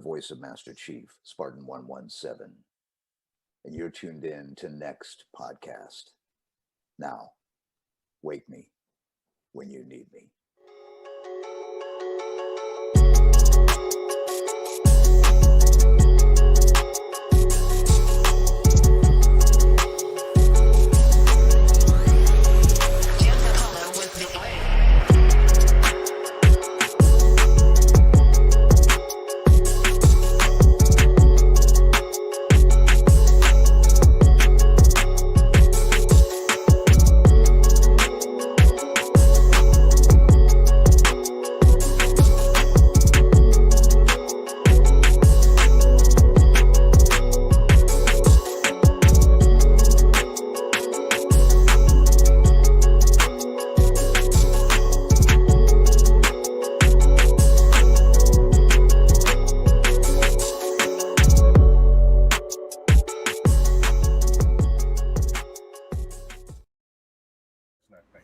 voice of Master Chief, Spartan 117, and you're tuned in to Next Podcast. Now, wake me when you need me.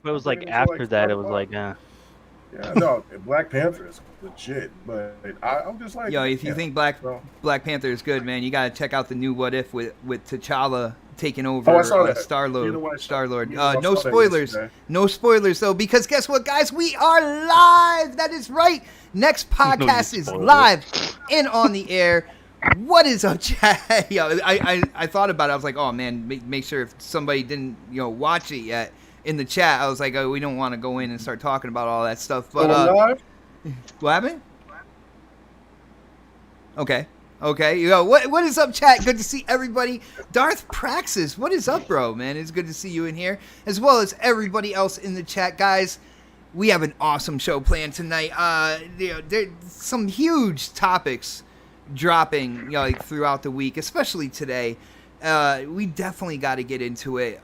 It was like after that, it was like, Yeah, no, Black Panther is legit, but I'm just like, yo, if you think Black Panther is good, man, you gotta check out the new What If with T'Challa taking over Star-Lord. No spoilers, no spoilers though, because guess what, guys, we are live. That is right. Next podcast is live and on the air. What is up, chat? Yo, I thought about it. I was like, oh man, make sure if somebody didn't watch it yet. In the chat, I was like, oh, we don't want to go in and start talking about all that stuff. But what happened? Okay. Yo, what is up, chat? Good to see everybody. Darth Praxis, what is up, bro? Man, it's good to see you in here, as well as everybody else in the chat, guys. We have an awesome show planned tonight. There's some huge topics dropping, like throughout the week, especially today. We definitely got to get into it.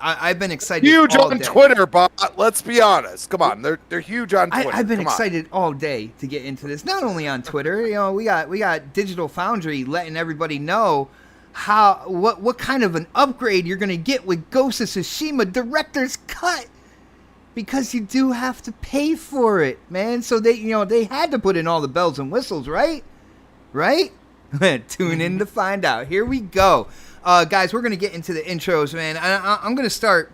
I've been excited. Huge all on day. Twitter, but let's be honest. Come on, they're huge on Twitter. I've been excited all day to get into this. Not only on Twitter, we got Digital Foundry letting everybody know what kind of an upgrade you're gonna get with Ghost of Tsushima Director's Cut, because you do have to pay for it, man. So they had to put in all the bells and whistles, right? Tune in to find out. Here we go. Guys, we're gonna get into the intros, man. I'm gonna start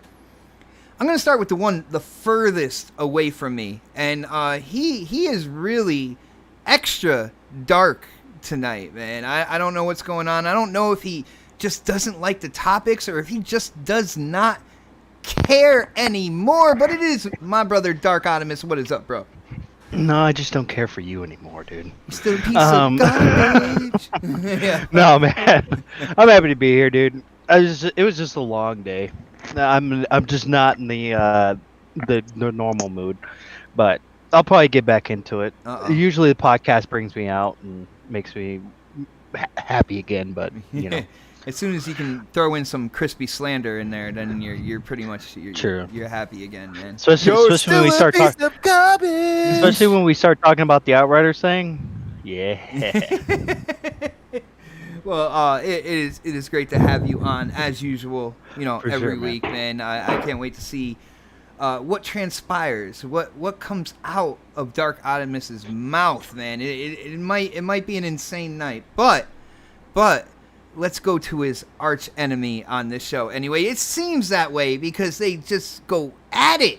with the furthest away from me, and he is really extra dark tonight, man. I don't know what's going on. I don't know if he just doesn't like the topics or if he just does not care anymore. But it is my brother Dark Optimus. What is up, bro? no, I just don't care for you anymore, dude. Still a piece of garbage. Yeah. No, man, I'm happy to be here, dude. It was just a long day. I'm just not in the normal mood, but I'll probably get back into it. Usually the podcast brings me out and makes me happy again, but as soon as you can throw in some crispy slander in there, then you're pretty much you're happy again, man. Especially when we start talking. Especially when we start talking about the Outriders thing. Yeah. Well, it is great to have you on as usual. Every week, man. I can't wait to see what transpires, what comes out of Dark Optimus's mouth, man. It might be an insane night, but let's go to his arch enemy on this show. Anyway, it seems that way because they just go at it.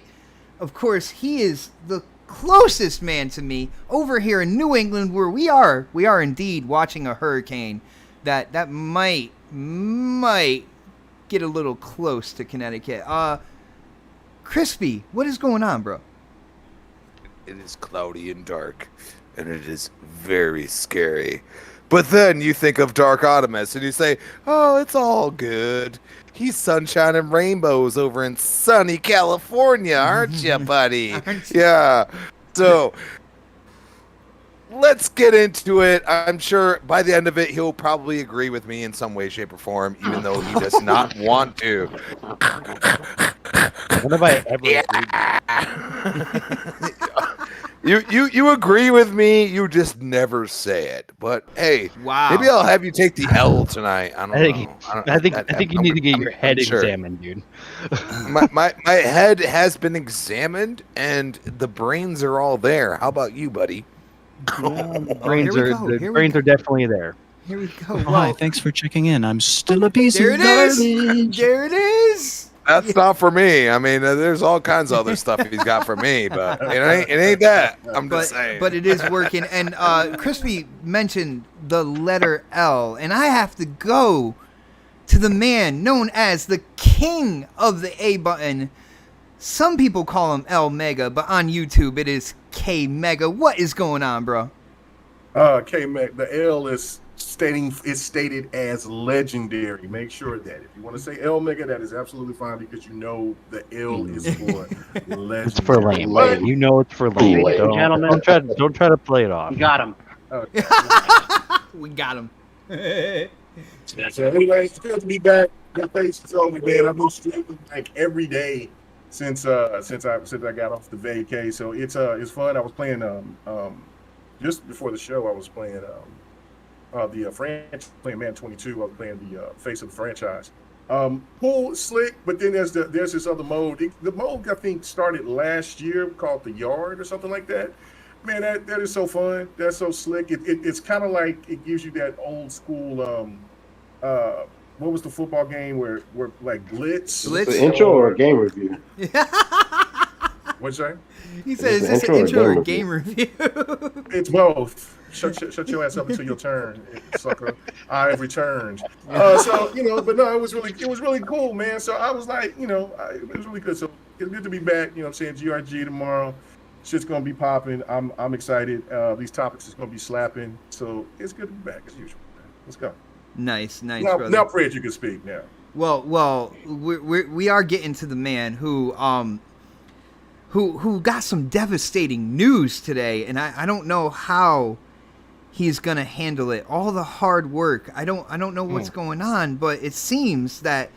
Of course, he is the closest man to me over here in New England, where we are indeed watching a hurricane that might get a little close to Connecticut. Crispy, what is going on, bro? It is cloudy and dark, and it is very scary. But then you think of Dark Optimus, and you say, oh, it's all good. He's sunshine and rainbows over in sunny California, aren't you, buddy? Yeah. So let's get into it. I'm sure by the end of it, he'll probably agree with me in some way, shape, or form, even though he does not want to. When have I ever agreed? You agree with me, you just never say it. But hey, wow. Maybe I'll have you take the L tonight. I think you need to get your head examined, dude. my head has been examined and the brains are all there. How about you, buddy? Brains here we are go, the here we brains go. are definitely there. Here we go. Oh, hi, thanks for checking in. I'm still a piece There of it is. garbage. There it is. That's not for me. I mean, there's all kinds of other stuff he's got for me, but it ain't that. I'm just saying. But it is working. And Crispy mentioned the letter L, and I have to go to the man known as the king of the A button. Some people call him L Mega, but on YouTube it is K Mega. What is going on, bro? K-Mac, the L is stated as legendary. Make sure that if you want to say L Mega, that is absolutely fine because you know the L is for legendary. It's for lame. But- You know it's for lame. Ladies and gentlemen. Don't try to play it off. You got him. We got him. So anyway, it's good to be back. Your face is on me, man. I've been streaming like every day since I got off the vacay. So it's fun. I was playing just before the show. I was playing the franchise, playing Man 22. I was playing the face of the franchise. Cool, slick, but then there's this other mode. The mode I think started last year called the Yard or something like that. Man, that is so fun. That's so slick. It's kind of like it gives you that old school. What was the football game where like Blitz? Is this an intro or a game review? What's that? He said, "Is this an intro or game review?" It's both. Shut your ass up until your turn, sucker. I have returned. So but no, it was really cool, man. So I was like, it was really good. So it's good to be back. You know what I'm saying? GRG tomorrow. Shit's gonna be popping. I'm excited. These topics is gonna be slapping. So it's good to be back as usual. Man. Let's go. Nice, brother. Now, Fred, you can speak now. Well, we are getting to the man who got some devastating news today, and I don't know how he's gonna handle it. All the hard work. I don't know what's going on, but it seems that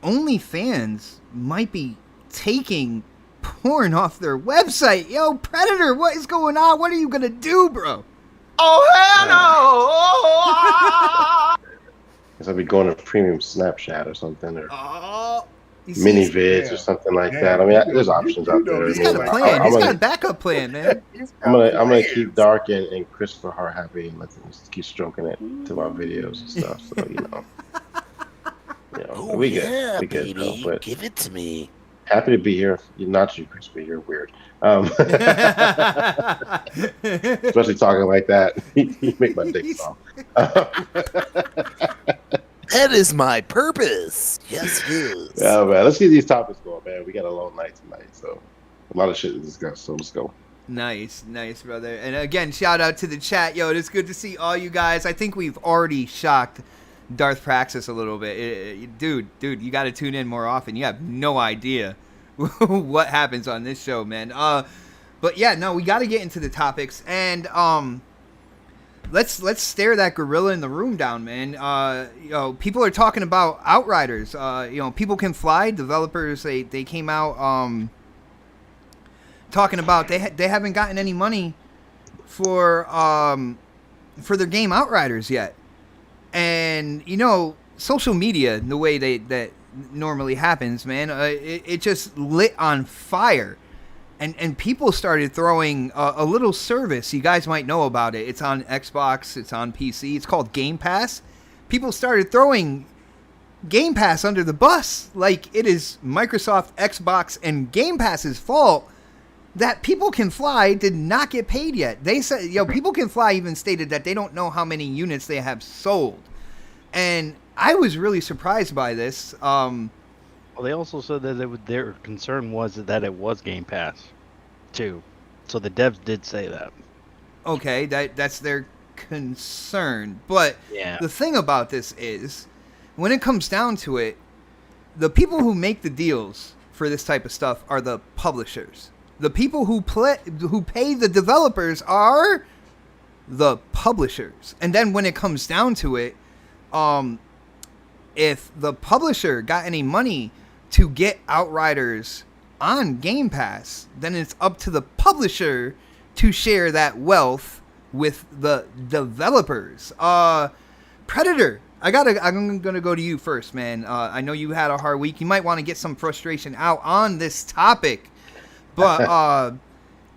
OnlyFans might be taking porn off their website. Yo, Predator, what is going on? What are you gonna do, bro? Oh, hell no! Guess I'll be going to premium Snapchat or something, or mini vids or something like that. I mean, there's options out there. He's got a plan. He's got a backup plan, man. I'm gonna keep Dark and Christopher Hart happy and let them just keep stroking it to my videos and stuff. So we good. We good, though, but give it to me. happy to be here. Not you, Crispy. You're weird. Especially talking like that. You make my dick soft. That is my purpose. Yes, it is. Yeah, man. Let's get these topics going, man. We got a long night tonight, so a lot of shit to discuss. So let's go. Nice, brother. And again, shout out to the chat. Yo, it's good to see all you guys. I think we've already shocked Darth Praxis a little bit. Dude, you got to tune in more often. You have no idea what happens on this show, man. But yeah, no, we got to get into the topics, and let's stare that gorilla in the room down, man. People are talking about Outriders. People Can Fly developers. They came out talking about they haven't gotten any money for their game Outriders yet. And social media, the way that normally happens, man, it just lit on fire, and people started throwing a little service. You guys might know about it. It's on Xbox, it's on PC. It's called Game Pass. People started throwing Game Pass under the bus, like it is Microsoft, Xbox, and Game Pass's fault that People Can Fly did not get paid yet. They said, People Can Fly even stated that they don't know how many units they have sold. And I was really surprised by this. Well, they also said that their concern was that it was Game Pass, too. So the devs did say that. Okay, that's their concern. But the thing about this is, when it comes down to it, the people who make the deals for this type of stuff are the publishers. The people who pay the developers are the publishers. And then when it comes down to it, if the publisher got any money to get Outriders on Game Pass, then it's up to the publisher to share that wealth with the developers. Predator, I'm gonna go to you first, man. I know you had a hard week. You might want to get some frustration out on this topic. But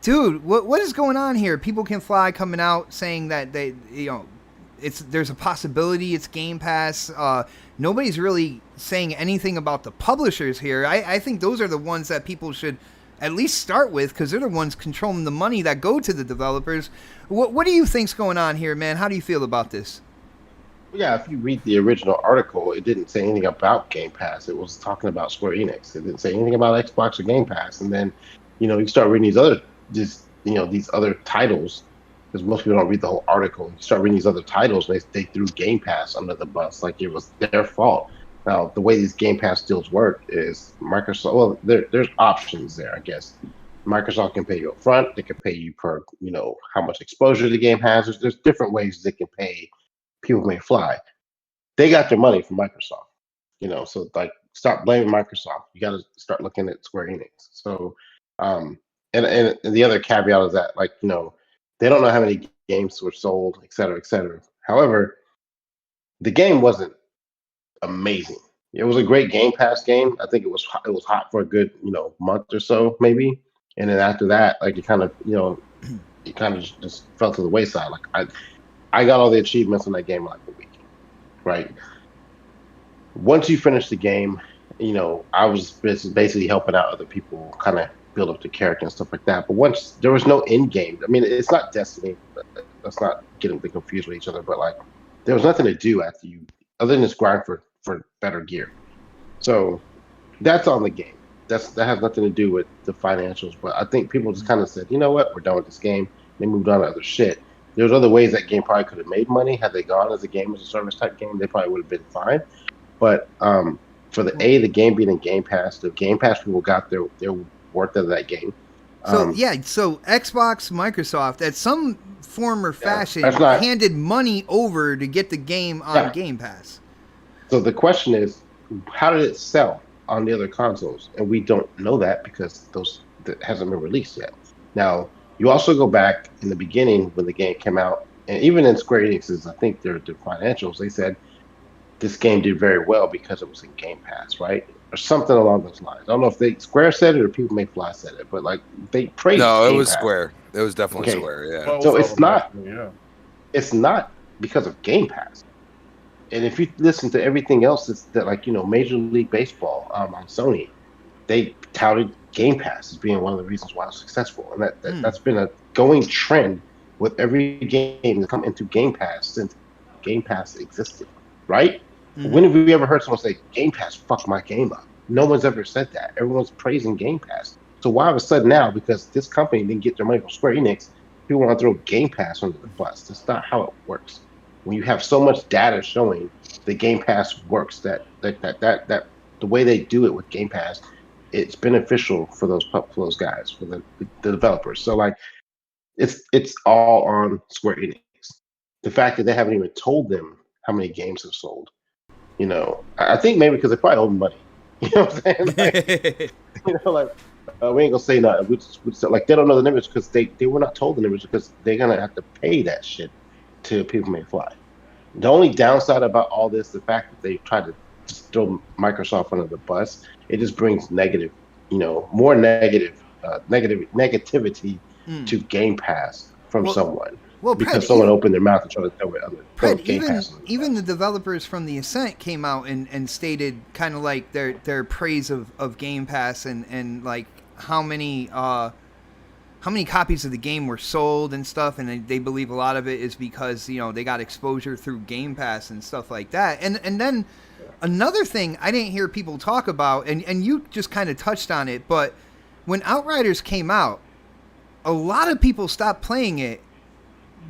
Dude, what is going on here? People Can Fly coming out saying that there's a possibility it's Game Pass. Nobody's really saying anything about the publishers here. I think those are the ones that people should at least start with, because they're the ones controlling the money that go to the developers. What do you think's going on here, man? How do you feel about this? Yeah, if you read the original article, it didn't say anything about Game Pass. It was talking about Square Enix. It didn't say anything about Xbox or Game Pass. And then, you start reading these other titles, because most people don't read the whole article. You start reading these other titles, and they threw Game Pass under the bus like it was their fault. Now, the way these Game Pass deals work is Microsoft. Well, there's options there, I guess. Microsoft can pay you up front. They can pay you per, how much exposure the game has. There's different ways they can pay People May Fly. They got their money from Microsoft, so like stop blaming Microsoft. You got to start looking at Square Enix. So, and the other caveat is that, they don't know how many games were sold, et cetera, et cetera. However, the game wasn't amazing. It was a great Game Pass game. I think it was hot for a good, month or so, maybe. And then after that, it kind of, just fell to the wayside. I got all the achievements in that game in a week, right? Once you finish the game, I was basically helping out other people kind of build up the character and stuff like that. But once there was no end game, I mean, it's not Destiny. Let's not get them confused with each other. But there was nothing to do after you, other than just grind for better gear. So that's on the game. That has nothing to do with the financials. But I think people just kind of said, you know what, we're done with this game. They moved on to other shit. There's other ways that game probably could have made money. Had they gone as a game as a service type game, they probably would have been fine. But for the game being in Game Pass, the Game Pass people got their worth of that game. So Xbox, Microsoft, at some form or fashion, handed money over to get the game on Game Pass. So the question is, how did it sell on the other consoles? And we don't know that because that hasn't been released yet. Now, you also go back in the beginning when the game came out, and even in Square Enix's, I think their financials, they said this game did very well because it was in Game Pass, right? Or something along those lines. I don't know if Square said it or People May Fly said it, but they praised. No, it Game was Pass. Square. It was definitely Square. Yeah. So it's not. It's not because of Game Pass. And if you listen to everything else that Major League Baseball on Sony, they touted Game Pass as being one of the reasons why it's successful, and that's been a going trend with every game that come into Game Pass since Game Pass existed, right? Mm-hmm. When have we ever heard someone say Game Pass fucked my game up? No one's ever said that. Everyone's praising Game Pass. So why all of a sudden now, because this company didn't get their money from Square Enix, people want to throw Game Pass under the bus? That's not how it works. When you have so much data showing that Game Pass works, that the way they do it with Game Pass, it's beneficial for those guys, for the developers. So it's all on Square Enix. The fact that they haven't even told them how many games have sold, I think maybe because they probably owe money. You know what I'm saying? We ain't gonna say nothing. They don't know the numbers because they were not told the numbers because they're gonna have to pay that shit to People May Fly. The only downside about all this, the fact that they tried to just throw Microsoft under the bus, it just brings more negativity to Game Pass from someone. Well, because someone opened their mouth and tried to throw it other Game Pass. Even the developers from The Ascent came out and stated kind of their praise of Game Pass and how many copies of the game were sold and stuff, and they believe a lot of it is because they got exposure through Game Pass and stuff like that. And then another thing I didn't hear people talk about, and you just kind of touched on it, but when Outriders came out, a lot of people stopped playing it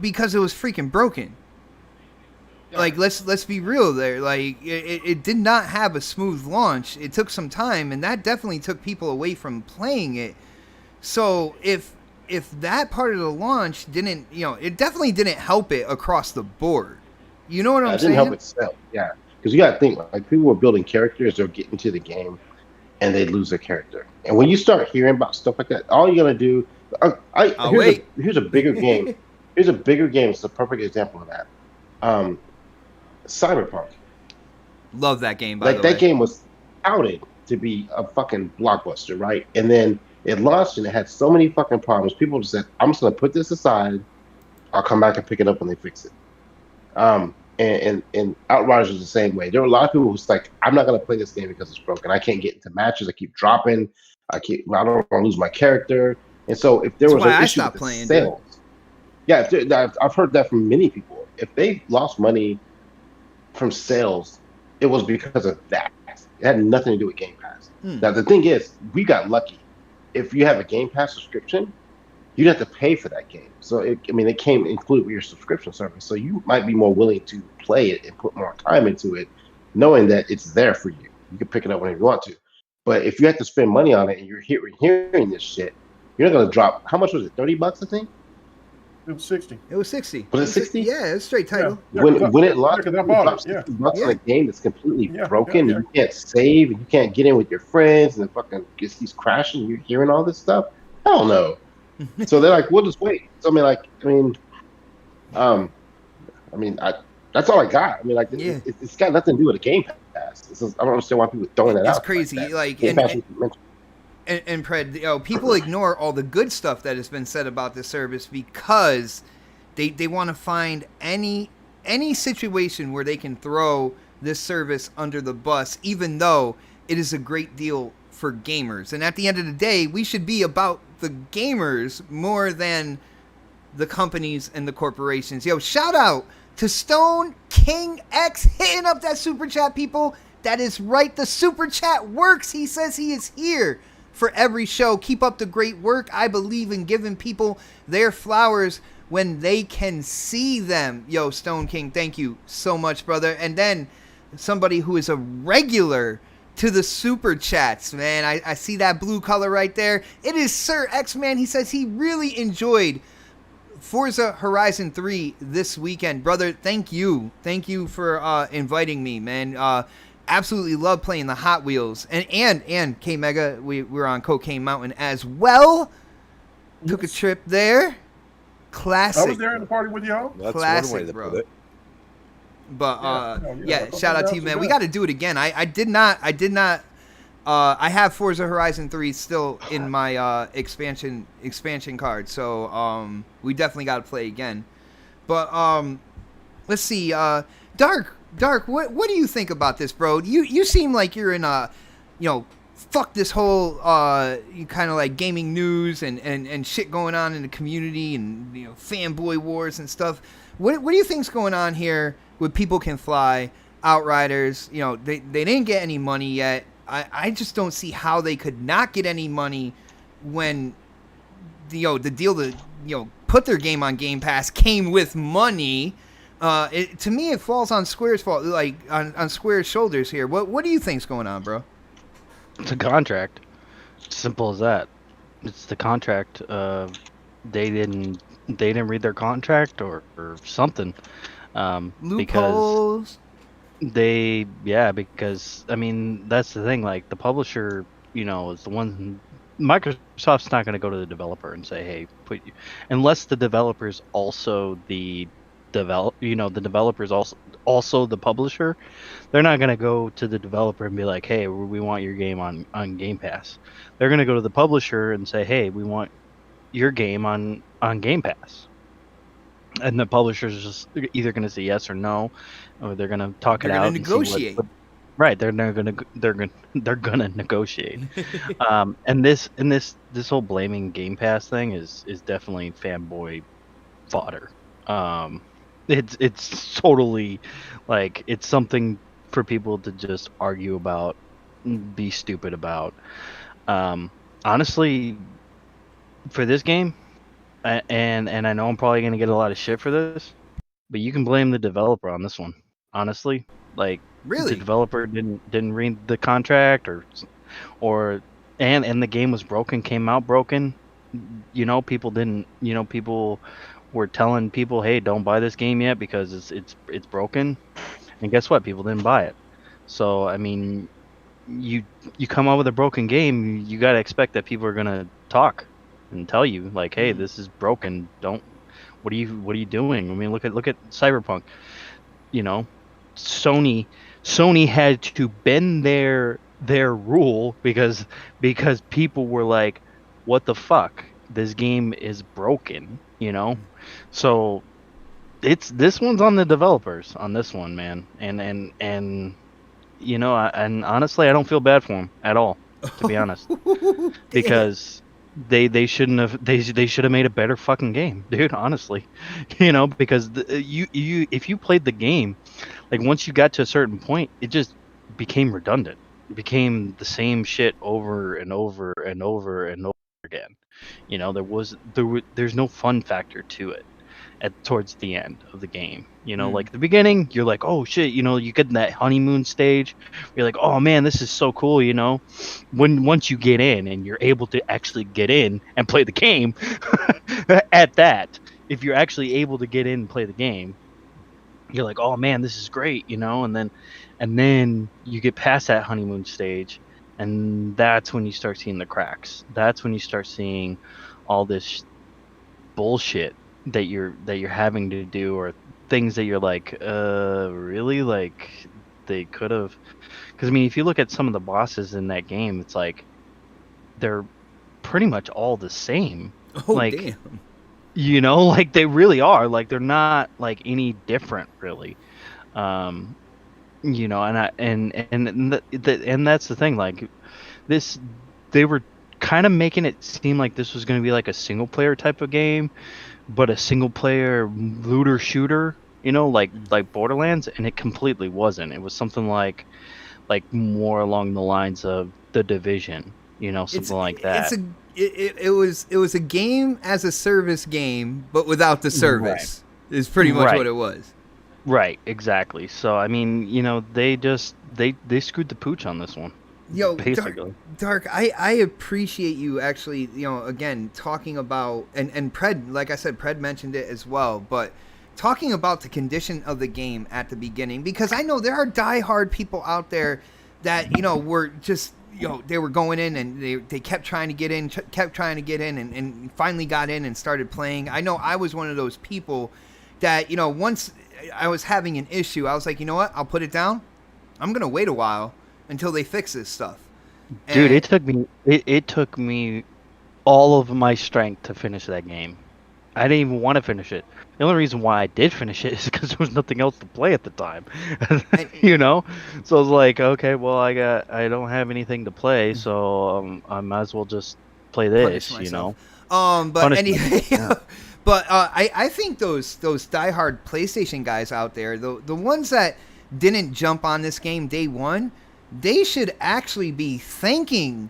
because it was freaking broken. Yeah. Let's be real there. It did not have a smooth launch. It took some time, and that definitely took people away from playing it. So if that part of the launch didn't, it definitely didn't help it across the board. You know what I'm saying? It didn't help itself. Yeah, because you got to think people were building characters, they're getting to the game, and they lose their character. And when you start hearing about stuff like that, all you gotta do. Here's a bigger game. Here's a bigger game. It's a perfect example of that. Cyberpunk. Love that game. By the way, that game was touted to be a fucking blockbuster, right? And then It launched and it had so many fucking problems. People just said, "I'm just gonna put this aside. I'll come back and pick it up when they fix it." And Outriders was the same way. There were a lot of people who's like, "I'm not gonna play this game because it's broken. I can't get into matches. I keep dropping. I don't want to lose my character." And so if there was an issue with the sales, yeah, I've heard that from many people. If they lost money from sales, it was because of that. It had nothing to do with Game Pass. Now the thing is, we got lucky. If you have a Game Pass subscription, you'd have to pay for that game. So it came included with your subscription service. So you might be more willing to play it and put more time into it, knowing that it's there for you. You can pick it up whenever you want to. But if you have to spend money on it and you're hearing this shit, you're not gonna drop. How much was it? $30, I think. It was 60. It was 60. Was it 60? Yeah, it was straight title. Yeah, When it launched, because I bought it. $60 on a game that's completely broken. And you can't save, and you can't get in with your friends, and it fucking just keeps crashing. And you're hearing all this stuff. Hell no. So they're like, we'll just wait. So that's all I got. It's got nothing to do with a Game Pass. I don't understand why people are throwing that out. It's crazy. Like and Pred, people ignore all the good stuff that has been said about this service because they want to find any situation where they can throw this service under the bus, even though it is a great deal for gamers. And at the end of the day, we should be about the gamers more than the companies and the corporations. Yo, shout out to Stone King X hitting up that super chat, people. That is right. The super chat works. He says he is here for every show. Keep up the great work. I believe in giving people their flowers when they can see them. Yo, Stone King, thank you so much, brother. And then somebody who is a regular to the super chats, man. I see that blue color right there. It is Sir X-Man. He says he really enjoyed Forza Horizon 3 this weekend. Brother, thank you. Thank you for inviting me, man. Absolutely love playing the Hot Wheels. And K-Mega, we were on Cocaine Mountain as well. Took a trip there. Classic. I was there in the party with y'all. That's classic, one way to bro. put it. But shout out to you, man. We got to do it again. I did not. I have Forza Horizon 3 still in my expansion card, so we definitely got to play again. But let's see, Dark. What do you think about this, bro? You seem like you're in a, fuck this whole kind of like gaming news and shit going on in the community and fanboy wars and stuff. What do you think's going on here with People Can Fly, Outriders? They didn't get any money yet. I just don't see how they could not get any money when the deal to put their game on Game Pass came with money. To me, it falls on Square's fault, like on Square's shoulders here. What do you think's going on, bro? It's a contract. Simple as that. It's the contract. They didn't read their contract or something. Loopholes. Because I mean that's the thing. Like the publisher, is the one. Microsoft's not going to go to the developer and say, "Hey, unless the developer's also the developer's also the publisher. They're not going to go to the developer and be like, "Hey, we want your game on Game Pass." They're going to go to the publisher and say, "Hey, we want your game on Game Pass." And the publisher's just either going to say yes or no, or they're going to talk it out and negotiate. Right, they're gonna negotiate. And this whole blaming Game Pass thing is definitely fanboy fodder. It's totally like it's something for people to just argue about, be stupid about. Honestly, for this game, and I know I'm probably gonna get a lot of shit for this, but you can blame the developer on this one. Honestly, like really, the developer didn't read the contract, or the game was broken, came out broken. People didn't. People were telling people, "Hey, don't buy this game yet because it's broken," and guess what? People didn't buy it. So I mean, you come out with a broken game, you gotta expect that people are gonna talk and tell you like, "Hey, this is broken. Don't. What are you doing?" I mean, look at Cyberpunk. Sony had to bend their rule because people were like, what the fuck? This game is broken, you know? So this one's on the developers on this one, man. And you know, and honestly, I don't feel bad for them at all, to be honest, because they shouldn't have they should have made a better fucking game, dude. Honestly, you know, because you if you played the game, like once you got to a certain point, it just became redundant. It became the same shit over and over and over and over again. You know, there's no fun factor to it towards the end of the game. You know, like the beginning, you're like, oh shit, you know, you get in that honeymoon stage. You're like, oh man, this is so cool. You know, once you get in and you're able to actually get in and play the game, at that, if you're actually able to get in and play the game, you're like, oh man, this is great. You know, and then you get past that honeymoon stage, and that's when you start seeing the cracks. That's when you start seeing all this bullshit that you're having to do, or things that you're like, really, like they could have. Because I mean, if you look at some of the bosses in that game, it's like they're pretty much all the same. Oh, like, damn. You know, like they really are. Like they're not like any different, really. You know, and that's the thing. Like this, they were kind of making it seem like this was going to be like a single player type of game, but a single player looter shooter, you know, like Borderlands, and it completely wasn't. It was something like more along the lines of The Division, you know, something like that. It was a game as a service game, but without the service. Right. Is pretty much what it was. Right, exactly. So I mean, you know, they screwed the pooch on this one. Yo, basically. Dark, I appreciate you actually, you know, again, talking about, and Pred, like I said, Pred mentioned it as well, but talking about the condition of the game at the beginning, because I know there are diehard people out there that, you know, were just, you know, they were going in and they kept trying to get in, and finally got in and started playing. I know I was one of those people that, you know, once I was having an issue, I was like, you know what, I'll put it down. I'm going to wait a while until they fix this stuff. Dude, it took me all of my strength to finish that game. I didn't even want to finish it. The only reason why I did finish it is because there was nothing else to play at the time. You know? So I was like, okay, well, I don't have anything to play, so I might as well just play this, you know? But anyway, but I think those diehard PlayStation guys out there, the ones that didn't jump on this game day one, they should actually be thanking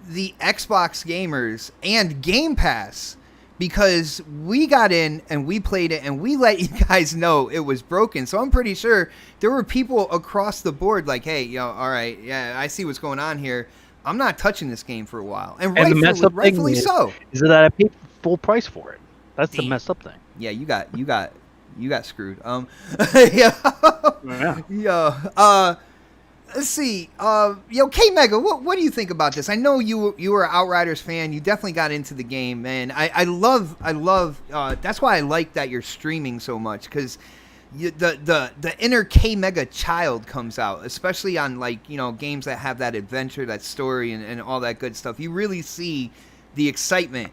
the Xbox gamers and Game Pass, because we got in and we played it and we let you guys know it was broken. So I'm pretty sure there were people across the board like, hey, you know, all right, yeah, I see what's going on here. I'm not touching this game for a while. And rightfully so. Is that I paid full price for it. That's the messed up thing. Yeah, you got screwed. Let's see. K Mega, what do you think about this? I know you were an Outriders fan. You definitely got into the game, and I love. That's why I like that you're streaming so much, because the inner K Mega child comes out, especially on, like, you know, games that have that adventure, that story, and all that good stuff. You really see the excitement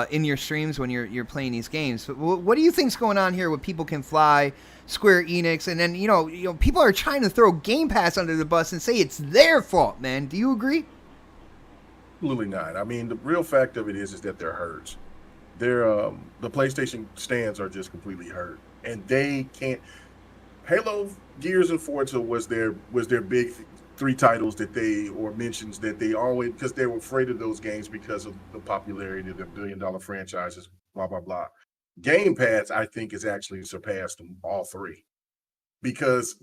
in your streams when you're playing these games. What do you think's going on here with People Can Fly, Square Enix, and then you know people are trying to throw Game Pass under the bus and say it's their fault, man? Do you agree? Absolutely not. I mean, the real fact of it is that they're hurt. The PlayStation stands are just completely hurt, and they can't. Halo, Gears, and Forza was their big three titles that mentions that they always, because they were afraid of those games because of the popularity of their billion-dollar franchises, blah blah blah. Game Pass, I think, has actually surpassed them all three, because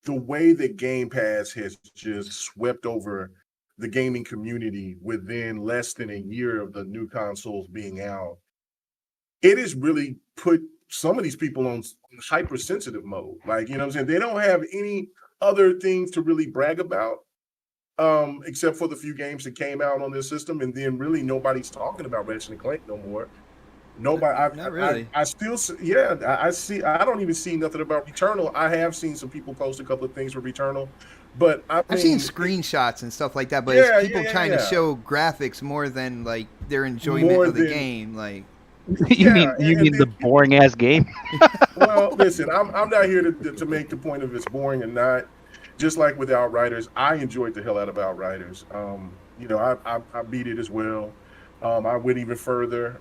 the way that Game Pass has just swept over the gaming community within less than a year of the new consoles being out, it has really put some of these people on hypersensitive mode. Like, you know what I'm saying? They don't have any other things to really brag about, except for the few games that came out on this system, and then really nobody's talking about Ratchet & Clank no more. Nobody. Not really. I still. Yeah. I see. I don't even see nothing about Returnal. I have seen some people post a couple of things for Returnal, but I mean, I've seen screenshots and stuff like that, but Yeah, it's people yeah, trying to yeah. show graphics more than like their enjoyment More of the than- game. Like, You Yeah, mean the then- boring ass game? Well, listen, I'm not here to make the point of it's boring or not. Just like with Outriders, I enjoyed the hell out of Outriders. You know, I beat it as well. I went even further.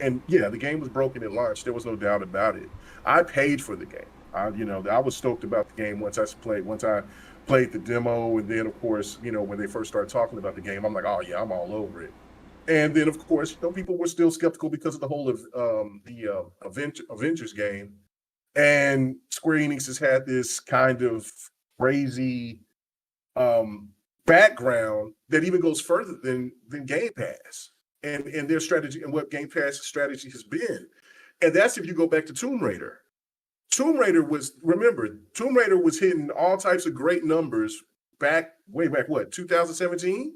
And yeah, the game was broken at launch. There was no doubt about it. I paid for the game. I was stoked about the game once I played the demo, and then of course, when they first started talking about the game, I'm like, oh yeah, I'm all over it. And then, of course, people were still skeptical because of the whole of the Avengers game. And Square Enix has had this kind of crazy background that even goes further than Game Pass and their strategy and what Game Pass strategy has been. And that's if you go back to Tomb Raider. Tomb Raider was hitting all types of great numbers way back, what, 2017?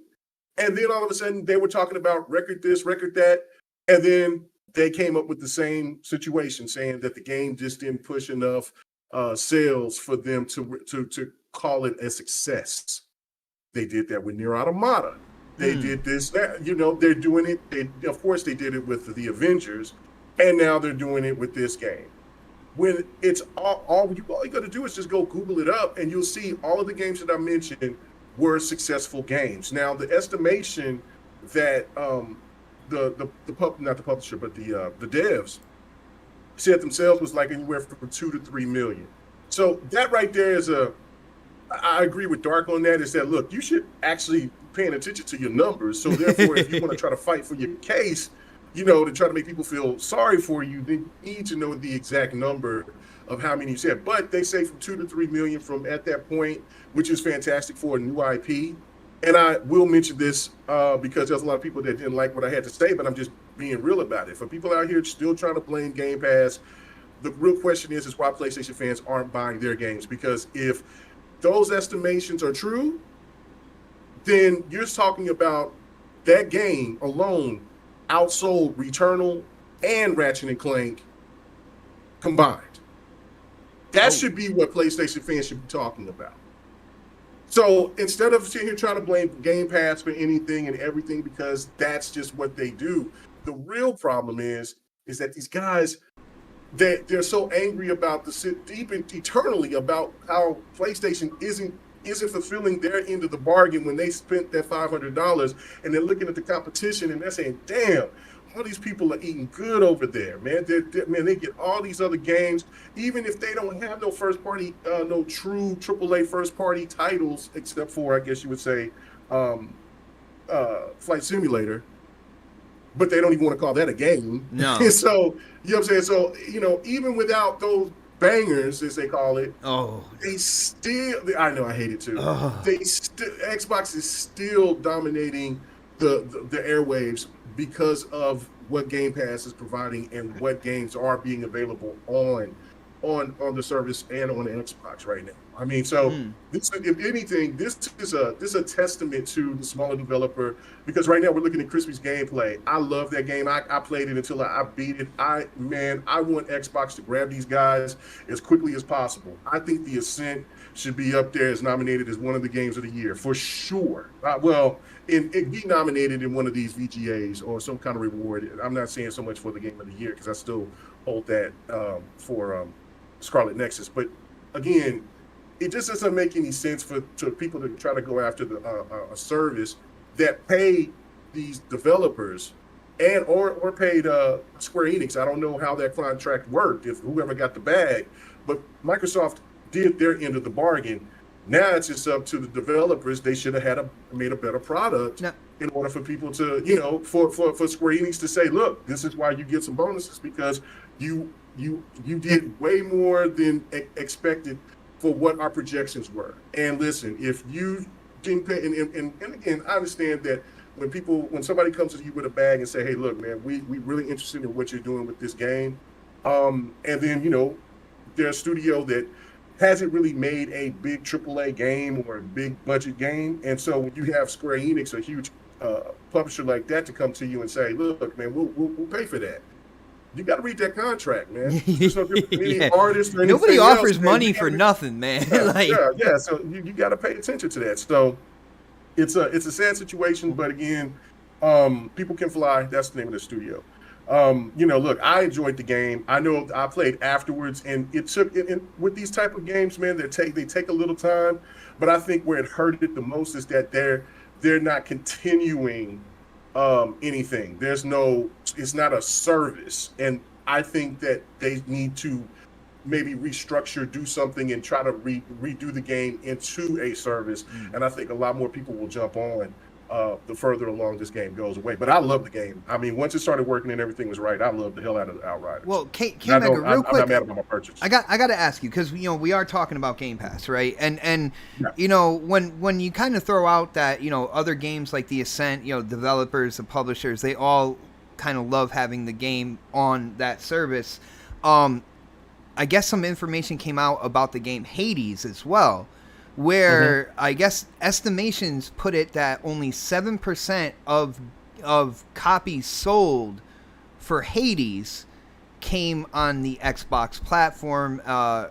And then all of a sudden they were talking about record this, record that. And then they came up with the same situation, saying that the game just didn't push enough sales for them to call it a success. They did that with Nier Automata. They did this, that, they're doing it. Of course, they did it with the Avengers, and now they're doing it with this game. When it's all you got to do is just go Google it up, and you'll see all of the games that I mentioned were successful games. Now, the estimation that not the publisher, but the devs said themselves was like anywhere from 2 to 3 million. So that right there is I agree with Dark on that. Is that, look, you should actually paying attention to your numbers. So therefore, if you want to try to fight for your case, to try to make people feel sorry for you, then you need to know the exact number of how many you said. But they say from 2 to 3 million from at that point, which is fantastic for a new IP. And I will mention this because there's a lot of people that didn't like what I had to say, but I'm just being real about it. For people out here still trying to blame Game Pass, the real question is why PlayStation fans aren't buying their games. Because if those estimations are true, then you're talking about that game alone outsold Returnal and Ratchet and Clank combined. That should be what PlayStation fans should be talking about. So instead of sitting here trying to blame Game Pass for anything and everything, because that's just what they do, the real problem is that these guys, they're so angry about eternally about how PlayStation isn't fulfilling their end of the bargain when they spent that $500, and they're looking at the competition and they're saying, damn, all these people are eating good over there, man. They get all these other games, even if they don't have no first party, no true AAA first party titles, except for, I guess you would say, Flight Simulator. But they don't even want to call that a game. No. So, you know what I'm saying? So, even without those bangers, as they call it, they still, I know I hate it too. Xbox is still dominating the airwaves because of what Game Pass is providing and what games are being available on the service and on the Xbox right now. I mean, so this, if anything, this is a testament to the smaller developer, because right now we're looking at Crispy's gameplay. I love that game. I played it until I beat it. I want Xbox to grab these guys as quickly as possible. I think The Ascent should be up there as nominated as one of the games of the year for sure. It be nominated in one of these VGAs or some kind of reward. I'm not saying so much for the game of the year because I still hold that for Scarlet Nexus. But again, it just doesn't make any sense to people to try to go after a service that paid these developers or paid Square Enix. I don't know how that contract worked, if whoever got the bag, but Microsoft did their end of the bargain. Now it's just up to the developers. They should have made a better product in order for people to, for Square Enix to say, look, this is why you get some bonuses, because you did way more than expected for what our projections were. And listen, if you didn't pay, and again, I understand that when somebody comes to you with a bag and say, hey, look, man, we really interested in what you're doing with this game. And then, they're a studio that hasn't really made a big AAA game or a big budget game. And so when you have Square Enix, a huge publisher like that, to come to you and say, look, man, we'll pay for that. you got to read that contract, man. There's no difference in any artist or Nobody anything offers else, man. money You for gotta- nothing, man. yeah. So you got to pay attention to that. So it's a sad situation, but again, people can fly. That's the name of the studio. Look, I enjoyed the game. I know I played afterwards, and it took with these type of games, man. They take a little time, but I think where it hurt it the most is that they're not continuing anything. It's not a service, and I think that they need to maybe restructure, do something, and try to redo the game into a service. And I think a lot more people will jump on the further along this game goes away. But I love the game. I mean, once it started working and everything was right, I loved the hell out of the Outriders. Well, I'm real quick, not mad about my purchase. I got to ask you, because we are talking about Game Pass, right? And Yeah. when you kind of throw out that other games like the Ascent, developers, the publishers, they all kind of love having the game on that service. I guess some information came out about the game Hades as well, where I guess estimations put it that only 7% of copies sold for Hades came on the Xbox platform, or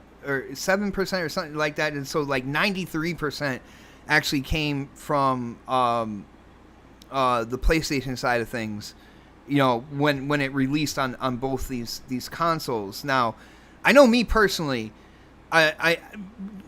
7% or something like that. And so like 93% actually came from the PlayStation side of things, when it released on both these consoles. Now, I know me personally,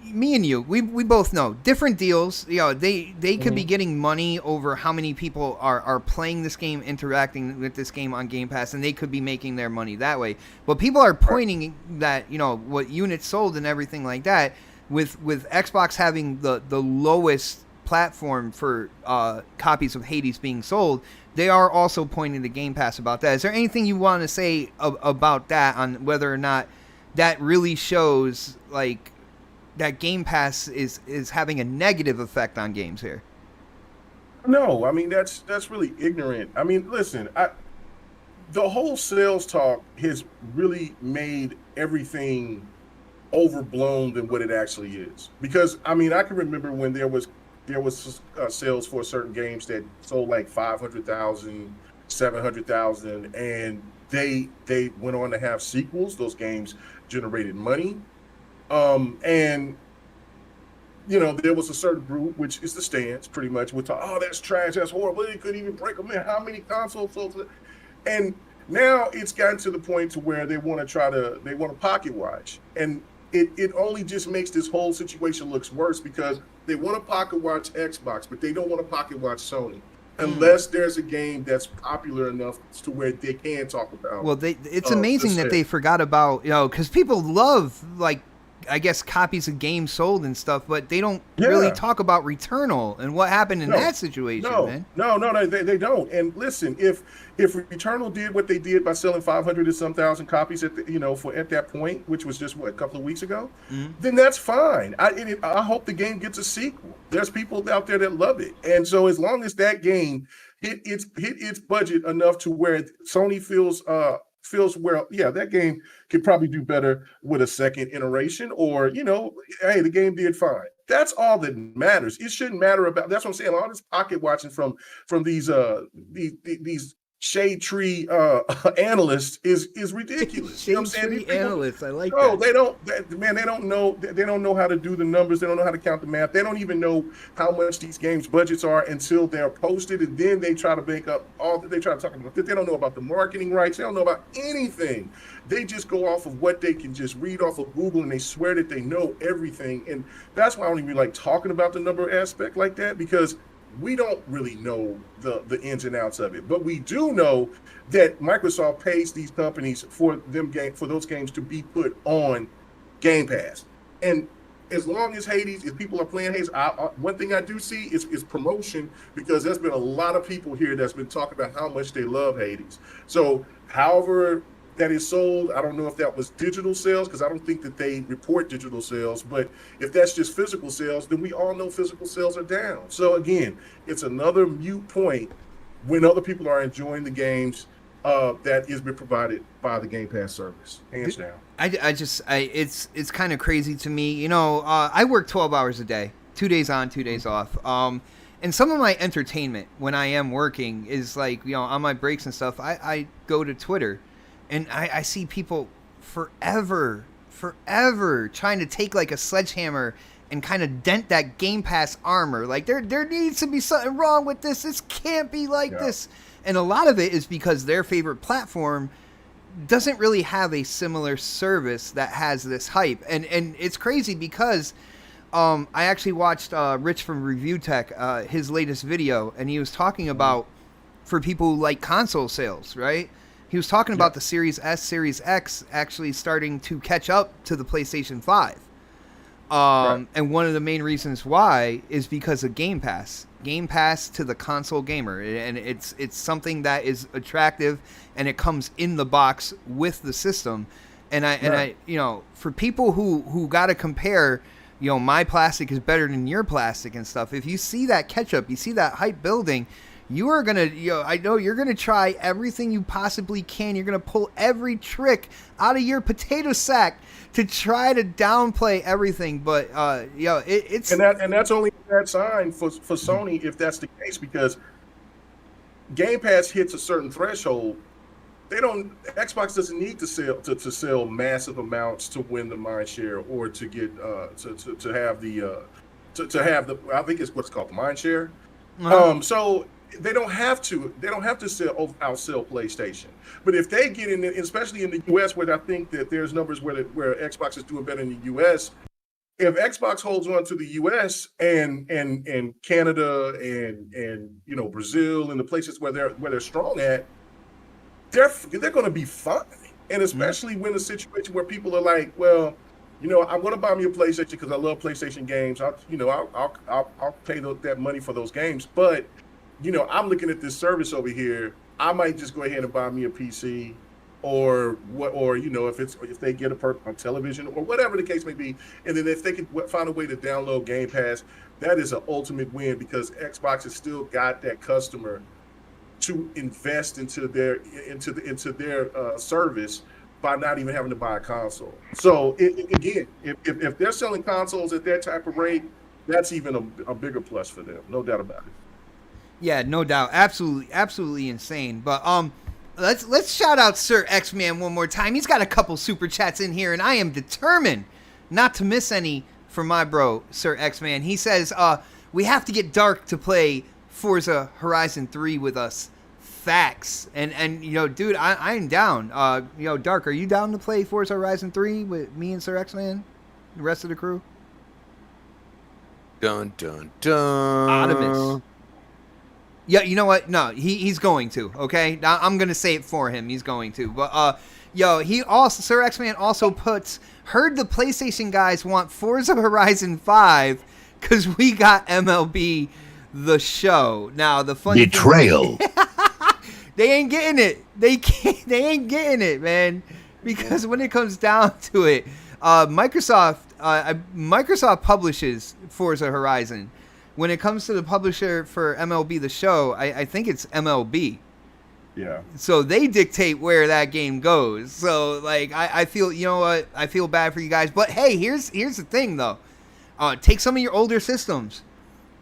me and you, we both know different deals. They could be getting money over how many people are playing this game, interacting with this game on Game Pass, and they could be making their money that way. But people are pointing that what units sold and everything like that, with Xbox having the lowest platform for copies of Hades being sold, they are also pointing to Game Pass about that. Is there anything you want to say about that, on whether or not that really shows like that Game Pass is having a negative effect on games here? No, I mean that's really ignorant. I mean, listen, the whole sales talk has really made everything overblown than what it actually is. Because I mean, I can remember when there was sales for certain games that sold like 500,000, 700,000, and they went on to have sequels. Those games generated money, and there was a certain group, which is the stands, pretty much, would talk, oh, that's trash, that's horrible, they couldn't even break them in. How many consoles sold? And now it's gotten to the point to where they want to pocket watch, and it only just makes this whole situation looks worse, because they want to pocket watch Xbox, but they don't want to pocket watch Sony. Unless there's a game that's popular enough to where they can talk about. Well, it's amazing that they forgot about, because people love, like, I guess, copies of games sold and stuff, but they don't really talk about Returnal and what happened in that situation, man. No, they don't. And listen, if Returnal did what they did by selling 500 and some thousand copies at that point, which was just a couple of weeks ago, then that's fine. I hope the game gets a sequel. There's people out there that love it, and so as long as that game hit its budget enough to where Sony feels well, yeah, that game could probably do better with a second iteration, or hey, the game did fine. That's all that matters. It shouldn't matter about. That's what I'm saying. All this pocket watching from these shade tree analysts is ridiculous. Shade tree analysts, I like that. No, they don't know. They don't know how to do the numbers. They don't know how to count the math. They don't even know how much these games budgets are until they're posted, and then they try to make up all that they try to talk about. They don't know about the marketing rights. They don't know about anything. They just go off of what they can just read off of Google, and they swear that they know everything. And that's why I don't even like talking about the number aspect like that, because we don't really know the ins and outs of it. But we do know that Microsoft pays these companies for those games to be put on Game Pass. And as long as Hades, if people are playing Hades, one thing I do see is promotion, because there's been a lot of people here that's been talking about how much they love Hades. So however that is sold, I don't know if that was digital sales, because I don't think that they report digital sales, but if that's just physical sales, then we all know physical sales are down. So again, it's another mute point when other people are enjoying the games that is being provided by the Game Pass service, hands down. It's kind of crazy to me. I work 12 hours a day, 2 days on, 2 days off. And some of my entertainment when I am working is like, on my breaks and stuff, I go to Twitter. And I see people forever trying to take like a sledgehammer and kind of dent that Game Pass armor. Like there needs to be something wrong with this. This can't be like this. And a lot of it is because their favorite platform doesn't really have a similar service that has this hype. And it's crazy because I actually watched Rich from Review Tech, his latest video, and he was talking about for people who like console sales, right? He was talking about the Series S, Series X actually starting to catch up to the PlayStation 5. And one of the main reasons why is because of Game Pass. Game Pass to the console gamer, and it's something that is attractive, and it comes in the box with the system. And I you know, for people who got to compare, you know, my plastic is better than your plastic and stuff. If you see that catch up, you see that hype building, you are gonna, you know, I know you're gonna try everything you possibly can. You're gonna pull every trick out of your potato sack to try to downplay everything. But you know, it's and that's only a bad sign for Sony if that's the case, because Game Pass hits a certain threshold. Xbox doesn't need to sell massive amounts to win the mind share or to get to have the I think it's what's called the mind share. So they don't have to outsell PlayStation. But if they get in, especially in the US, where I think that there's numbers where Xbox is doing better in the US. If Xbox holds on to the US and Canada and you know, Brazil and the places where they're strong at, they're going to be fine. And especially when the situation where people are like, well, you know, I'm going to buy me a PlayStation because I love PlayStation games. I'll pay that money for those games. But, you know, I'm looking at this service over here. I might just go ahead and buy me a PC, or you know, if they get a television or whatever the case may be, and then if they can find a way to download Game Pass, that is an ultimate win, because Xbox has still got that customer to invest into their service by not even having to buy a console. So again, if they're selling consoles at that type of rate, that's even a bigger plus for them, no doubt about it. Yeah, no doubt, absolutely insane. But let's shout out Sir X-Man one more time. He's got a couple super chats in here, and I am determined not to miss any for my bro Sir X-Man. He says we have to get Dark to play Forza Horizon 3 with us. Facts. And you know, dude, I'm down. You know, Dark, are you down to play Forza Horizon 3 with me and Sir X-Man, the rest of the crew? Dun dun dun. Optimus. Yeah, you know what? No, he's going to. Okay, now I'm gonna say it for him. He's going to. But yo, he also, Sir X-Man also puts, heard the PlayStation guys want Forza Horizon 5 because we got MLB The Show. Now the funny betrayal. They ain't getting it. They ain't getting it, man. Because when it comes down to it, Microsoft publishes Forza Horizon. When it comes to the publisher for MLB The Show, I think it's MLB. Yeah. So they dictate where that game goes. So like I feel, you know what? I feel bad for you guys. But hey, here's the thing though. Take some of your older systems.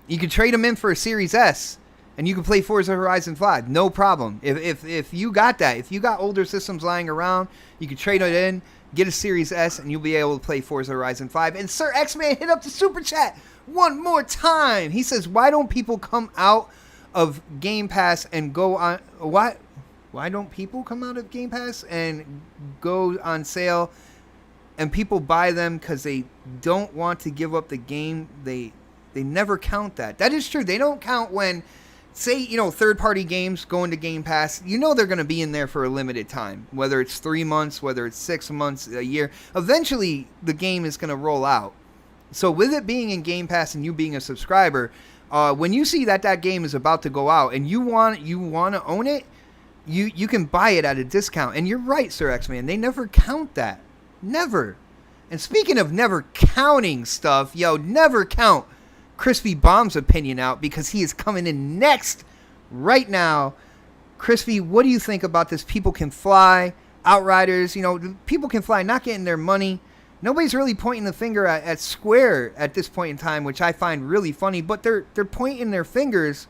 You can trade them in for a Series S. And you can play Forza Horizon 5, no problem. If you got that, if you got older systems lying around, you can trade it in, get a Series S, and you'll be able to play Forza Horizon 5. And Sir X-Man hit up the Super Chat one more time. He says, why don't people come out of Game Pass and go on... Why don't people come out of Game Pass and go on sale, and people buy them because they don't want to give up the game? They never count that. That is true. They don't count when... Say, you know, third-party games go into Game Pass, you know they're going to be in there for a limited time. Whether it's 3 months, whether it's 6 months, a year. Eventually, the game is going to roll out. So with it being in Game Pass and you being a subscriber, when you see that game is about to go out and you want to own it, you can buy it at a discount. And you're right, Sir X-Man. They never count that. Never. And speaking of never counting stuff, never count Crispy Bomb's opinion out, because he is coming in next right now. Crispy, what do you think about this People Can Fly, Outriders? You know, People Can Fly not getting their money. Nobody's really pointing the finger at Square at this point in time, which I find really funny, but they're pointing their fingers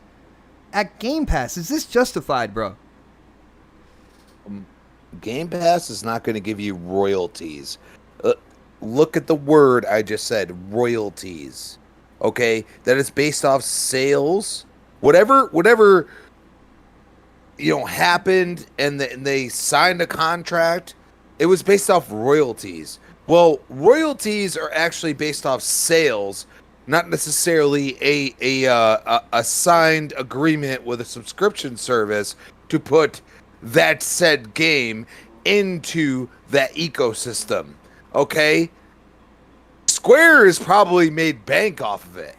at Game Pass. Is this justified, bro? Game Pass is not going to give you royalties. Look at the word I just said, royalties. Okay, that is based off sales. Whatever happened, and they signed a contract. It was based off royalties. Well, royalties are actually based off sales, not necessarily a signed agreement with a subscription service to put that said game into that ecosystem. Okay? Square has probably made bank off of it.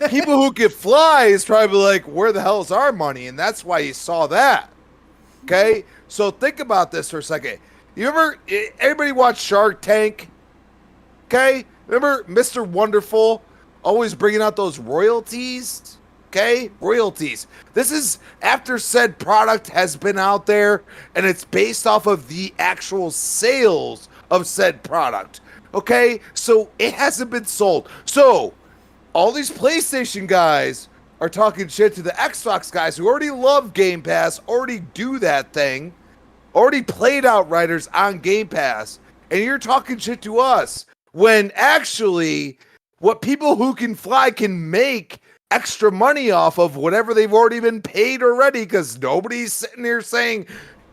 People Who Can Fly is probably like, where the hell is our money? And that's why you saw that. Okay? So think about this for a second. Everybody watch Shark Tank? Okay? Remember Mr. Wonderful always bringing out those royalties? Okay? Royalties. This is after said product has been out there, and it's based off of the actual sales of said product. Okay? So it hasn't been sold. So all these PlayStation guys are talking shit to the Xbox guys who already love Game Pass, already do that thing, already played Outriders on Game Pass, and you're talking shit to us when actually what People Who Can Fly can make extra money off of whatever they've already been paid already, because nobody's sitting here saying,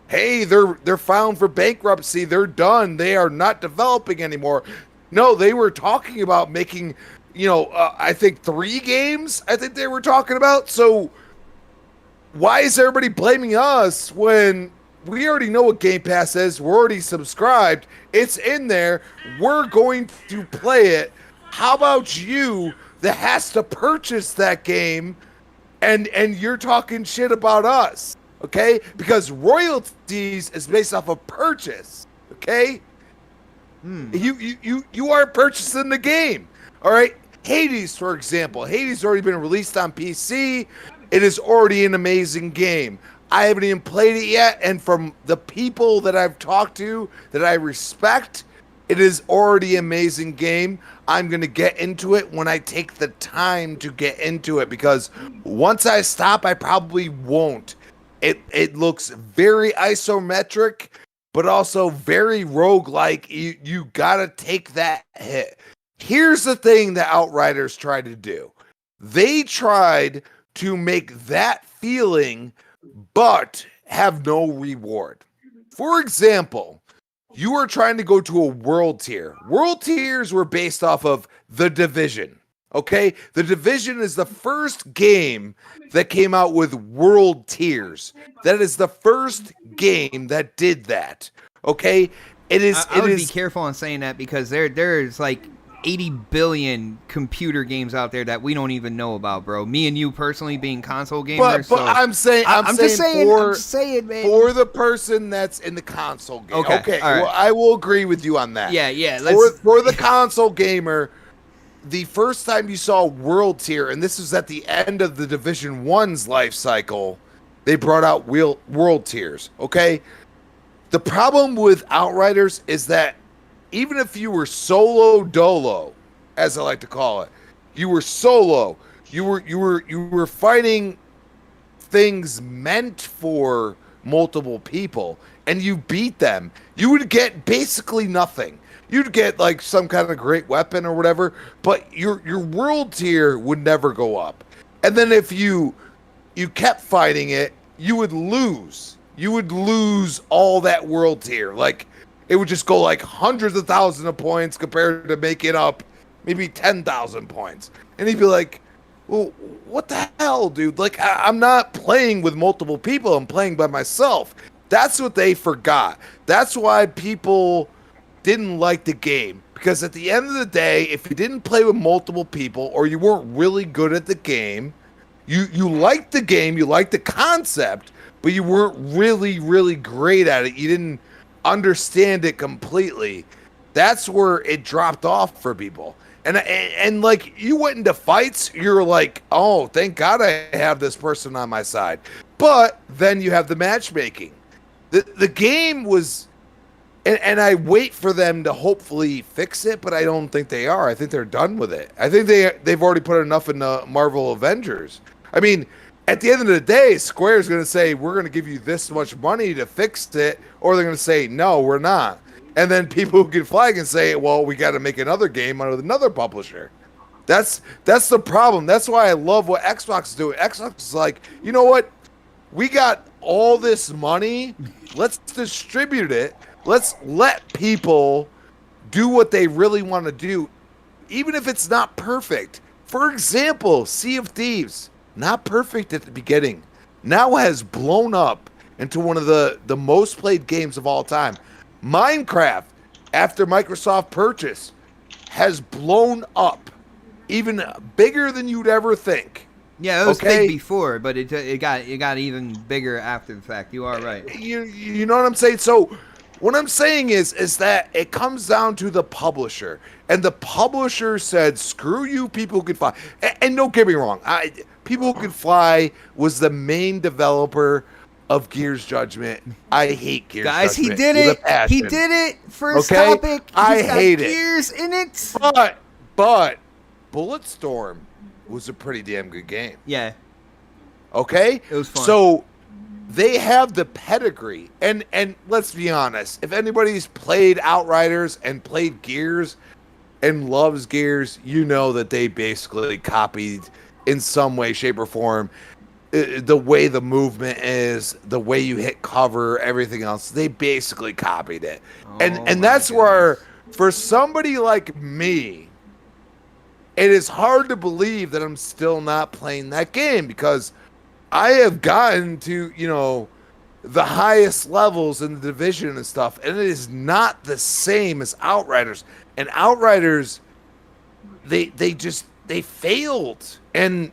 hey, they're filed for bankruptcy, they're done, they are not developing anymore. No, they were talking about making, I think 3 games, I think they were talking about. So why is everybody blaming us when we already know what Game Pass is? We're already subscribed. It's in there. We're going to play it. How about you that has to purchase that game and you're talking shit about us? Okay? Because royalties is based off of purchase. Okay? You aren't purchasing the game. All right? Hades, for example. Hades already been released on PC. It is already an amazing game. I haven't even played it yet, and from the people that I've talked to that I respect, it is already an amazing game. I'm going to get into it when I take the time to get into it, because once I stop, I probably won't. It looks very isometric, but also very roguelike. You got to take that hit. Here's the thing that Outriders tried to do. They tried to make that feeling but have no reward. For example, you were trying to go to a world tier. World tiers were based off of The Division. Okay? The Division is the first game that came out with world tiers. That is the first game that did that. Okay? I would be careful on saying that, because there's like 80 billion computer games out there that we don't even know about, bro. Me and you personally being console gamers. But I'm saying, I'm just saying, man. For the person that's in the console game. Okay. All right. Well, I will agree with you on that. Yeah. For the console gamer, the first time you saw world tier, and this was at the end of the Division 1's life cycle, they brought out world tiers. Okay. The problem with Outriders is that even if you were solo dolo, as I like to call it, you were solo. You were fighting things meant for multiple people, and you beat them. You would get basically nothing. You'd get like some kind of great weapon or whatever, but your world tier would never go up. And then if you kept fighting it, you would lose. You would lose all that world tier. Like, it would just go like hundreds of thousands of points compared to making up maybe 10,000 points. And he'd be like, well, what the hell, dude? Like, I'm not playing with multiple people. I'm playing by myself. That's what they forgot. That's why people didn't like the game. Because at the end of the day, if you didn't play with multiple people, or you weren't really good at the game, you liked the game, you liked the concept, but you weren't really, really great at it. You didn't understand it completely. That's where it dropped off for people. And like, you went into fights, you're like, oh, thank God I have this person on my side. But then you have the matchmaking. The game was, and I wait for them to hopefully fix it, but I don't think they are. I think they're done with it. I think they've already put enough in the Marvel Avengers. I mean, at the end of the day, Square's going to say, we're going to give you this much money to fix it, or they're going to say, no, we're not. And then people who can fly can say, well, we got to make another game under another publisher. That's the problem. That's why I love what Xbox is doing. Xbox is like, you know what? We got all this money. Let's distribute it. Let's let people do what they really want to do, even if it's not perfect. For example, Sea of Thieves, not perfect at the beginning, now has blown up into one of the most played games of all time. Minecraft, after Microsoft purchase, has blown up, even bigger than you'd ever think. Yeah, it was big before, but it got even bigger after the fact. You are right. You know what I'm saying? So what I'm saying is that it comes down to the publisher, and the publisher said, "Screw you, people who can fly." And don't get me wrong, People Who Can Fly was the main developer of Gears Judgment. I hate Gears Guys, Judgment. he did it. He did it. First topic. I hate it. Gears in it. But Bulletstorm was a pretty damn good game. Yeah. Okay? It was fun. So they have the pedigree. And let's be honest, if anybody's played Outriders and played Gears and loves Gears, you know that they basically copied in some way, shape, or form the way the movement is, the way you hit cover, everything else. They basically copied it. And that's where, for somebody like me, it is hard to believe that I'm still not playing that game, because I have gotten to, the highest levels in the division and stuff, and it is not the same as Outriders. And Outriders, they failed. And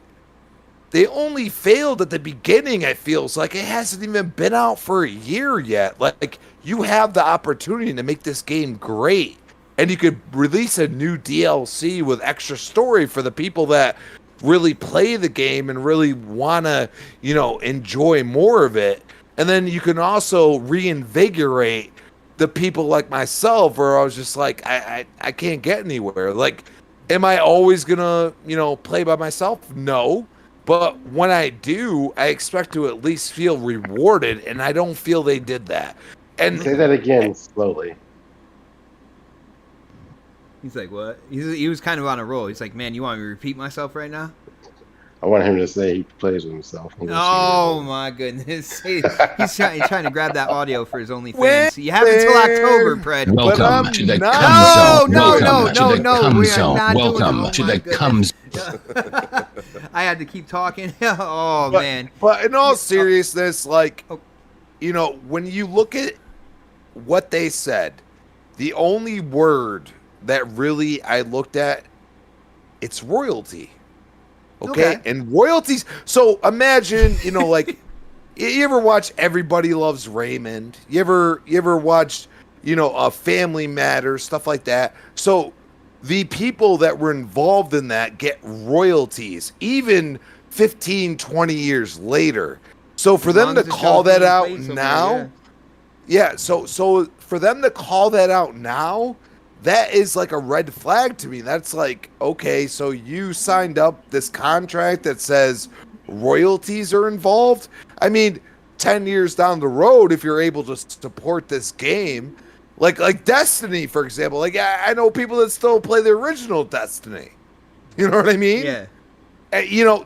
they only failed at the beginning, it feels like. It hasn't even been out for a year yet. Like, you have the opportunity to make this game great. And you could release a new DLC with extra story for the people that really play the game and really want to, enjoy more of it. And then you can also reinvigorate the people like myself, where I was just like, I can't get anywhere. Like, am I always going to, play by myself? No. But when I do, I expect to at least feel rewarded, and I don't feel they did that. And say that again slowly. He's like, what? He was kind of on a roll. He's like, man, you want me to repeat myself right now? I want him to say he plays with himself. Oh my goodness! He's trying to grab that audio for his OnlyFans. You have until October, Pred. Welcome to the cum zone. No. We are not Welcome to the cum zone. I had to keep talking. Man. But in all seriousness, when you look at what they said, the only word that really I looked at, it's royalty. Okay. And royalties. So imagine, you ever watch Everybody Loves Raymond? You ever watched, a Family Matters, stuff like that. So the people that were involved in that get royalties, even 15, 20 years later. So for them to call that out now, so for them to call that out now, that is like a red flag to me. That's like, okay, so you signed up this contract that says royalties are involved. I mean, 10 years down the road, if you're able to support this game, like Destiny, for example, like I know people that still play the original Destiny. You know what I mean? Yeah.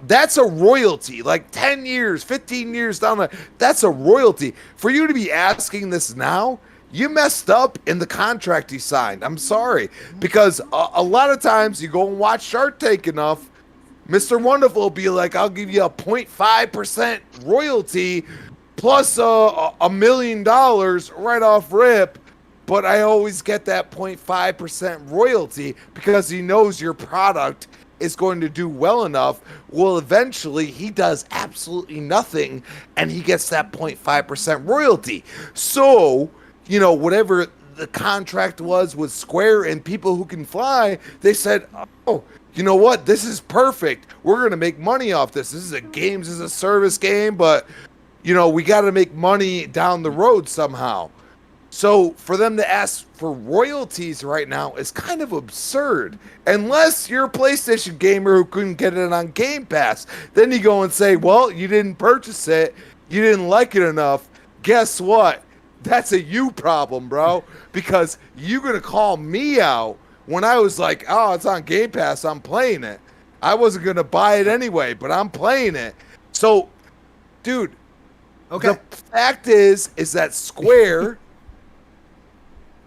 That's a royalty. Like 10 years, 15 years down the, that's a royalty. For you to be asking this now, you messed up in the contract you signed. I'm sorry. Because a lot of times you go and watch Shark Tank enough, Mr. Wonderful will be like, I'll give you a 0.5% royalty plus $1 million right off rip. But I always get that 0.5% royalty because he knows your product is going to do well enough. Well, eventually he does absolutely nothing and he gets that 0.5% royalty. So, whatever the contract was with Square and People Who Can Fly, they said, oh, you know what? This is perfect. We're going to make money off this. This is a games as a service game, but, we got to make money down the road somehow. So for them to ask for royalties right now is kind of absurd. Unless you're a PlayStation gamer who couldn't get it on Game Pass. Then you go and say, well, you didn't purchase it. You didn't like it enough. Guess what? That's a you problem, bro. Because you're going to call me out when I was like, oh, it's on Game Pass. I'm playing it. I wasn't going to buy it anyway, but I'm playing it. So, dude, the fact is that Square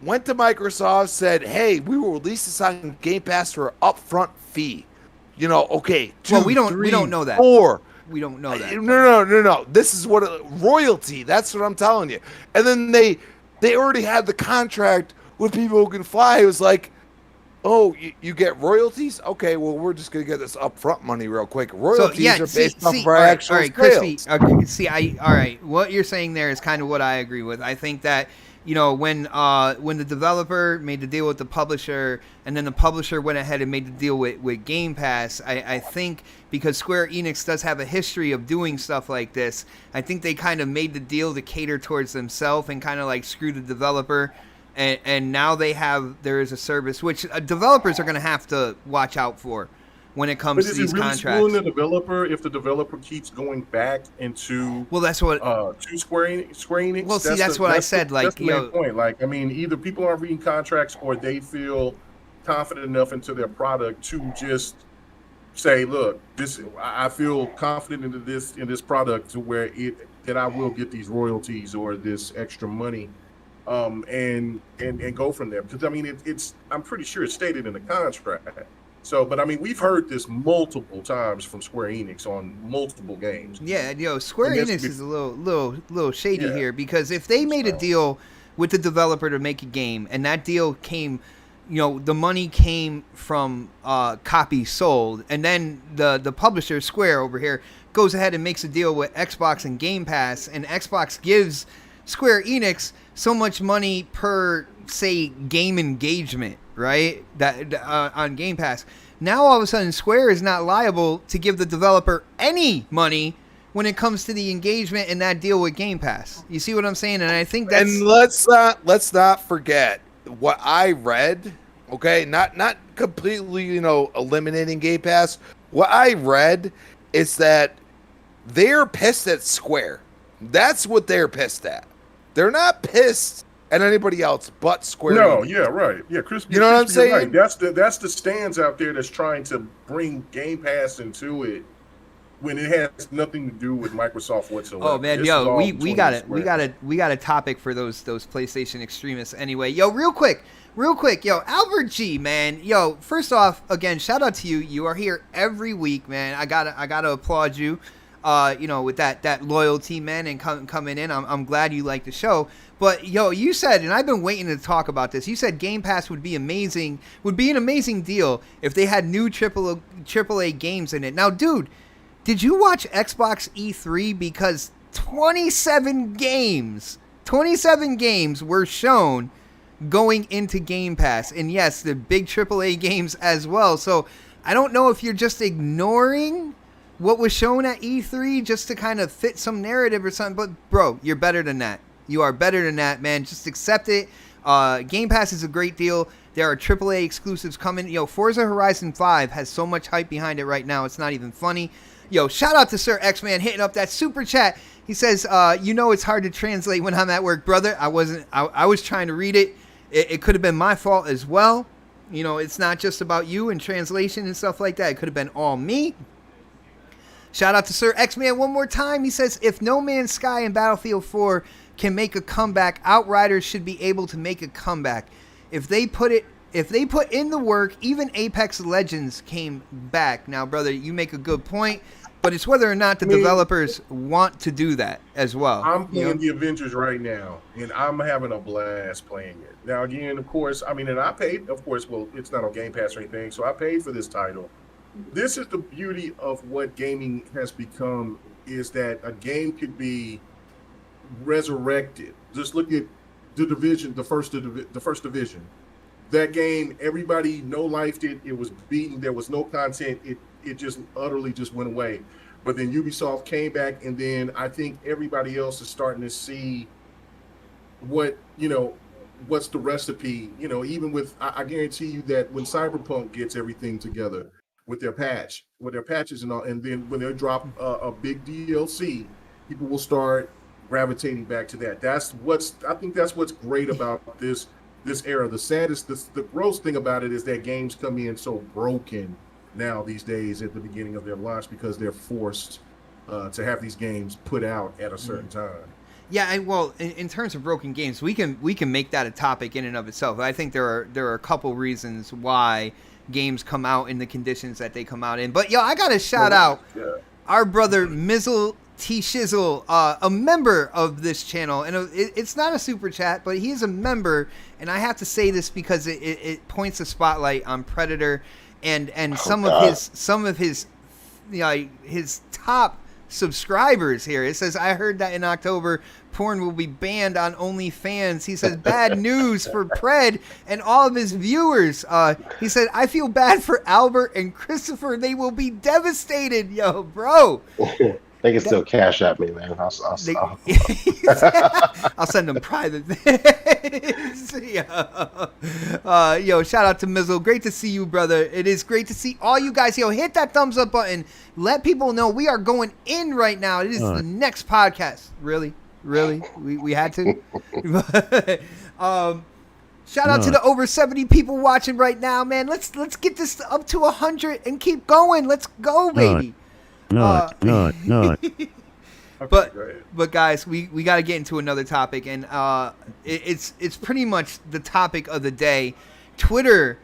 went to Microsoft, said, hey, we will release this on Game Pass for an upfront fee. You know, okay, 2, well, we don't 3, know that. 4. We don't know that. No. This is what royalty. That's what I'm telling you. And then they already had the contract with people who can fly. It was like, oh, you get royalties? Okay, well, we're just gonna get this upfront money real quick. Royalties are based off of our actual sales. Crispy. All right. What you're saying there is kind of what I agree with. I think that, you know, when the developer made the deal with the publisher, and then the publisher went ahead and made the deal with Game Pass, I think because Square Enix does have a history of doing stuff like this, I think they kind of made the deal to cater towards themselves and kind of like screw the developer. And now there is a service which developers are going to have to watch out for when it comes to these contracts. But is it really screwing the developer if the developer keeps going back into that's what to Square Enix? Well, see, that's what I said. Like, that's the main point. Like, I mean, either people aren't reading contracts or they feel confident enough into their product to just say, "Look, I feel confident in this product to where that I will get these royalties or this extra money." And go from there, because I mean I'm pretty sure it's stated in the contract. So, but I mean, we've heard this multiple times from Square Enix on multiple games. Yeah, Square Enix is a little shady here, because if they made a deal with the developer to make a game, and that deal came, you know, the money came from copies sold, and then the publisher Square over here goes ahead and makes a deal with Xbox and Game Pass, and Xbox gives Square Enix so much money per, say, game engagement, right? That on Game Pass. Now all of a sudden Square is not liable to give the developer any money when it comes to the engagement in that deal with Game Pass. You see what I'm saying? And I think that's... And let's not forget what I read, okay? Not completely, you know, eliminating Game Pass. What I read is that they're pissed at Square. That's what they're pissed at. They're not pissed at anybody else but Square. No, yeah, right. Yeah, Chris, you know what I'm saying? Right. That's the stands out there that's trying to bring Game Pass into it when it has nothing to do with Microsoft whatsoever. Oh man, we got a topic for those PlayStation extremists anyway. Real quick, Albert G, man. First off, again, shout out to you. You are here every week, man. I gotta applaud you. With that loyalty, man, and coming in, I'm glad you like the show. But you said, and I've been waiting to talk about this. You said Game Pass would be an amazing deal if they had new AAA games in it. Now, dude, did you watch Xbox E3? Because 27 games were shown going into Game Pass, and yes, the big AAA games as well. So I don't know if you're just ignoring what was shown at E3 just to kind of fit some narrative or something. But, bro, you're better than that. You are better than that, man. Just accept it. Game Pass is a great deal. There are AAA exclusives coming. Forza Horizon 5 has so much hype behind it right now. It's not even funny. Shout out to Sir X-Man hitting up that super chat. He says, it's hard to translate when I'm at work, brother. I was trying to read it. It could have been my fault as well. It's not just about you and translation and stuff like that. It could have been all me. Shout out to Sir X-Man one more time. He says, if No Man's Sky and Battlefield 4 can make a comeback, Outriders should be able to make a comeback. If they put in the work, even Apex Legends came back. Now, brother, you make a good point, but it's whether or not the developers want to do that as well. I'm playing the Avengers right now, and I'm having a blast playing it. Now, again, of course, and I paid, of course, well, it's not on Game Pass or anything, so I paid for this title. This is the beauty of what gaming has become, is that a game could be resurrected. Just look at the Division, the first Division. That game, everybody no-lifed it. It was beaten. There was no content. It just utterly just went away. But then Ubisoft came back, and then I think everybody else is starting to see what what's the recipe. Even with I guarantee you that when Cyberpunk gets everything together with their patches and all, and then when they drop a big DLC, people will start gravitating back to that. I think that's what's great about this era. The gross thing about it is that games come in so broken now these days at the beginning of their launch because they're forced to have these games put out at a certain time. Yeah, well, in terms of broken games, we can make that a topic in and of itself. I think there are a couple reasons why games come out in the conditions that they come out in. But I gotta shout out our brother Mizzle T Shizzle, a member of this channel, and it's not a super chat, but he is a member, and I have to say this because it points a spotlight on Predator and some of his his top subscribers here. It says, I heard that in October porn will be banned on OnlyFans. He says, bad news for Pred and all of his viewers. He said, I feel bad for Albert and Christopher. They will be devastated. Yo, bro. They can still cash at me, man. I'll send them private. Yo, shout out to Mizzle. Great to see you, brother. It is great to see all you guys. Yo, hit that thumbs up button. Let people know we are going in right now. It is the next podcast. Really? We had to? Shout out to the over 70 people watching right now, man. Let's get this up to 100 and keep going. Let's go, baby. No. But guys, we got to get into another topic, and it's pretty much the topic of the day. Twitter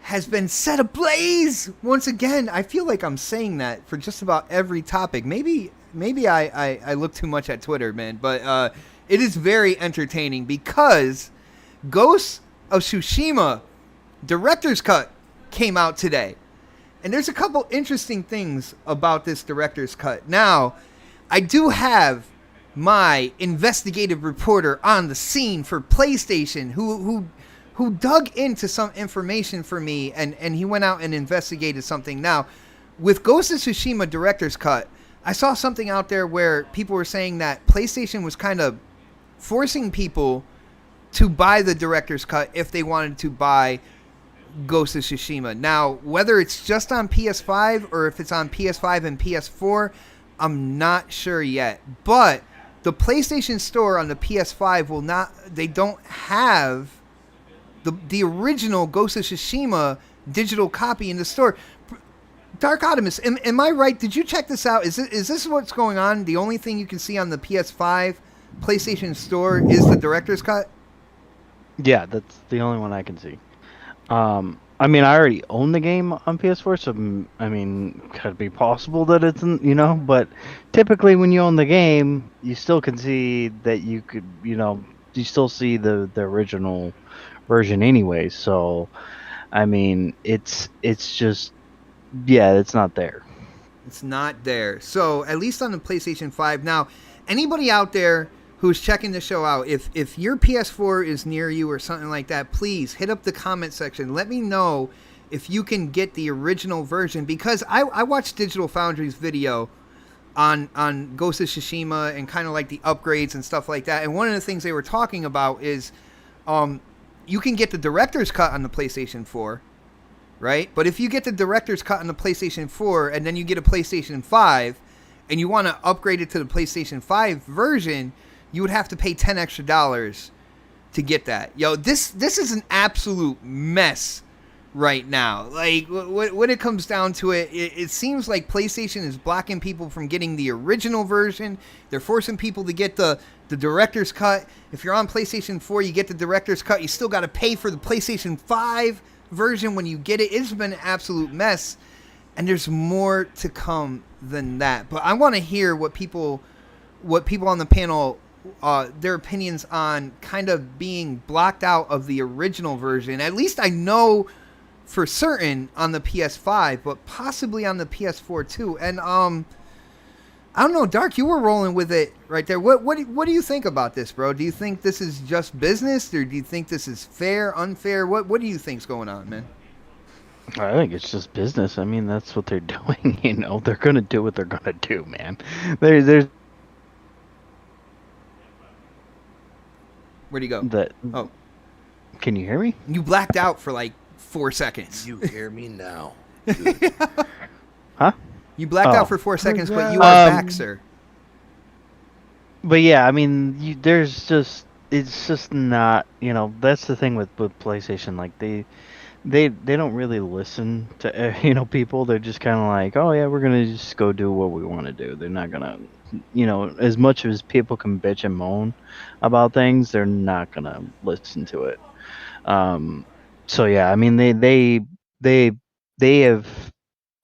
has been set ablaze once again. I feel like I'm saying that for just about every topic. Maybe I look too much at Twitter, man. But it is very entertaining because Ghost of Tsushima Director's Cut came out today. And there's a couple interesting things about this director's cut. Now, I do have my investigative reporter on the scene for PlayStation who dug into some information for me, and he went out and investigated something. Now, with Ghost of Tsushima director's cut, I saw something out there where people were saying that PlayStation was kind of forcing people to buy the director's cut if they wanted to buy Ghost of Tsushima. Now, whether it's just on PS5 or if it's on PS5 and PS4, I'm not sure yet. But the PlayStation Store on the PS5 they don't have the original Ghost of Tsushima digital copy in the store. Dark Optimus, am I right? Did you check this out? Is this what's going on? The only thing you can see on the PS5 PlayStation Store is the director's cut? Yeah, that's the only one I can see. I mean, I already own the game on PS4, so I mean, could it be possible that it's, but typically when you own the game, you still can see that you could, you still see the original version anyway. So, I mean, it's just, it's not there. It's not there. So, at least on the PlayStation 5. Now, anybody out there who's checking the show out, if your PS4 is near you or something like that, please hit up the comment section. Let me know if you can get the original version, because I watched Digital Foundry's video on Ghost of Tsushima and kind of like the upgrades and stuff like that. And one of the things they were talking about is you can get the director's cut on the PlayStation 4, right? But if you get the director's cut on the PlayStation 4 and then you get a PlayStation 5 and you want to upgrade it to the PlayStation 5 version, you would have to pay $10 extra to get that. Yo, this is an absolute mess right now. Like, when it comes down to it, it seems like PlayStation is blocking people from getting the original version. They're forcing people to get the director's cut. If you're on PlayStation 4, you get the director's cut. You still got to pay for the PlayStation 5 version when you get it. It's been an absolute mess, and there's more to come than that. But I want to hear what people on the panel, their opinions on kind of being blocked out of the original version. At least I know for certain on the PS5, but possibly on the PS4 too. And I don't know, Dark, you were rolling with it right there. What do you think about this, bro? Do you think this is just business, or do you think this is fair, unfair? What do you think's going on, man? I think it's just business. I mean, that's what they're doing. They're gonna do what they're gonna do, man. There's Where'd he go? Oh, can you hear me? you blacked out for like 4 seconds. You hear me now? Huh? You blacked Oh. out for 4 seconds, but you are back, sir. But yeah, I mean, it's just not, that's the thing with PlayStation. Like they don't really listen to people. They're just kind of like, oh yeah, we're gonna just go do what we want to do. They're not gonna, as much as people can bitch and moan about things, they're not gonna listen to it. So yeah, I mean, they have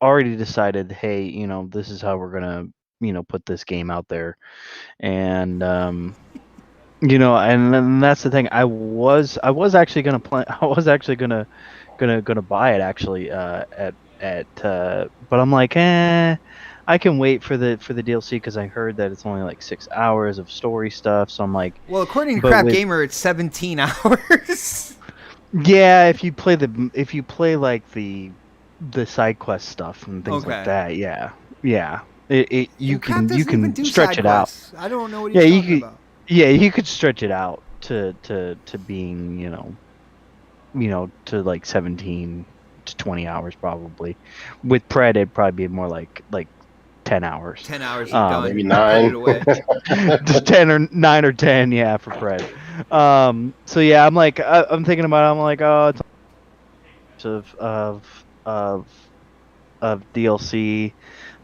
already decided, hey, this is how we're gonna, put this game out there, and and then that's the thing. I was actually gonna play. I was actually gonna buy it actually but I'm like, I can wait for the DLC because I heard that it's only like 6 hours of story stuff. So I'm like, Well, according to but Crap with- Gamer, it's 17 hours. yeah, if you play like the side quest stuff and things like Okay. that, yeah. You Well, Crap can doesn't even do stretch side it out. quests. I don't know what Yeah, he's you talking could. about. Yeah, you could stretch it out to being, to like 17 to 20 hours probably. With Pred, it'd probably be more like 10 hours. 10 hours, you're done. Maybe Put 9. it away. Just 10 or 9 or 10, yeah, for Pred. So yeah, I'm like, I'm thinking about it. I'm like, oh, it's of DLC,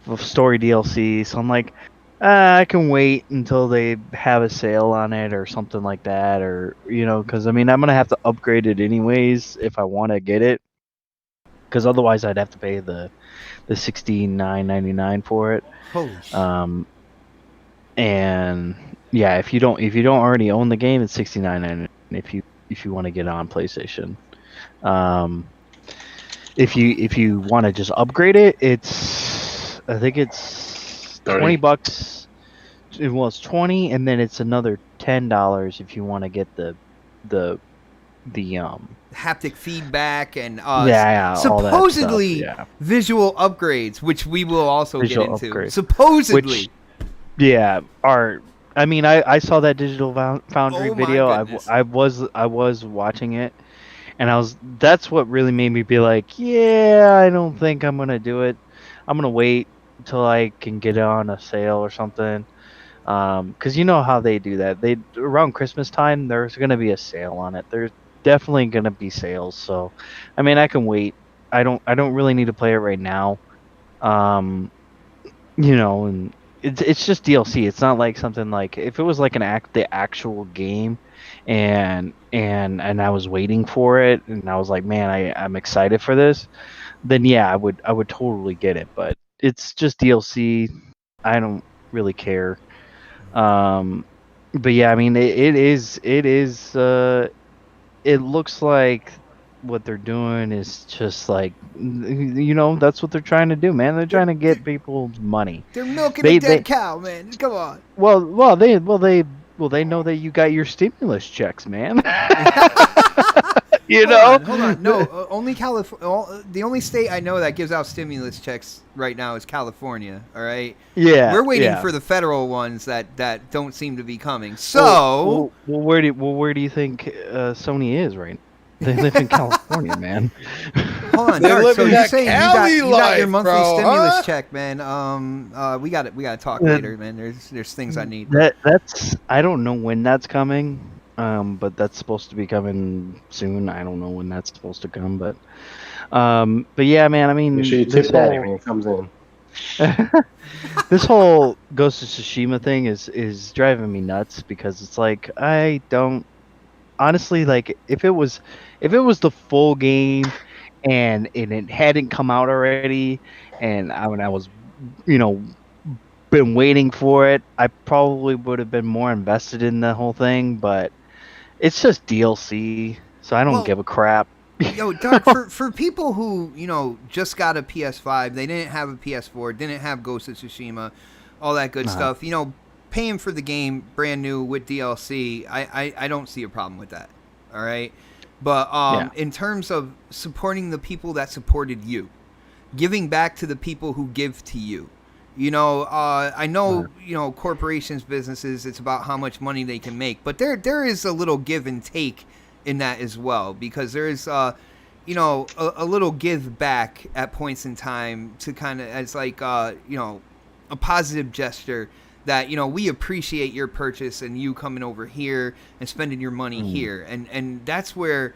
of story DLC. So I'm like, I can wait until they have a sale on it or something like that, or because I mean I'm gonna have to upgrade it anyways if I want to get it, because otherwise I'd have to pay the $69.99 for it. Holy shit. And yeah, if you don't already own the game, it's $69.99 if you want to get it on PlayStation. If you want to just upgrade it, I think it's 30. $20. Well, it's 20, and then it's another $10 if you want to get the haptic feedback and all that stuff, supposedly yeah. visual upgrades, which we will also Visual get into. upgrades. Supposedly. Which, yeah, I mean, I saw that Digital Foundry Oh my video. goodness. I was watching it, and that's what really made me be like, yeah, I don't think I'm gonna do it. I'm gonna wait until I can get it on a sale or something. Because you know how they do that. Around Christmas time, there's gonna be a sale on it. There's definitely gonna be sales. So, I mean, I can wait. I don't really need to play it right now. And it's just DLC. It's not like something like if it was like the actual game, and I was waiting for it, and I was like, man, I'm excited for this. Then yeah, I would totally get it. But it's just DLC. I don't really care. But yeah, I mean, it looks like what they're doing is just like, that's what they're trying to do, man. They're trying to get people's money. They're milking a dead cow, man. Come on. Well, they know that you got your stimulus checks, man. Hold on. No, only California. The only state I know that gives out stimulus checks right now is California. All right. Yeah. We're waiting yeah. for the federal ones that don't seem to be coming. So. Well, where do you think Sony is right now? They live in California, man. Hold on, They Dark, live so in you that say Cali you got your life, monthly bro, stimulus huh? check, man. We got to talk later, man. There's things I need. That's I don't know when that's coming. But that's supposed to be coming soon. I don't know when that's supposed to come, but yeah, man. I mean, Make sure you tip Daddy when he comes in. This whole Ghost of Tsushima thing is driving me nuts because it's like I don't honestly like if it was the full game and it hadn't come out already and I was been waiting for it, I probably would have been more invested in the whole thing, but it's just DLC, so I don't give a crap. Yo, Doug, for people who, just got a PS5, they didn't have a PS4, didn't have Ghost of Tsushima, all that good stuff, paying for the game brand new with DLC, I don't see a problem with that, all right? But in terms of supporting the people that supported you, giving back to the people who give to you, You know, I know, you know, corporations, businesses, it's about how much money they can make, but there is a little give and take in that as well, because there is, you know, a little give back at points in time to kind of, as like, you know, a positive gesture that, you know, we appreciate your purchase and you coming over here and spending your money here. And that's where,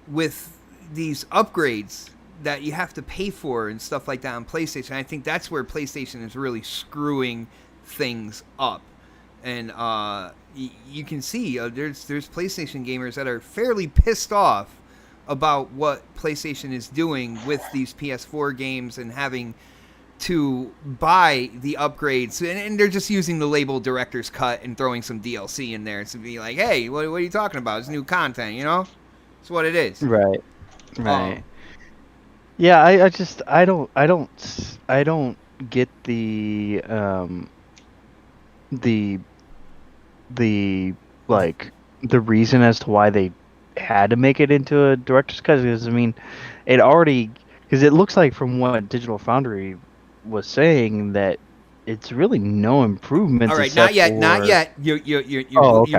with these upgrades that you have to pay for and stuff like that on PlayStation, I think that's where PlayStation is really screwing things up. And you can see there's PlayStation gamers that are fairly pissed off about what PlayStation is doing with these PS4 games and having to buy the upgrades, and they're just using the label Director's Cut and throwing some DLC in there to be like, hey, what are you talking about? It's new content, you know? It's what it is. Right. Yeah, I don't get the like the reason as to why they had to make it into a director's cut, because I mean, it already, because it looks like from what Digital Foundry was saying that it's really no improvements. All right, not yet. You're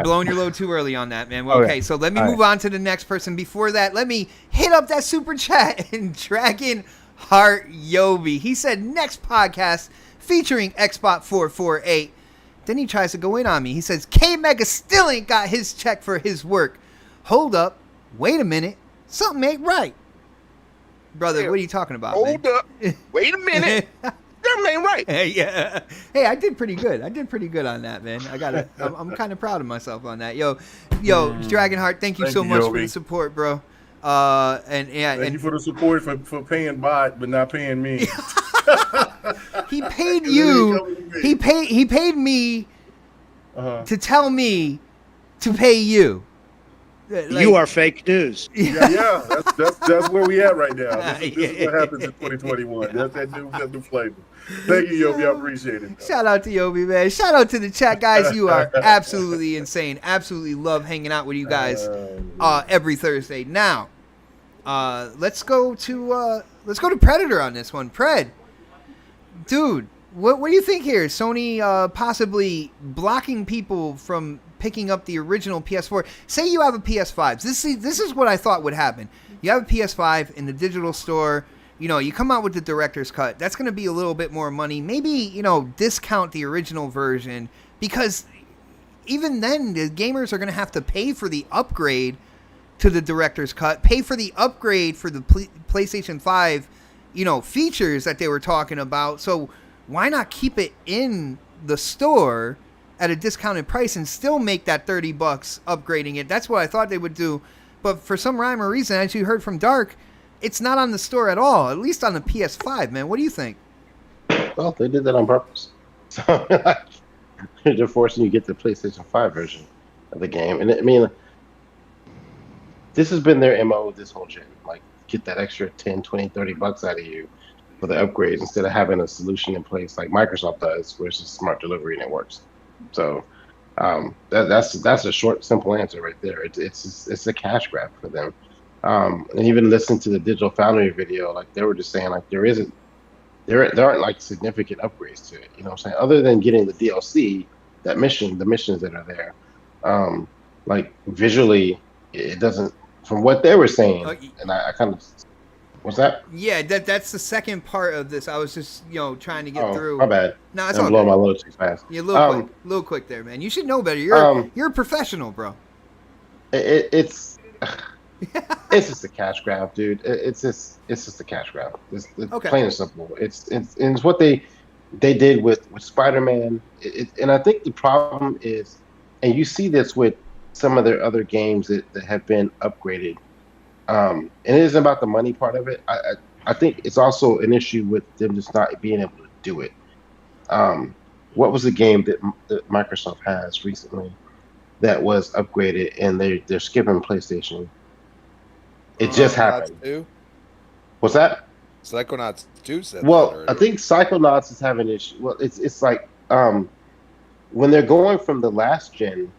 blowing your load too early on that, man. Well, okay, so let me move on to the next person. Before that, let me hit up that super chat and Dragon Heart Yobi. He said next podcast featuring Xbot 448. Then he tries to go in on me. He says K Mega still ain't got his check for his work. Hold up, wait a minute, something ain't right, brother. What are you talking about? Hold up, wait a minute. That ain't right. Yeah. Hey, I did pretty good. On that, man. I'm kind of proud of myself on that. Yo, Dragonheart, thank you so much for the support, bro. Thank you for the support for paying Bot but not paying me. He paid you. He paid me to tell me to pay you. Like, you are fake news. Yeah, that's where we at right now. This is what happens in 2021. That's that new flavor. Thank you, Yobi. I appreciate it. Shout out to Yobi, man. Shout out to the chat, guys. You are absolutely insane. Absolutely love hanging out with you guys every Thursday. Now, let's go to Predator on this one. Pred, dude, what do you think here? Sony possibly blocking people from picking up the original PS4. Say you have a PS5. This is what I thought would happen. You have a PS5 in the digital store. You know, you come out with the director's cut. That's going to be a little bit more money. Maybe, you know, discount the original version, because even then the gamers are going to have to pay for the upgrade to the director's cut, pay for the upgrade for the PlayStation 5, you know, features that they were talking about. So why not keep it in the store at a discounted price and still make that $30 upgrading it? That's what I thought they would do. But for some rhyme or reason, as you heard from Dark, it's not on the store at all, at least on the PS5, man. What do you think? Well, they did that on purpose. So they're forcing you to get the PlayStation 5 version of the game. And I mean, this has been their MO this whole gen. Like, get that extra 10, 20, $30 out of you for the upgrades instead of having a solution in place like Microsoft does, where it's just smart delivery and it works. So that's a short, simple answer right there. It's a cash grab for them. And even listen to the Digital Foundry video, like they were just saying, like there aren't like significant upgrades to it. You know what I'm saying? Other than getting the DLC, the missions that are there, like visually, it doesn't. From what they were saying, and I kind of. What's that? Yeah, that's the second part of this. I was just, you know, trying to get through. My bad. No, it's I'm all blowing good. my load too fast. Yeah, a little quick there, man. You should know better. You're a professional, bro. It's just a cash grab, dude. It's just a cash grab. It's okay. Plain and simple. It's what they did with Spider-Man. And I think the problem is, and you see this with some of their other games that have been upgraded. And it isn't about the money part of it. I think it's also an issue with them just not being able to do it. What was the game that Microsoft has recently that was upgraded and they're skipping PlayStation? It just happened. 2? What's that? Psychonauts 2 said Well, I think Psychonauts is having an issue. Well, it's like when they're going from the last gen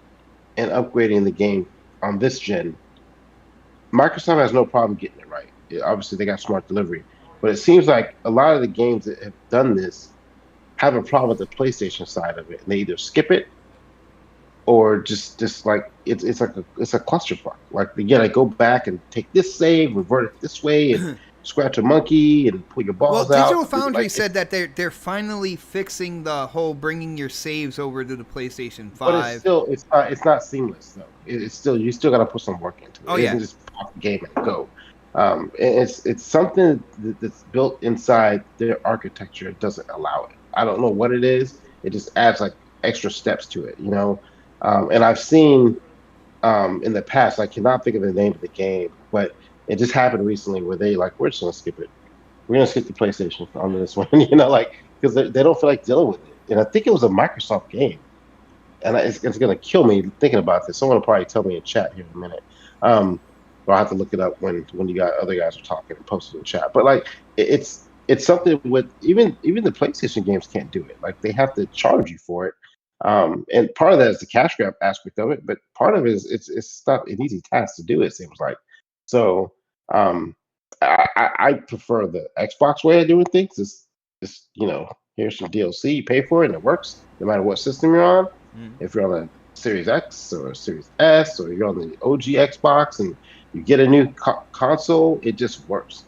and upgrading the game on this gen, Microsoft has no problem getting it right. Obviously, they got smart delivery. But it seems like a lot of the games that have done this have a problem with the PlayStation side of it, and they either skip it or just like it's a clusterfuck. Like you gotta go back and take this save, revert it this way, and scratch a monkey and pull your balls well, out. Digital Foundry Like, said that they're finally fixing the whole bringing your saves over to the PlayStation 5. But it's not seamless though. It's still, you still gotta put some work into it. Oh, It yeah. isn't just pop the game and go. It's something that's built inside their architecture. It doesn't allow it. I don't know what it is. It just adds like extra steps to it, you know. And I've seen in the past, I cannot think of the name of the game, but it just happened recently where they like, we're just gonna skip it. We're gonna skip the PlayStation on this one, you know, like because they don't feel like dealing with it. And I think it was a Microsoft game, and it's gonna kill me thinking about this. Someone will probably tell me in chat here in a minute. Or I'll have to look it up when you other guys are talking and post it in chat. But like it's something with even the PlayStation games can't do it. Like they have to charge you for it. And part of that is the cash grab aspect of it, but part of it is it's not an easy task to do. It seems like. So I prefer the Xbox way of doing things. It's you know, here's some DLC, you pay for it, and it works no matter what system you're on. If you're on a Series X or a Series S, or you're on the OG Xbox and you get a new console, it just works.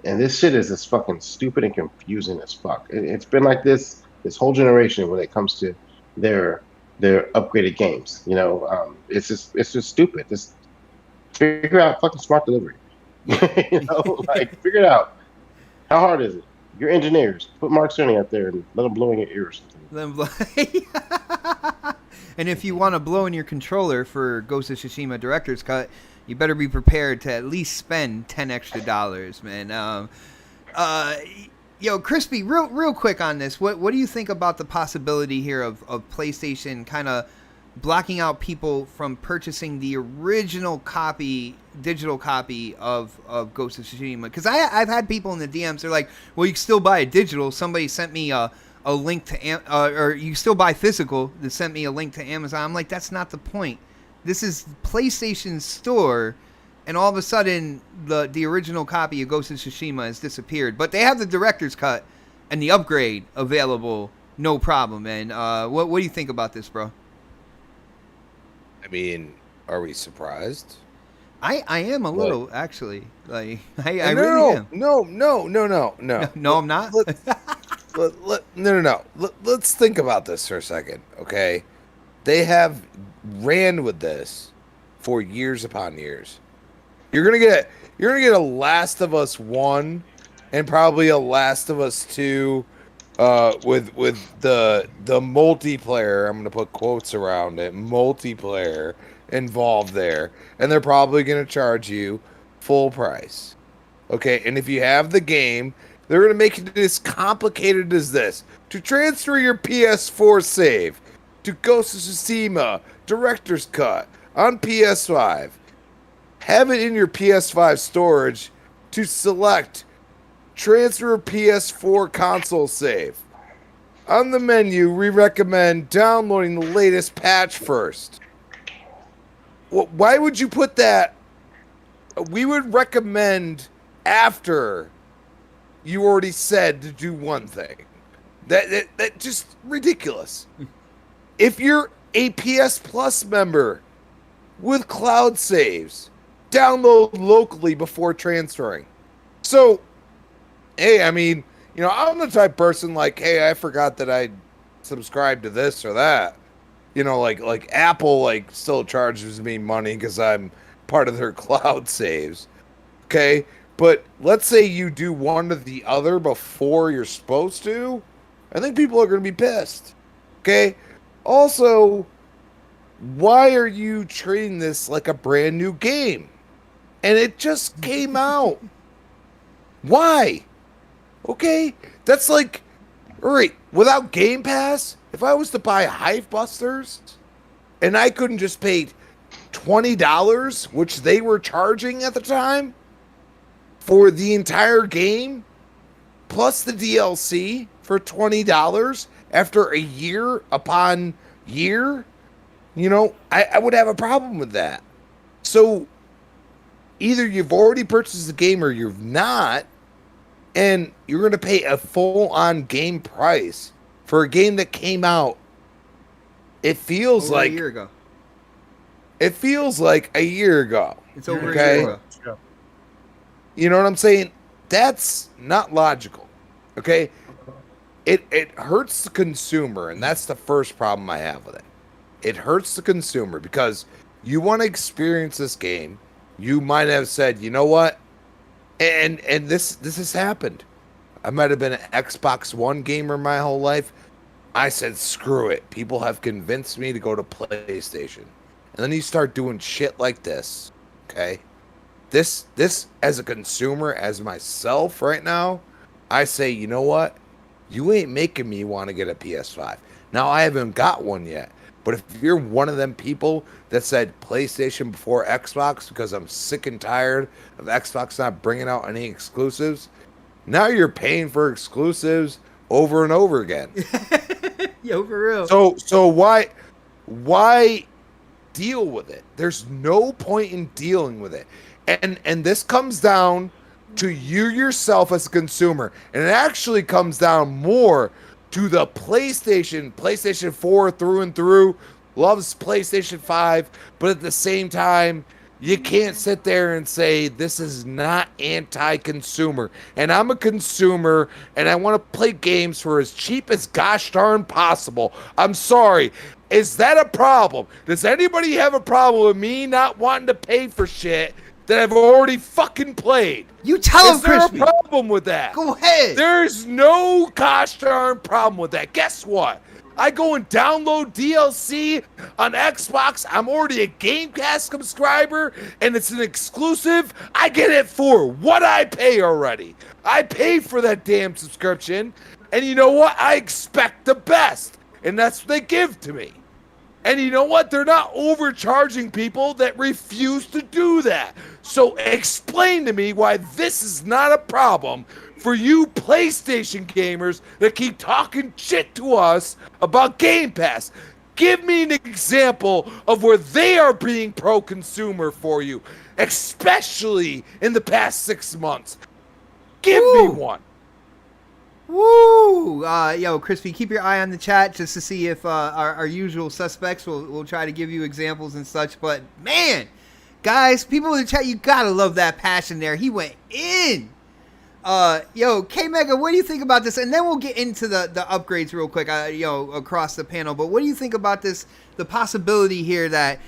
And this shit is just fucking stupid and confusing as fuck. It's been like this whole generation when it comes to their upgraded games. You know, it's just stupid. Just figure out fucking smart delivery. You know, like figure it out. How hard is it? You're engineers. Put Mark Cerny out there and let him blow in your ears. And if you want to blow in your controller for Ghost of Tsushima Director's Cut, you better be prepared to at least spend $10 extra, man. Yo, Crispy, real quick on this. What do you think about the possibility here of PlayStation kind of blocking out people from purchasing the original digital copy of Ghost of Tsushima? Because I've had people in the DMs, they're like, well, you can still buy a digital. Somebody sent me a link to, or you still buy physical. They sent me a link to Amazon. I'm like, that's not the point. This is PlayStation Store, and all of a sudden, the original copy of Ghost of Tsushima has disappeared. But they have the director's cut and the upgrade available, no problem, man. What do you think about this, bro? I mean, are we surprised? I am a little, actually. Like, I really am. No. No, I'm not. No. Let's think about this for a second, okay? They have ran with this for years upon years. You're gonna get a Last of Us 1 and probably a Last of Us 2 with the multiplayer, I'm gonna put quotes around it, multiplayer involved there, and they're probably gonna charge you full price. Okay, and if you have the game, they're gonna make it as complicated as this. To transfer your PS4 save to Ghost of Tsushima Director's Cut on PS5, have it in your PS5 storage to select transfer PS4 console save. On the menu, we recommend downloading the latest patch first. Why would you put that? We would recommend after you already said to do one thing. That just ridiculous. If you're a PS Plus member with cloud saves, download locally before transferring. So, hey, I mean, you know, I'm the type of person like, hey, I forgot that I subscribed to this or that. You know, like Apple like still charges me money because I'm part of their cloud saves. Okay? But let's say you do one or the other before you're supposed to. I think people are going to be pissed. Okay? Also, why are you treating this like a brand new game? And it just came out. Why? Okay? That's like, all right, without Game Pass, if I was to buy Hive Busters and I couldn't just pay $20, which they were charging at the time, for the entire game, plus the DLC for $20 after a year upon year, you know, I would have a problem with that. So either you've already purchased the game or you've not, and you're going to pay a full-on game price for a game that came out, it feels over like a year ago. It feels like a year ago. It's over okay? a year ago. Yeah. You know what I'm saying? That's not logical. Okay? It hurts the consumer, and that's the first problem I have with it. It hurts the consumer because you want to experience this game. You might have said, you know what? And this has happened. I might have been an Xbox One gamer my whole life. I said, screw it. People have convinced me to go to PlayStation. And then you start doing shit like this. Okay? This as a consumer, as myself right now, I say, you know what? You ain't making me want to get a PS5. Now, I haven't got one yet. But if you're one of them people that said PlayStation before Xbox because I'm sick and tired of Xbox not bringing out any exclusives, now you're paying for exclusives over and over again. Yo, for real. So why deal with it? There's no point in dealing with it. And this comes down to you yourself as a consumer. And it actually comes down more to the PlayStation 4 through and through, loves PlayStation 5, but at the same time, you can't sit there and say this is not anti-consumer. And I'm a consumer, and I want to play games for as cheap as gosh darn possible. I'm sorry. Is that a problem? Does anybody have a problem with me not wanting to pay for shit that I've already fucking played? You tell him, Crispy. Is there a problem with that? Go ahead. There's no gosh darn problem with that. Guess what? I go and download DLC on Xbox. I'm already a Game Pass subscriber, and it's an exclusive. I get it for what I pay already. I pay for that damn subscription, and you know what? I expect the best, and that's what they give to me. And you know what? They're not overcharging people that refuse to do that. So explain to me why this is not a problem for you PlayStation gamers that keep talking shit to us about Game Pass. Give me an example of where they are being pro-consumer for you, especially in the past 6 months. Give me one. Woo! Yo, Crispy, keep your eye on the chat just to see if our usual suspects will try to give you examples and such. But, man, guys, people in the chat, you gotta love that passion there. He went in. Yo, K-Mega, what do you think about this? And then we'll get into the upgrades real quick, across the panel. But what do you think about this, the possibility here that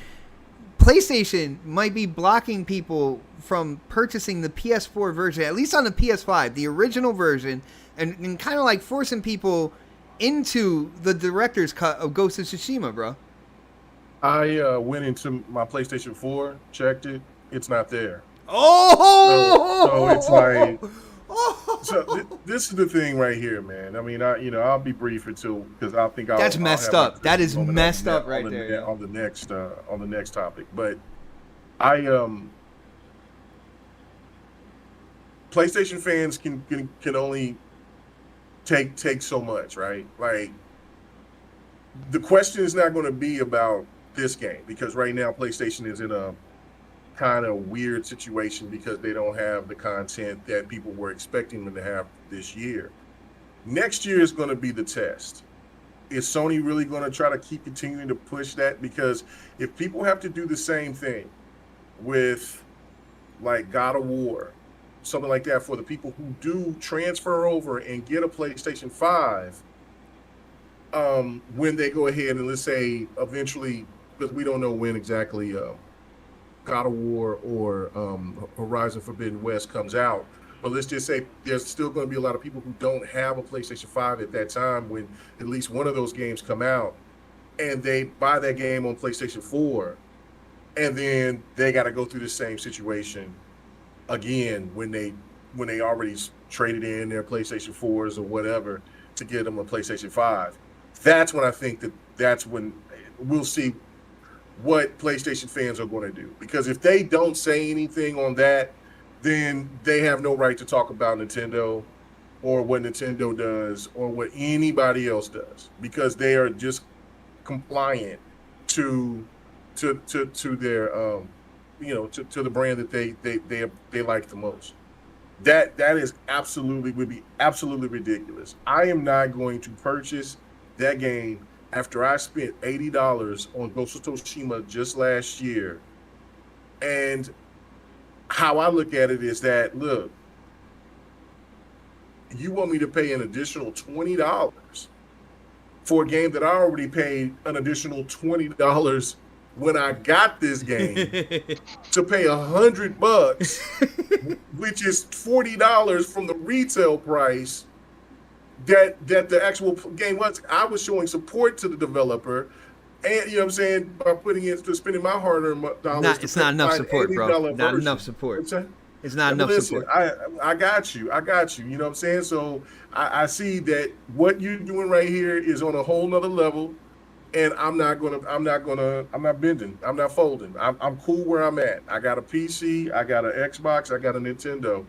PlayStation might be blocking people from purchasing the PS4 version, at least on the PS5, the original version, and kind of like forcing people into the director's cut of Ghost of Tsushima, bro? I went into my PlayStation 4, checked it. It's not there. Oh! So it's like... So this is the thing right here, man. I mean, I'll be brief because I think that's messed up. That is messed up right there. On the next topic, but PlayStation fans can only take so much, right? Like, the question is not going to be about this game because right now PlayStation is in a kind of weird situation because they don't have the content that people were expecting them to have this year. Next year is going to be the test. Is Sony really going to try to keep continuing to push that? Because if people have to do the same thing with like God of War, something like that, for the people who do transfer over and get a PlayStation 5, when they go ahead and let's say eventually, because we don't know when exactly God of War or Horizon Forbidden West comes out, but let's just say there's still going to be a lot of people who don't have a PlayStation 5 at that time when at least one of those games come out, and they buy that game on PlayStation 4, and then they got to go through the same situation again when they already traded in their PlayStation 4s or whatever to get them a PlayStation 5. That's when I think that's when we'll see what PlayStation fans are going to do. Because if they don't say anything on that, then they have no right to talk about Nintendo or what Nintendo does or what anybody else does, because they are just compliant to their to the brand that they like the most. That is would be absolutely ridiculous. I am not going to purchase that game after I spent $80 on Ghost of Tsushima just last year. And how I look at it is that, look, you want me to pay an additional $20 for a game that I already paid an additional $20 when I got this game to pay $100, which is $40 from the retail price that the actual game was. I was showing support to the developer, and you know what I'm saying, by putting it to spending my hard-earned dollars. It's not enough support, bro. Not enough support. It's not enough support. I got you. You know what I'm saying? So I see that what you're doing right here is on a whole nother level, and I'm not bending. I'm not folding. I'm cool where I'm at. I got a PC, I got an Xbox, I got a Nintendo,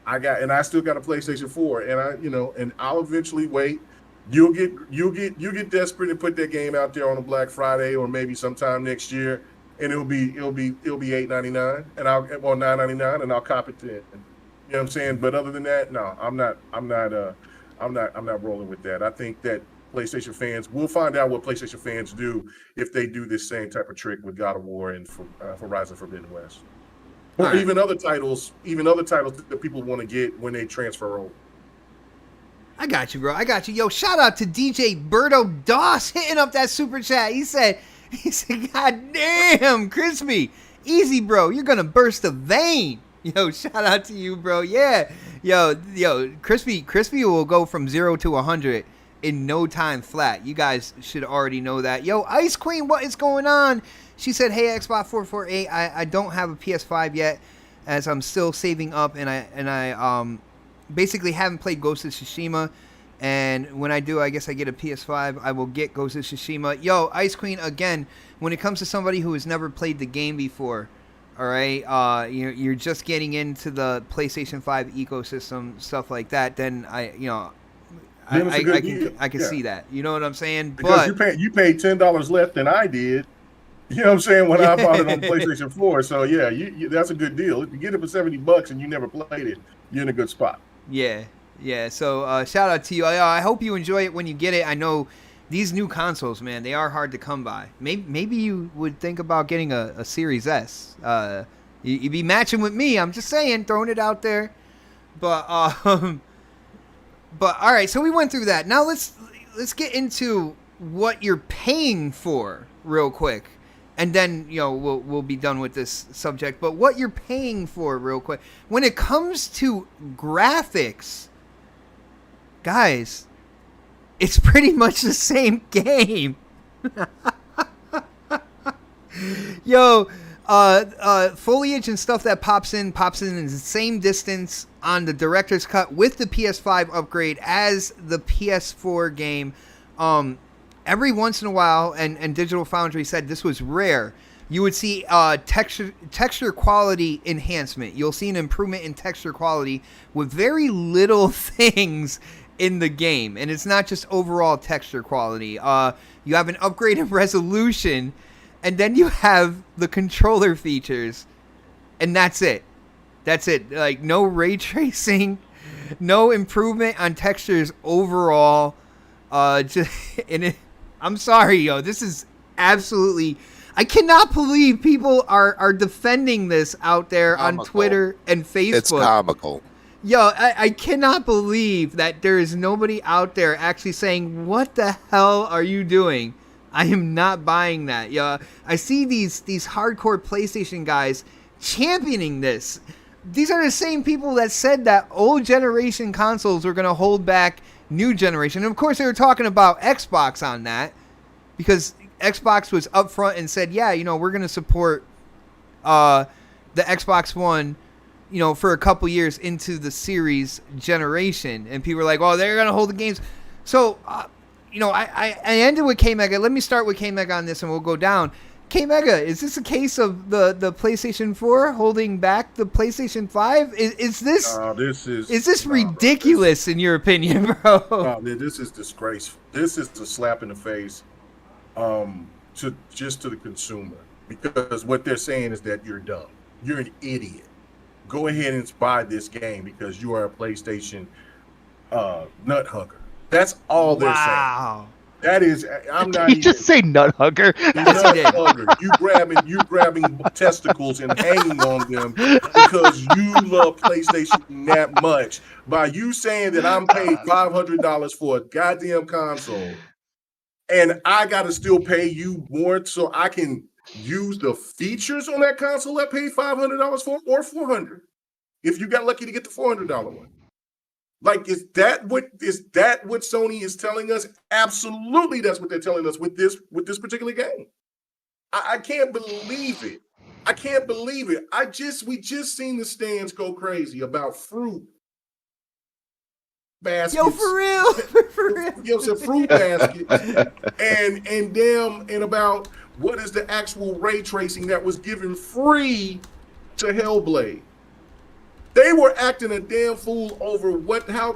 and I still got a PlayStation 4, and I'll eventually wait. You'll get desperate and put that game out there on a Black Friday or maybe sometime next year, and it'll be $8.99 and $9.99, and I'll cop it then. You know what I'm saying? But other than that, no, I'm not rolling with that. I think that PlayStation fans, we'll find out what PlayStation fans do if they do this same type of trick with God of War and for Horizon Forbidden West, or even other titles that people want to get when they transfer over. I got you, bro. I got you. Yo, shout out to DJ Berto Doss hitting up that super chat. He said, God damn, Crispy. Easy, bro. You're going to burst a vein. Yo, shout out to you, bro. Yeah. Yo, Crispy will go from 0 to 100 in no time flat. You guys should already know that. Yo, Ice Queen, what is going on? She said, hey, Xbox 448, I don't have a PS5 yet, as I'm still saving up, and I basically haven't played Ghost of Tsushima, and when I do, I guess I get a PS5. I will get Ghost of Tsushima. Yo, Ice Queen, again, when it comes to somebody who has never played the game before, all right, you're just getting into the PlayStation 5 ecosystem, stuff like that, then I can see that. You know what I'm saying? Because you paid $10 less than I did. You know what I'm saying, when I bought it on PlayStation 4. So yeah, you that's a good deal. If you get it for $70 and you never played it, you're in a good spot. Yeah. So shout out to you. I hope you enjoy it when you get it. I know these new consoles, man, they are hard to come by. Maybe you would think about getting a Series S. You'd be matching with me. I'm just saying, throwing it out there. But all right. So we went through that. Now let's get into what you're paying for real quick. And then, we'll be done with this subject. But what you're paying for real quick. When it comes to graphics, guys, it's pretty much the same game. Foliage and stuff that pops in the same distance on the director's cut with the PS5 upgrade as the PS4 game. Every once in a while, and Digital Foundry said this was rare, you would see texture quality enhancement. You'll see an improvement in texture quality with very little things in the game. And it's not just overall texture quality. You have an upgraded resolution, and then you have the controller features, and that's it. Like, no ray tracing, no improvement on textures overall. I'm sorry, this is absolutely... I cannot believe people are defending this out there on Twitter and Facebook. It's comical. Yo, I cannot believe that there is nobody out there actually saying, what the hell are you doing? I am not buying that. Yo, I see these hardcore PlayStation guys championing this. These are the same people that said that old generation consoles were going to hold back new generation. And of course, they were talking about Xbox on that, because Xbox was upfront and said, yeah, we're going to support the Xbox One, for a couple years into the Series generation. And people were like, oh, they're going to hold the games. So, I ended with K-Mega. Let me start with K-Mega on this, and we'll go down. K-Mega, is this a case of the PlayStation 4 holding back the PlayStation 5? Is this ridiculous in your opinion, bro? This is disgraceful. This is a slap in the face to the consumer, because what they're saying is that you're dumb. You're an idiot. Go ahead and buy this game because you are a PlayStation nut hugger. That's all they're saying. That is, I'm not Did he even. just say nut hugger? Yes, he did. Hugger. You grabbing testicles and hanging on them because you love PlayStation that much. By you saying that I'm paid $500 for a goddamn console, and I got to still pay you more so I can use the features on that console I paid $500 for, or $400 if you got lucky to get the $400 one. Like, is that what Sony is telling us? Absolutely, that's what they're telling us with this particular game. I can't believe it. I can't believe it. We just seen the stands go crazy about fruit baskets. Yo, for real. For real. You know what I'm saying? Fruit baskets. and about what is the actual ray tracing that was given free to Hellblade. They were acting a damn fool over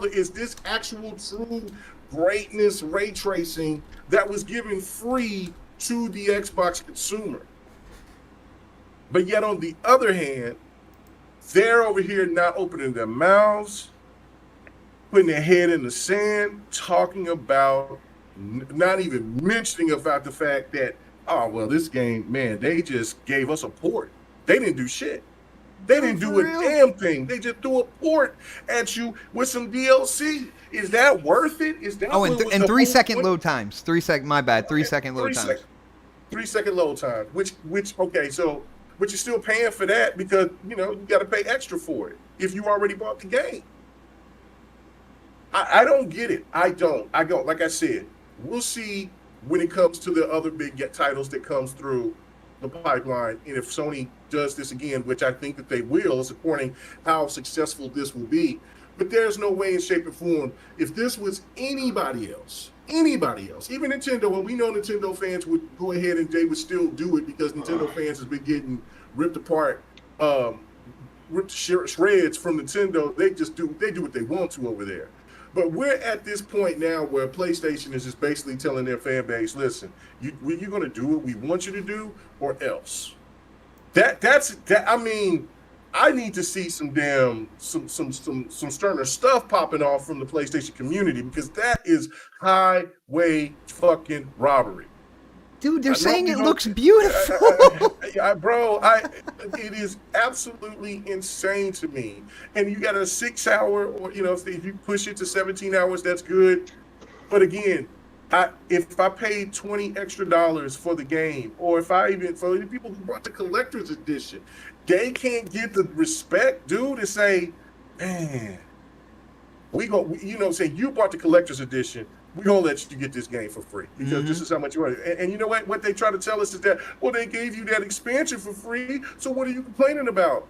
is this actual true greatness ray tracing that was given free to the Xbox consumer. But yet on the other hand, they're over here not opening their mouths, putting their head in the sand, talking about, not even mentioning about the fact that, oh, well, this game, man, they just gave us a port. They didn't do shit. They didn't do a damn thing. They just threw a port at you with some DLC. Is that worth it? Is that? Oh, and 3-second load times. 3 second. My bad. 3-second load times. 3-second load time. Which okay. So, but you're still paying for that because you got to pay extra for it if you already bought the game. I don't get it. I don't. Like I said, we'll see when it comes to the other big titles that comes through the pipeline, and if Sony does this again, which I think that they will, supporting how successful this will be. But there's no way in shape or form, if this was anybody else, even Nintendo, and we know Nintendo fans would go ahead and they would still do it because Nintendo fans has been getting ripped apart, ripped shreds from Nintendo. They do what they want to over there. But we're at this point now where PlayStation is just basically telling their fan base, listen, you're going to do what we want you to do or else. That's I mean, I need to see some sterner stuff popping off from the PlayStation community because that is highway fucking robbery. Dude, they're saying it looks beautiful. It is absolutely insane to me. And you got a 6-hour, or if you push it to 17 hours, that's good. But again, if I paid $20 extra for the game, or for the people who bought the collector's edition, they can't get the respect, dude, to say, man, say you bought the collector's edition. We're going to let you get this game for free because this is how much you want it. And you know what? What they try to tell us is that, well, they gave you that expansion for free, so what are you complaining about?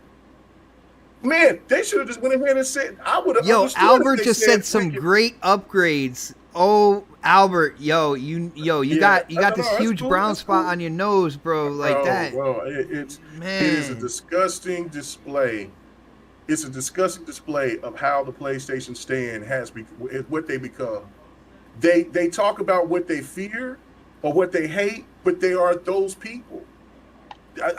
Man, they should have just went ahead and said, I would have. Yo, Albert just said some great upgrades. Oh, Albert, you got this huge brown spot on your nose, bro, like that. Bro, it is a disgusting display. It's a disgusting display of how the PlayStation stand what they become. They talk about what they fear or what they hate, but they are those people.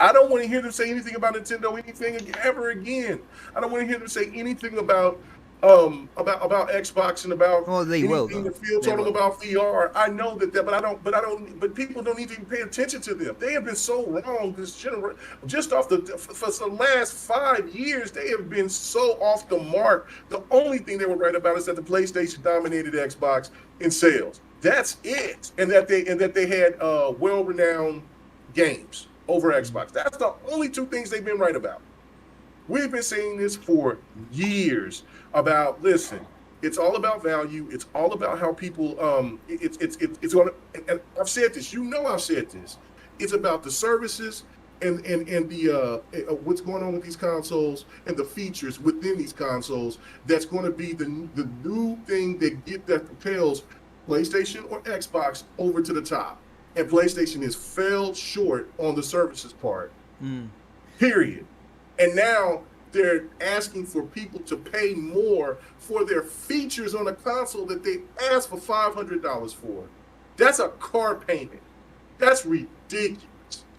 I don't want to hear them say anything about Nintendo, anything ever again. I don't want to hear them say anything about Xbox and about anything that feels talking about VR. I know that, but people don't need to even pay attention to them. They have been so wrong this generation. Just for the last 5 years, they have been so off the mark. The only thing they were right about is that the PlayStation dominated Xbox in sales. That's it, and that they had well-renowned games over Xbox. That's the only two things they've been right about. We've been saying this for years about, listen, it's all about value. It's all about how people, it's going to, and I've said this, I've said this. It's about the services and the, what's going on with these consoles and the features within these consoles. That's going to be the new thing that propels PlayStation or Xbox over to the top. And PlayStation has fell short on the services part. Period. And now they're asking for people to pay more for their features on a console that they asked for $500 for. That's a car payment. That's ridiculous.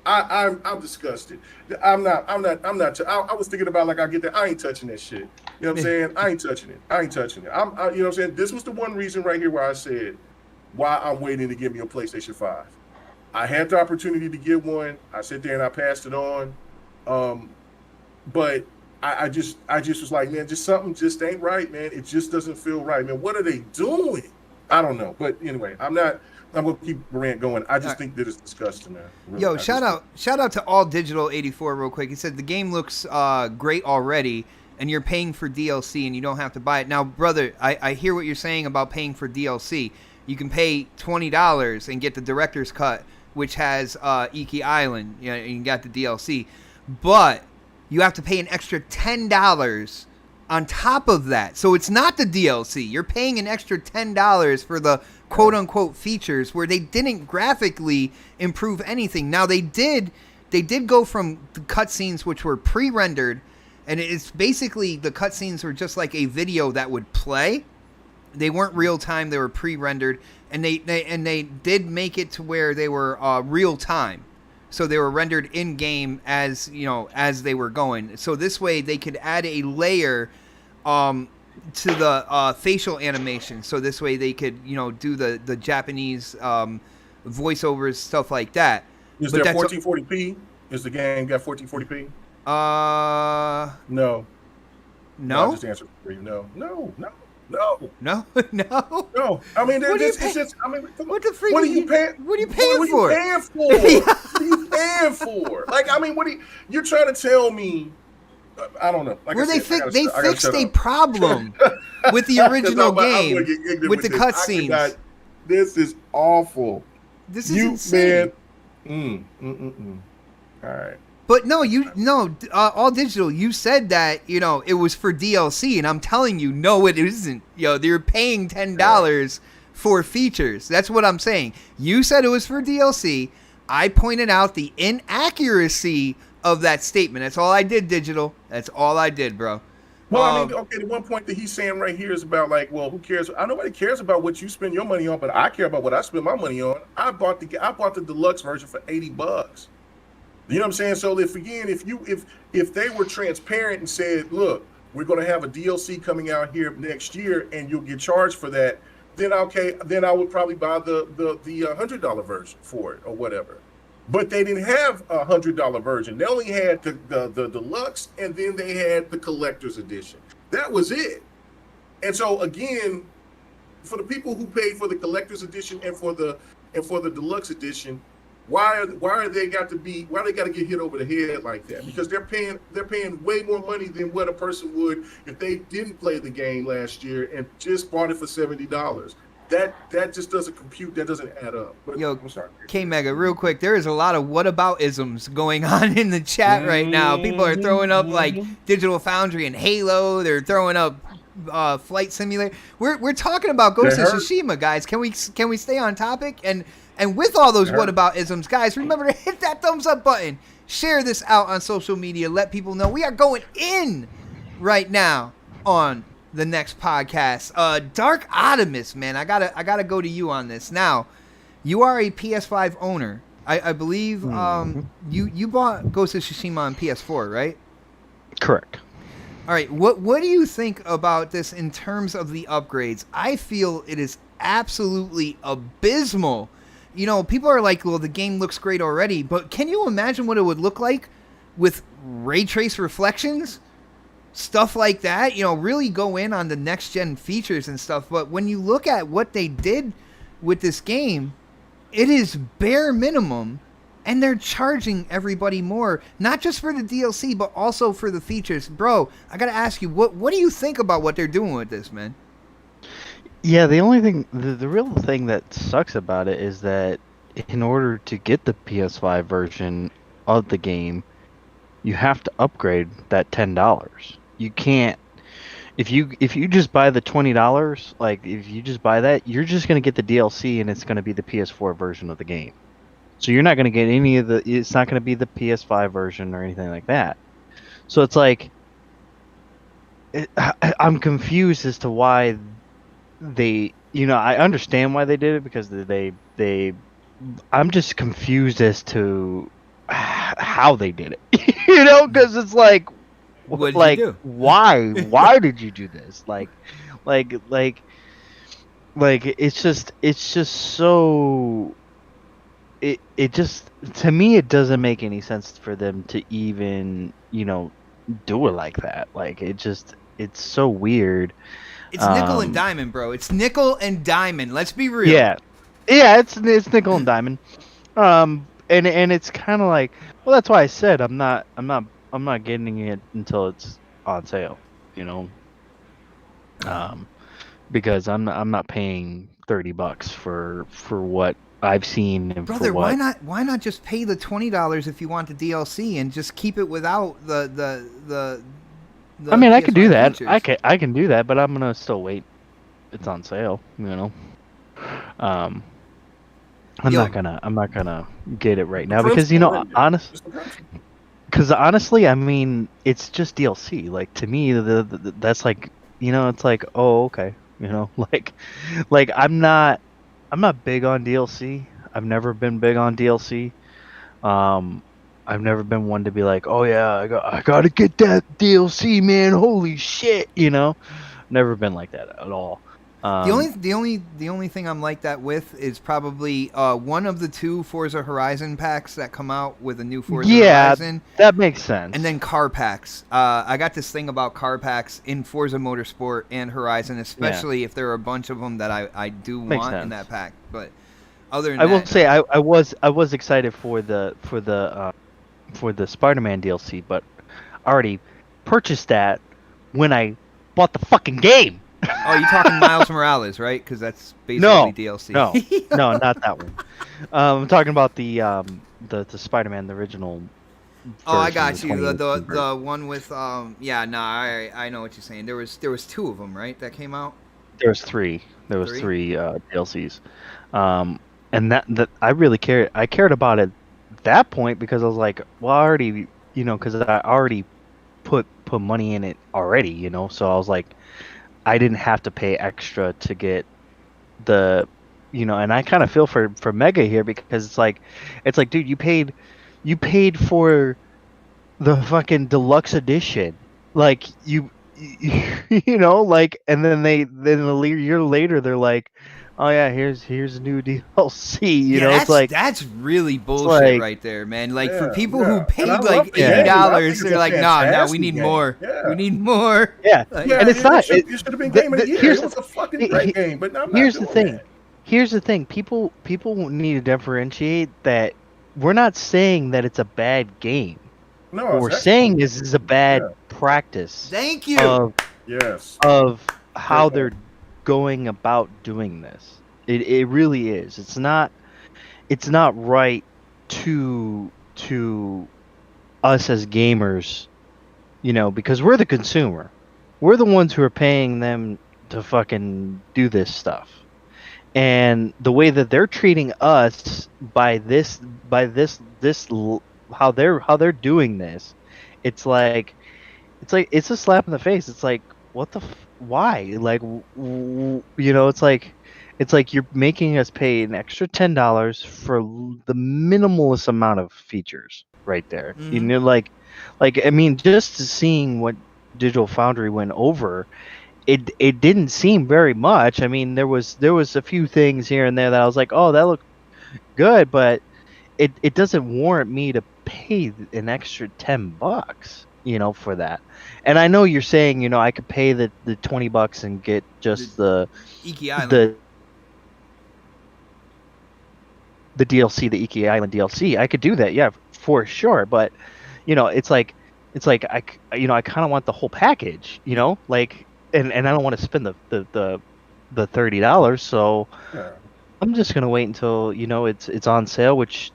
I'm disgusted. I was thinking about, like, I get that. I ain't touching that shit. You know what I'm saying? I ain't touching it. You know what I'm saying? This was the one reason right here where I said, why I'm waiting to get me a PlayStation 5. I had the opportunity to get one. I sit there and I passed it on. But I just was like, man, just something just ain't right, man. It just doesn't feel right, man. What are they doing? I don't know. But anyway, I'm gonna keep the rant going. I just think that it's disgusting, man. Really, Yo, shout out to All Digital 84 real quick. He said the game looks great already, and you're paying for DLC and you don't have to buy it. Now, brother, I hear what you're saying about paying for DLC. You can pay $20 and get the director's cut, which has Iki Island, you know, and you got the DLC. But you have to pay an extra $10 on top of that. So it's not the DLC. You're paying an extra $10 for the quote-unquote features where they didn't graphically improve anything. Now, they did go from the cutscenes which were pre-rendered, and it's basically the cutscenes were just like a video that would play. They weren't real time. They were pre-rendered, and they did make it to where they were real time. So they were rendered in game as they were going. So this way they could add a layer to the facial animation. So this way they could do the Japanese voiceovers, stuff like that. Is there 1440p? Is the game got 1440p? No. No. I just answered for you. No. I mean, it's just. I mean, what the freak? What are you paying? What are you paying for? What are you paying for? Like, I mean, you're trying to tell me? I don't know. Like they fixed a problem with the original game with the cutscenes. This is awful. This is insane. Man. All right. But All Digital, you said that, it was for DLC, and I'm telling you, no, it isn't. They're paying $10 for features. That's what I'm saying. You said it was for DLC. I pointed out the inaccuracy of that statement. That's all I did, Digital. That's all I did, bro. Well, I mean, okay, the one point that he's saying right here is about, like, well, who cares? Nobody cares about what you spend your money on, but I care about what I spend my money on. I bought the deluxe version for $80. You know what I'm saying? So if they were transparent and said, look, we're going to have a DLC coming out here next year and you'll get charged for that, then okay, then I would probably buy the $100 version for it or whatever. But they didn't have a $100 version. They only had the deluxe, and then they had the collector's edition. That was it. And so again, for the people who paid for the collector's edition and for the deluxe edition, why they got to get hit over the head like that? Because they're paying way more money than what a person would if they didn't play the game last year and just bought it for $70. That just doesn't compute. That doesn't add up. But, yo, I'm sorry. K-Mega, real quick, there is a lot of whataboutisms going on in the chat right now. People are throwing up like Digital Foundry and Halo. They're throwing up Flight Simulator. We're talking about Ghost of Tsushima, guys. Can we stay on topic? And with all those whataboutisms, guys, remember to hit that thumbs up button. Share this out on social media. Let people know we are going in right now on the next podcast. Dark Optimus, man, I gotta go to you on this. Now, you are a PS5 owner. I believe you bought Ghost of Tsushima on PS4, right? Correct. All right. What do you think about this in terms of the upgrades? I feel it is absolutely abysmal. People are like, well, the game looks great already, but can you imagine what it would look like with ray trace reflections? Stuff like that, really go in on the next gen features and stuff. But when you look at what they did with this game, it is bare minimum, and they're charging everybody more, not just for the DLC, but also for the features. Bro, I gotta ask you, what do you think about what they're doing with this, man? Yeah, the only thing, the real thing that sucks about it is that in order to get the PS5 version of the game, you have to upgrade that $10. You can't, if you just buy the $20, like if you just buy that, you're just gonna get the DLC and it's gonna be the PS4 version of the game. So you're not gonna get any of it's not gonna be the PS5 version or anything like that. So it's like, I'm confused as to why they, I understand why they did it because I'm just confused as to how they did it. Because it's like, what did you do? Why did you do this? Like Like it's just so. It just, to me, it doesn't make any sense for them to even do it like that. Like it's so weird. It's nickel and diamond, bro. It's nickel and diamond. Let's be real. Yeah, it's nickel and diamond. And it's kind of like, well, that's why I said I'm not getting it until it's on sale. Because I'm not paying $30 for what I've seen and Brother, for what. why not just pay the $20 if you want the DLC and just keep it without the I mean, I could do PS5 that. features? I can do that, but I'm gonna still wait. It's on sale, I'm not gonna get it right now because honestly, I mean, it's just DLC. Like, to me, that's like, it's like, oh, okay, like I'm not big on DLC. I've never been big on DLC. I've never been one to be like, oh yeah, I gotta get that DLC, man. Holy shit, Never been like that at all. The only thing I'm like that with is probably one of the two Forza Horizon packs that come out with a new Forza Horizon. That makes sense. And then car packs. I got this thing about car packs in Forza Motorsport and Horizon, especially if there are a bunch of them that I do want in that pack. But other than I will say I was excited for the Spider-Man DLC, but I already purchased that when I bought the fucking game. Oh, you're talking Miles Morales, right? Because that's basically DLC. No, not that one. I'm talking about the Spider-Man, the original. Oh, I got you. The one with I know what you're saying. There was two of them, right? That came out. There was three. There was three DLCs, and that I really cared. I cared about it at that point because I was like, well, I already, because I already put money in it already, So I was like, I didn't have to pay extra to get the, and I kind of feel for Mega here because it's like, dude, you paid for the fucking deluxe edition, like like, and then a year later they're like, oh yeah, here's a new DLC, it's like, that's really bullshit right there, man. Like, for people who paid like $80, they're like, no, we need more. We need more. Yeah, and it's not. It should have been game of the year. It was a fucking great game, but I'm not here's doing the thing. that. Here's the thing. People need to differentiate that we're not saying that it's a bad game. No, what we're saying is a bad practice. Thank you. Of how they're going about doing this. It really is. It's not right to us as gamers, because we're the consumer. We're the ones who are paying them to fucking do this stuff. And the way that they're treating us by this how they're doing this, it's a slap in the face. It's like, what the why? Like, it's like you're making us pay an extra $10 for the minimalist amount of features right there. Like I mean, just seeing what Digital Foundry went over, it didn't seem very much. I mean, there was a few things here and there that I was like, oh, that looked good, but it doesn't warrant me to pay an extra $10, for that. And I know you're saying, I could pay the $20 and get just the DLC, the Iki Island DLC. I could do that, yeah, for sure. But it's like I kind of want the whole package, like, and I don't want to spend the $30. So I'm just gonna wait until it's on sale, which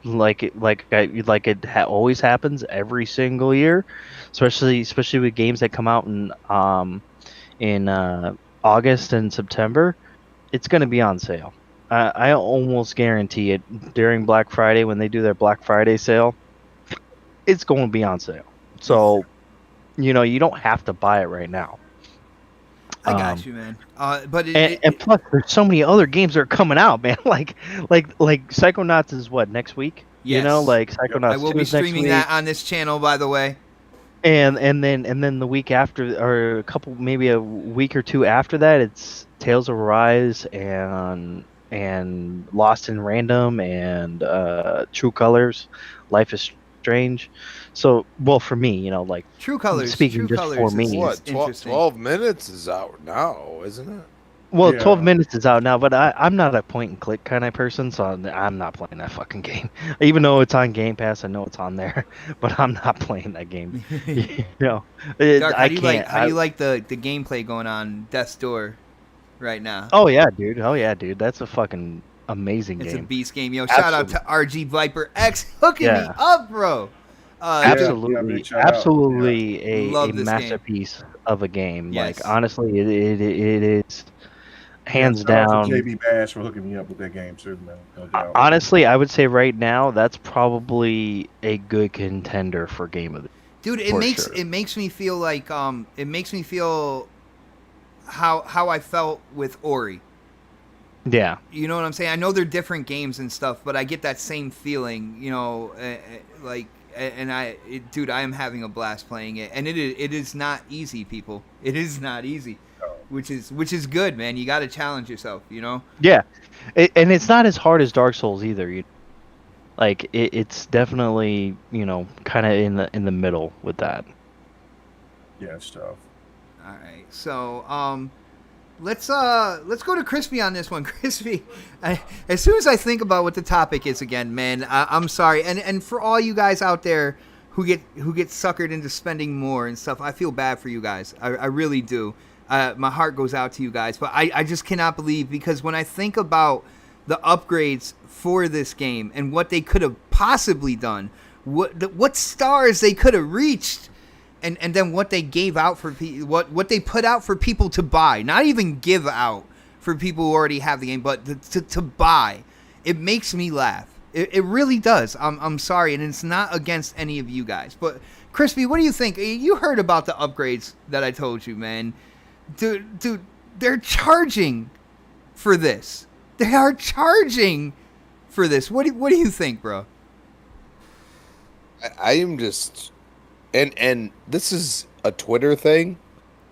always happens every single year, especially with games that come out in August and September. It's gonna be on sale. I almost guarantee it during Black Friday when they do their Black Friday sale. It's going to be on sale. So, you don't have to buy it right now. I got you, man. But and plus, there's so many other games that are coming out, man. Like Psychonauts is what, next week? Yes. Like Psychonauts. I will be streaming that on this channel, by the way. And then the week after, or maybe a week or two after that, Tales of Arise and Lost in Random and True Colors, Life is Strange. So, well, for me, like True Colors. speaking True just Colors for is me. What? interesting. 12 minutes is out now, isn't it? Well, Yeah. 12 minutes is out now, but I'm not a point and click kind of person, so I'm not playing that fucking game. Even though it's on Game Pass, I know it's on there, but I'm not playing that game. Dark, I can't. how do you like the gameplay going on Death's Door right now? Oh yeah, dude. That's a fucking amazing It's game. a beast game. Yo, shout out to RG Viper X hooking me up, bro. Absolutely, shout out. absolutely a Love this masterpiece of a game. Yes. Like honestly, it is hands shout out down. to JB Bash for hooking me up with that game too, man. No doubt. Honestly, I would say right now that's probably a good contender for game of the Dude, it makes me feel like it makes me feel how I felt with Ori. Yeah. You know what I'm saying? I know they're different games and stuff, but I get that same feeling, dude, I am having a blast playing it, and it is not easy, people. It is not easy, which is good, man. You got to challenge yourself, Yeah, and it's not as hard as Dark Souls either. It's definitely kind of in the middle with that. Yeah, it's tough. All right, so let's go to Crispy on this one. Crispy, as soon as I think about what the topic is again, man, I'm sorry, and for all you guys out there who get suckered into spending more and stuff, I feel bad for you guys. I really do. My heart goes out to you guys, but I just cannot believe, because when I think about the upgrades for this game and what they could have possibly done, what stars they could have reached. And then what they gave out for what they put out for people to buy, not even give out for people who already have the game, but to buy, it makes me laugh. It really does. I'm sorry, and it's not against any of you guys. But Crispy, what do you think? You heard about the upgrades that I told you, man. Dude, they're charging for this. They are charging for this. What do you think, bro? I am just. And this is a Twitter thing,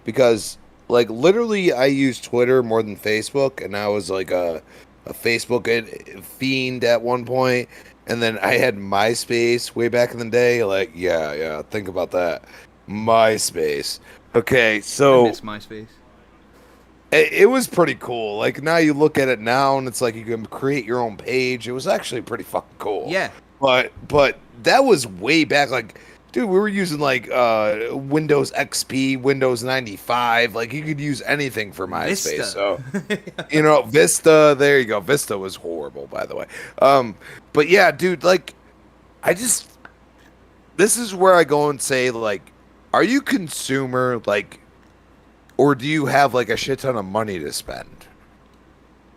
because like literally I use Twitter more than Facebook, and I was like a Facebook fiend at one point, and then I had MySpace way back in the day. Like yeah, think about that, MySpace. Okay, so I miss MySpace. It was pretty cool. Like now you look at it now, and it's like you can create your own page. It was actually pretty fucking cool. Yeah, but that was way back. Like, dude, we were using like Windows XP, Windows 95. Like you could use anything for MySpace. Vista. So Vista. There you go. Vista was horrible, by the way. But yeah, dude, like this is where I go and say, like, are you consumer, like, or do you have like a shit ton of money to spend?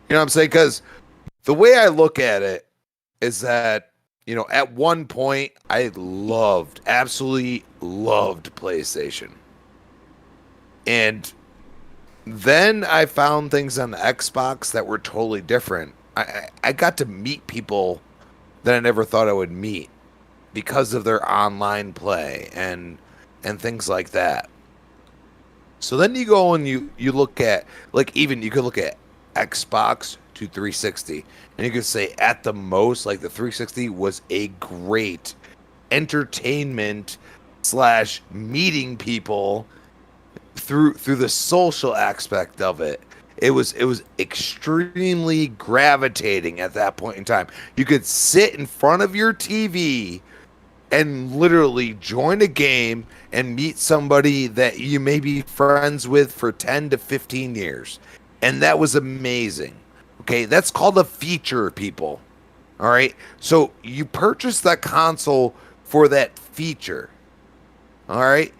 You know what I'm saying? Because the way I look at it is that, at one point, I absolutely loved PlayStation. And then I found things on the Xbox that were totally different. I got to meet people that I never thought I would meet because of their online play and things like that. So then you go and you look at, like, even you could look at Xbox to 360, and you could say at the most, like, the 360 was a great entertainment / meeting people through the social aspect of it. It was extremely gravitating at that point in time. You could sit in front of your TV and literally join a game and meet somebody that you may be friends with for 10 to 15 years. And that was amazing. Okay, that's called a feature, people. All right? So you purchase that console for that feature. All right?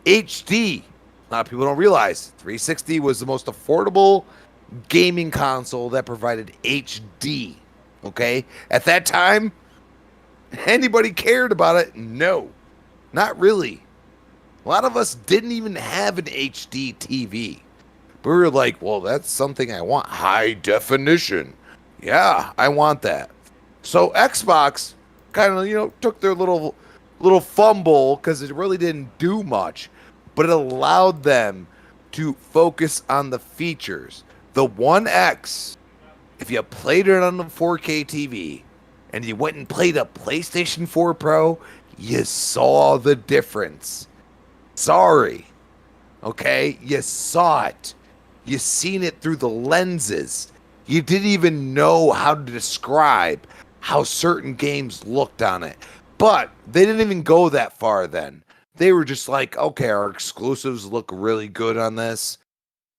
HD. A lot of people don't realize 360 was the most affordable gaming console that provided HD. Okay? At that time, anybody cared about it? No, not really. A lot of us didn't even have an HD TV. But we were like, well, that's something I want. High definition. Yeah, I want that. So Xbox kind of, took their little fumble, because it really didn't do much. But it allowed them to focus on the features. The One X, if you played it on the 4K TV and you went and played a PlayStation 4 Pro, you saw the difference. Sorry. Okay? You saw it. You seen it through the lenses. You didn't even know how to describe how certain games looked on it. But they didn't even go that far then. They were just like, okay, our exclusives look really good on this.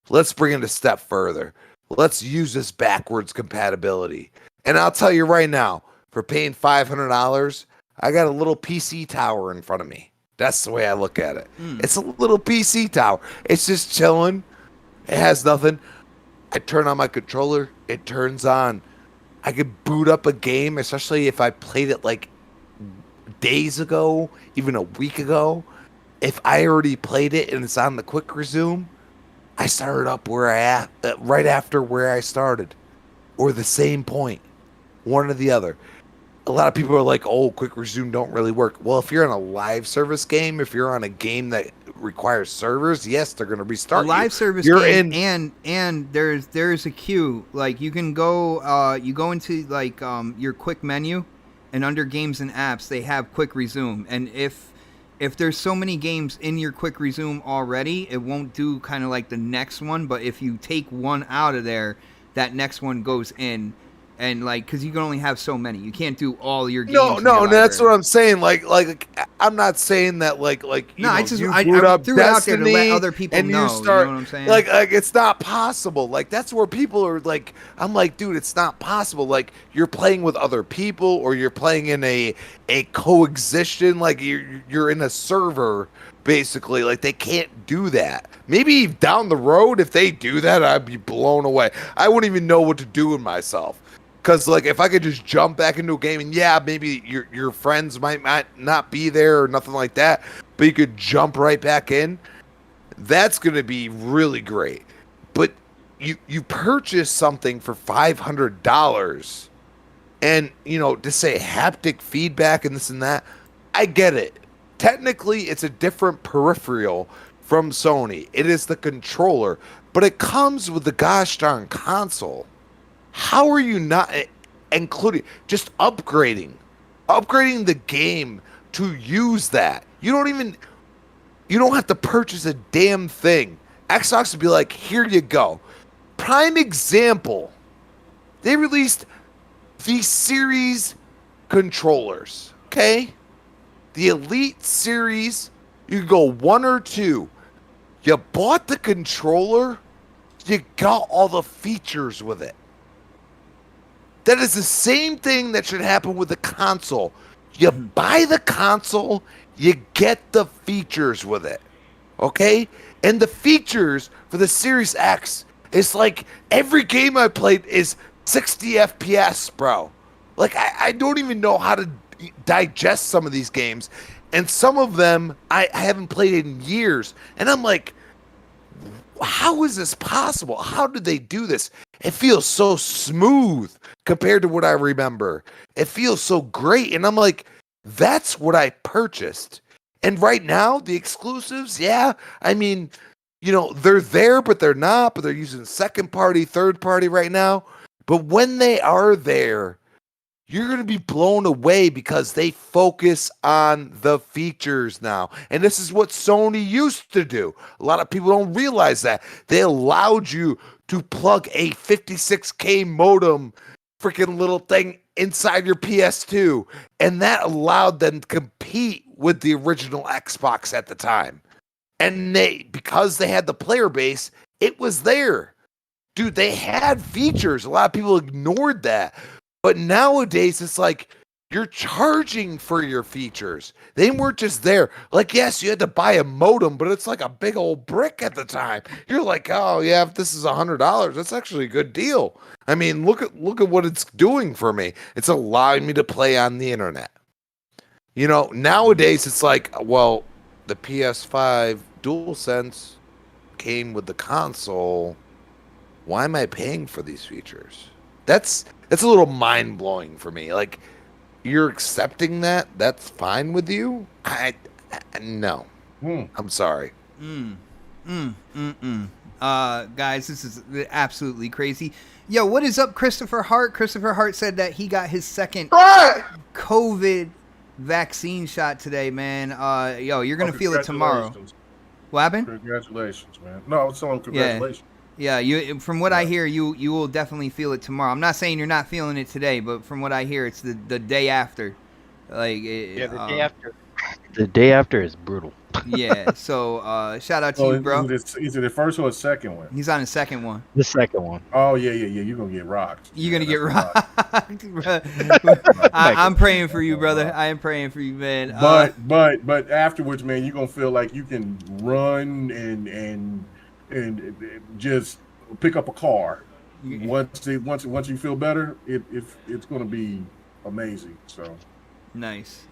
Let's bring it a step further. Let's use this backwards compatibility. And I'll tell you right now, for paying $500, I got a little PC tower in front of me. That's the way I look at it. It's a little PC tower. It's just chilling. It has nothing. I turn on my controller. It turns on. I could boot up a game, especially if I played it like days ago, even a week ago. If I already played it and it's on the quick resume, I started up right after where I started, or the same point, one or the other. A lot of people are like, "Oh, quick resume don't really work." Well, if you're on a live service game, if you're on a game that requires servers, yes, they're going to restart. A live service game, and there's a queue. Like you can go, you go into like your quick menu, and under games and apps, they have quick resume. And if there's so many games in your quick resume already, it won't do kind of like the next one. But if you take one out of there, that next one goes in. And like, because you can only have so many, you can't do all your games. No, that's what I'm saying. Like I'm not saying that like you I threw it out there to let other people and know. You start, you know what I'm saying? Like it's not possible. Like that's where people are like, I'm like, dude, it's not possible. Like you're playing with other people, or you're playing in a coexistion. Like you're in a server. Basically, like they can't do that. Maybe down the road, if they do that, I'd be blown away. I wouldn't even know what to do with myself. Because, like, if I could just jump back into a game, and yeah, maybe your friends might not be there or nothing like that, but you could jump right back in, that's going to be really great. But you purchase something for $500, and, to say haptic feedback and this and that, I get it. Technically, it's a different peripheral from Sony. It is the controller, but it comes with the gosh darn console. How are you not including just upgrading the game to use that? You don't have to purchase a damn thing. Xbox would be like, here you go. Prime example. They released the Series controllers, okay? The Elite Series, you could go 1 or 2. You bought the controller, you got all the features with it. That is the same thing that should happen with the console. You buy the console, you get the features with it. Okay? And the features for the Series X is like every game I played is 60 FPS, bro. Like, I don't even know how to digest some of these games. And some of them I haven't played in years. And I'm like, how is this possible? How did they do this? It feels so smooth compared to what I remember. It feels so great. And I'm like, that's what I purchased. And right now, the exclusives, yeah, I mean, they're there, but they're not. But they're using second party, third party right now. But when they are there, you're going to be blown away because they focus on the features now. And this is what Sony used to do. A lot of people don't realize that. They allowed you to plug a 56K modem, freaking little thing, inside your PS2. And that allowed them to compete with the original Xbox at the time. And because they had the player base, it was there. Dude, they had features. A lot of people ignored that. But nowadays, it's like you're charging for your features. They weren't just there. Like, yes, you had to buy a modem, but it's like a big old brick at the time. You're like, oh, yeah, if this is $100, that's actually a good deal. I mean, look at what it's doing for me. It's allowing me to play on the internet. Nowadays, it's like, well, the PS5 DualSense came with the console. Why am I paying for these features? That's a little mind-blowing for me. Like, you're accepting that? That's fine with you? No. I'm sorry. Guys, this is absolutely crazy. Yo, what is up, Christopher Hart? Christopher Hart said that he got his second COVID vaccine shot today, man. Yo, you're gonna feel it tomorrow. What happened? Congratulations, man. No, I was telling him congratulations. Yeah, you. From what I hear, you will definitely feel it tomorrow. I'm not saying you're not feeling it today, but from what I hear, it's the day after. Like the day after. The day after is brutal. Yeah. So shout out to you, bro. Is it the first or the second one? He's on the second one. The second one. Oh yeah. You're gonna get rocked. You're gonna get rocked. I'm praying for you, brother. I am praying for you, man. But afterwards, man, you're gonna feel like you can run and just pick up a car. Once you feel better, it's gonna be amazing. So nice.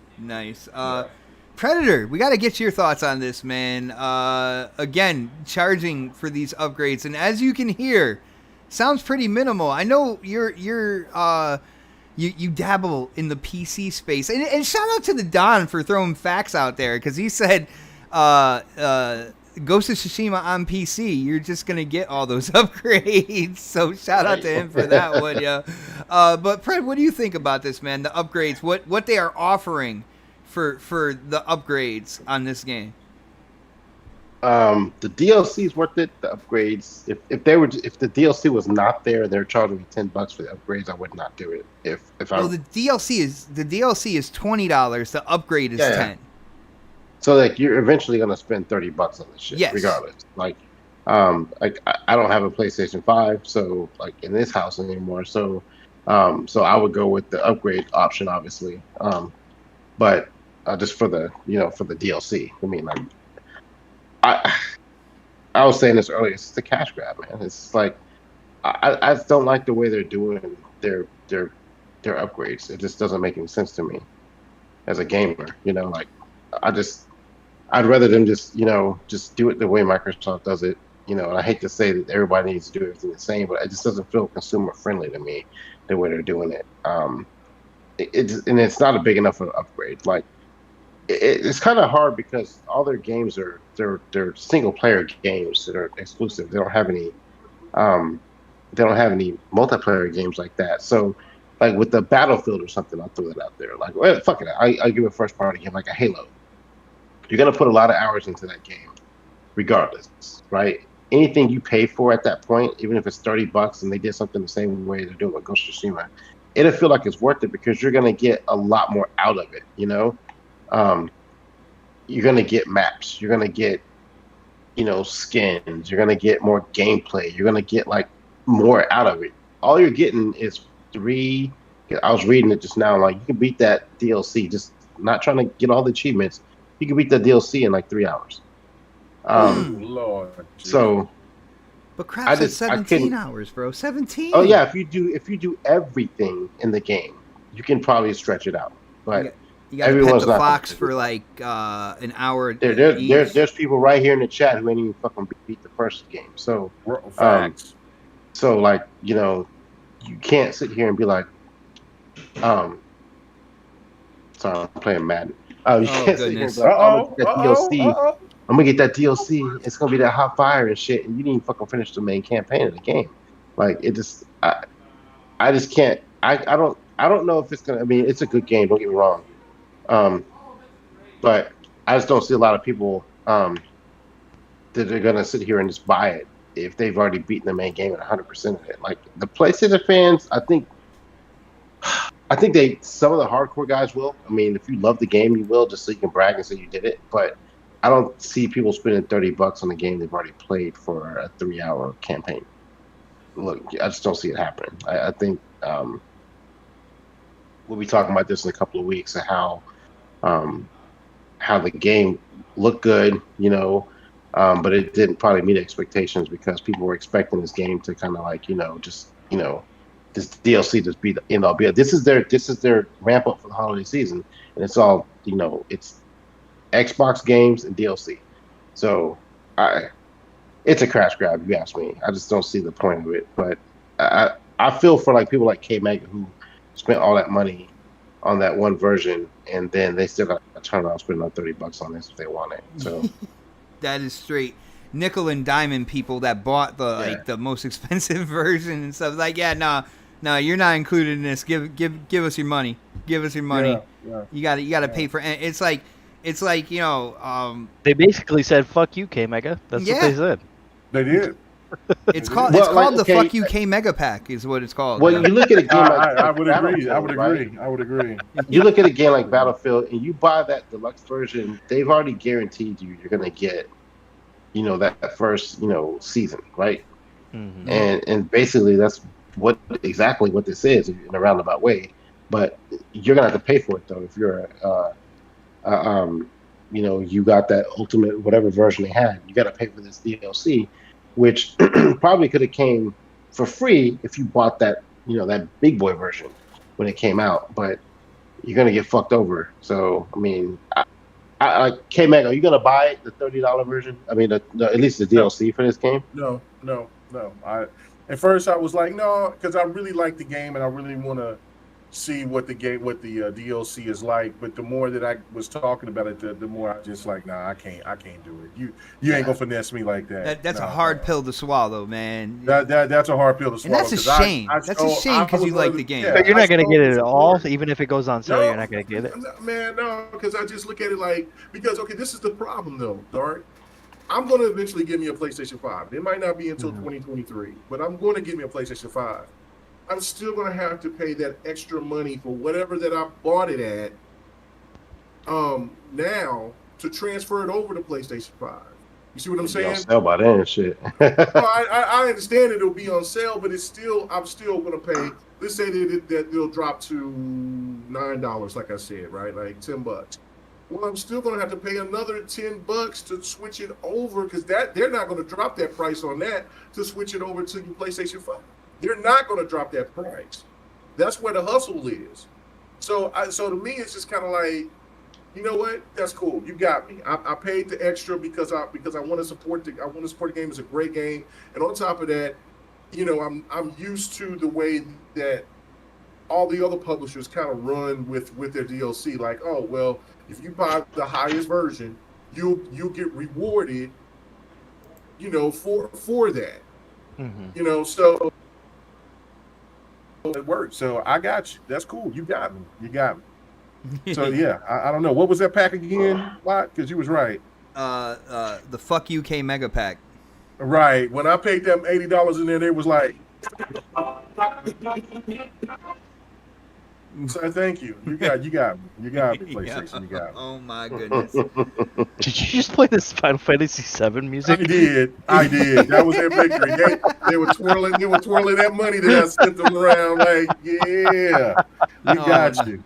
Predator, we got to get your thoughts on this, man. Again, charging for these upgrades, and as you can hear, sounds pretty minimal. I know you dabble in the PC space, and shout out to the Don for throwing facts out there, because he said Ghost of Tsushima on PC, you're just gonna get all those upgrades. So shout out to him for that one, yeah. But Pred, what do you think about this, man? The upgrades, what they are offering for the upgrades on this game? The DLC is worth it. The upgrades, if the DLC was not there, they're charging me $10 for the upgrades, I would not do it. The DLC is $20. The upgrade is $10. So like you're eventually gonna spend $30 on this shit, regardless. Like, I don't have a PlayStation 5, so like in this house anymore. So I would go with the upgrade option, obviously. But just for the DLC. I mean, like, I was saying this earlier. It's just a cash grab, man. It's like I don't like the way they're doing their upgrades. It just doesn't make any sense to me as a gamer. Like I'd rather them just do it the way Microsoft does it. And I hate to say that everybody needs to do everything the same, but it just doesn't feel consumer friendly to me the way they're doing it. And it's not a big enough of an upgrade. Like it's kind of hard because all their games are they're single player games that are exclusive. They don't have any multiplayer games like that. So like with the Battlefield or something, I'll throw that out there. Like, well, fuck it, I give a first party game like a Halo. You're gonna put a lot of hours into that game, regardless, right? Anything you pay for at that point, even if it's $30 and they did something the same way they're doing with Ghost of Tsushima, it'll feel like it's worth it because you're gonna get a lot more out of it. You're gonna get maps, you're gonna get skins, you're gonna get more gameplay, you're gonna get like more out of it. All you're getting is I was reading it just now, like you can beat that DLC, just not trying to get all the achievements. You can beat the DLC in like 3 hours. Lord. So, but crap, it's 17 hours, bro. 17. Oh yeah, if you do everything in the game, you can probably stretch it out. But you got to pet the fox for like an hour. There's people right here in the chat who ain't even fucking beat the first game. So, so like you can't sit here and be like, sorry, I'm playing Madden. You can't sit here and be like, I'm gonna get that DLC. It's gonna be that hot fire and shit, and you didn't even fucking finish the main campaign of the game. Like it just, I just can't. I don't know if it's gonna. I mean, it's a good game. Don't get me wrong. But I just don't see a lot of people that are gonna sit here and just buy it if they've already beaten the main game at 100% of it. Like the PlayStation fans, I think some of the hardcore guys will. I mean, if you love the game, you will, just so you can brag and say you did it. But I don't see people spending $30 on a game they've already played for a 3-hour campaign. Look, I just don't see it happening. I think we'll be talking about this in a couple of weeks of how the game looked good, but it didn't probably meet expectations because people were expecting this game to kind of like, this DLC just be the end all be all. This is their ramp up for the holiday season, and it's all it's Xbox games and DLC. So it's a crash grab if you ask me. I just don't see the point of it. But I feel for like people like K Mega who spent all that money on that one version, and then they still got to turn around spending $30 on this if they want it. So that is straight. nickel and diamond people that bought the most expensive version and stuff. Like, no, you're not included in this. Give us your money. Give us your money. Yeah. You gotta pay for. And it's like they basically said "fuck you, K Mega." That's what they said. They did. It's called the "fuck you, K Mega Pack" is what it's called. Well, you look at a game like I would agree. Battlefield, I would agree. You look at a game like Battlefield, and you buy that deluxe version. They've already guaranteed you're gonna get, that first, season, right? Mm-hmm. And basically that's exactly what this is in a roundabout way. But you're gonna have to pay for it though if you're you got that ultimate whatever version they had. You got to pay for this DLC, which probably could have came for free if you bought that that big boy version when it came out. But you're gonna get fucked over. So I mean, K-Mag, are you gonna buy the $30 version? I mean, at least the DLC for this game? No. At first I was like, no, because I really like the game and I really want to see what the DLC is like. But the more that I was talking about it, the more I just like, nah, I can't do it. You ain't gonna finesse me like that. That's a hard pill to swallow, man. That's a hard pill to swallow. And that's a shame. That's a shame because you like the game. But you're not gonna get it at all, even if it goes on sale. You're not gonna get it. Man, no, because I just look at it because this is the problem though, Dark. I'm going to eventually get me a PlayStation 5. It might not be until 2023, but I'm going to get me a PlayStation 5. I'm still going to have to pay that extra money for whatever that I bought it at now to transfer it over to PlayStation 5. You see what I'm saying? On sale by then and shit. I understand it'll be on sale, but I'm still going to pay. Let's say that it'll drop to $9, like I said, right? Like $10. Well, I'm still going to have to pay another $10 to switch it over because they're not going to drop that price on that to switch it over to your PlayStation 5. They're not going to drop that price. That's where the hustle is. So to me, it's just kind of like, you know what? That's cool. You got me. I paid the extra because I want to support the game. It's a great game, and on top of that, I'm used to the way that all the other publishers kind of run with their DLC. Like, oh well. If you buy the highest version, you'll get rewarded, for that. Mm-hmm. So it works. So I got you. That's cool. You got me. So yeah, I don't know. What was that pack again? Why? Because you was right. The Fuck UK Mega Pack. Right. When I paid them $80 in there, they was like. So thank you. You got me. You got me, PlayStation. You got me. Oh my goodness. Did you just play this Final Fantasy VII music? I did. That was their victory. They were twirling that money that I sent them around like, yeah. We got you.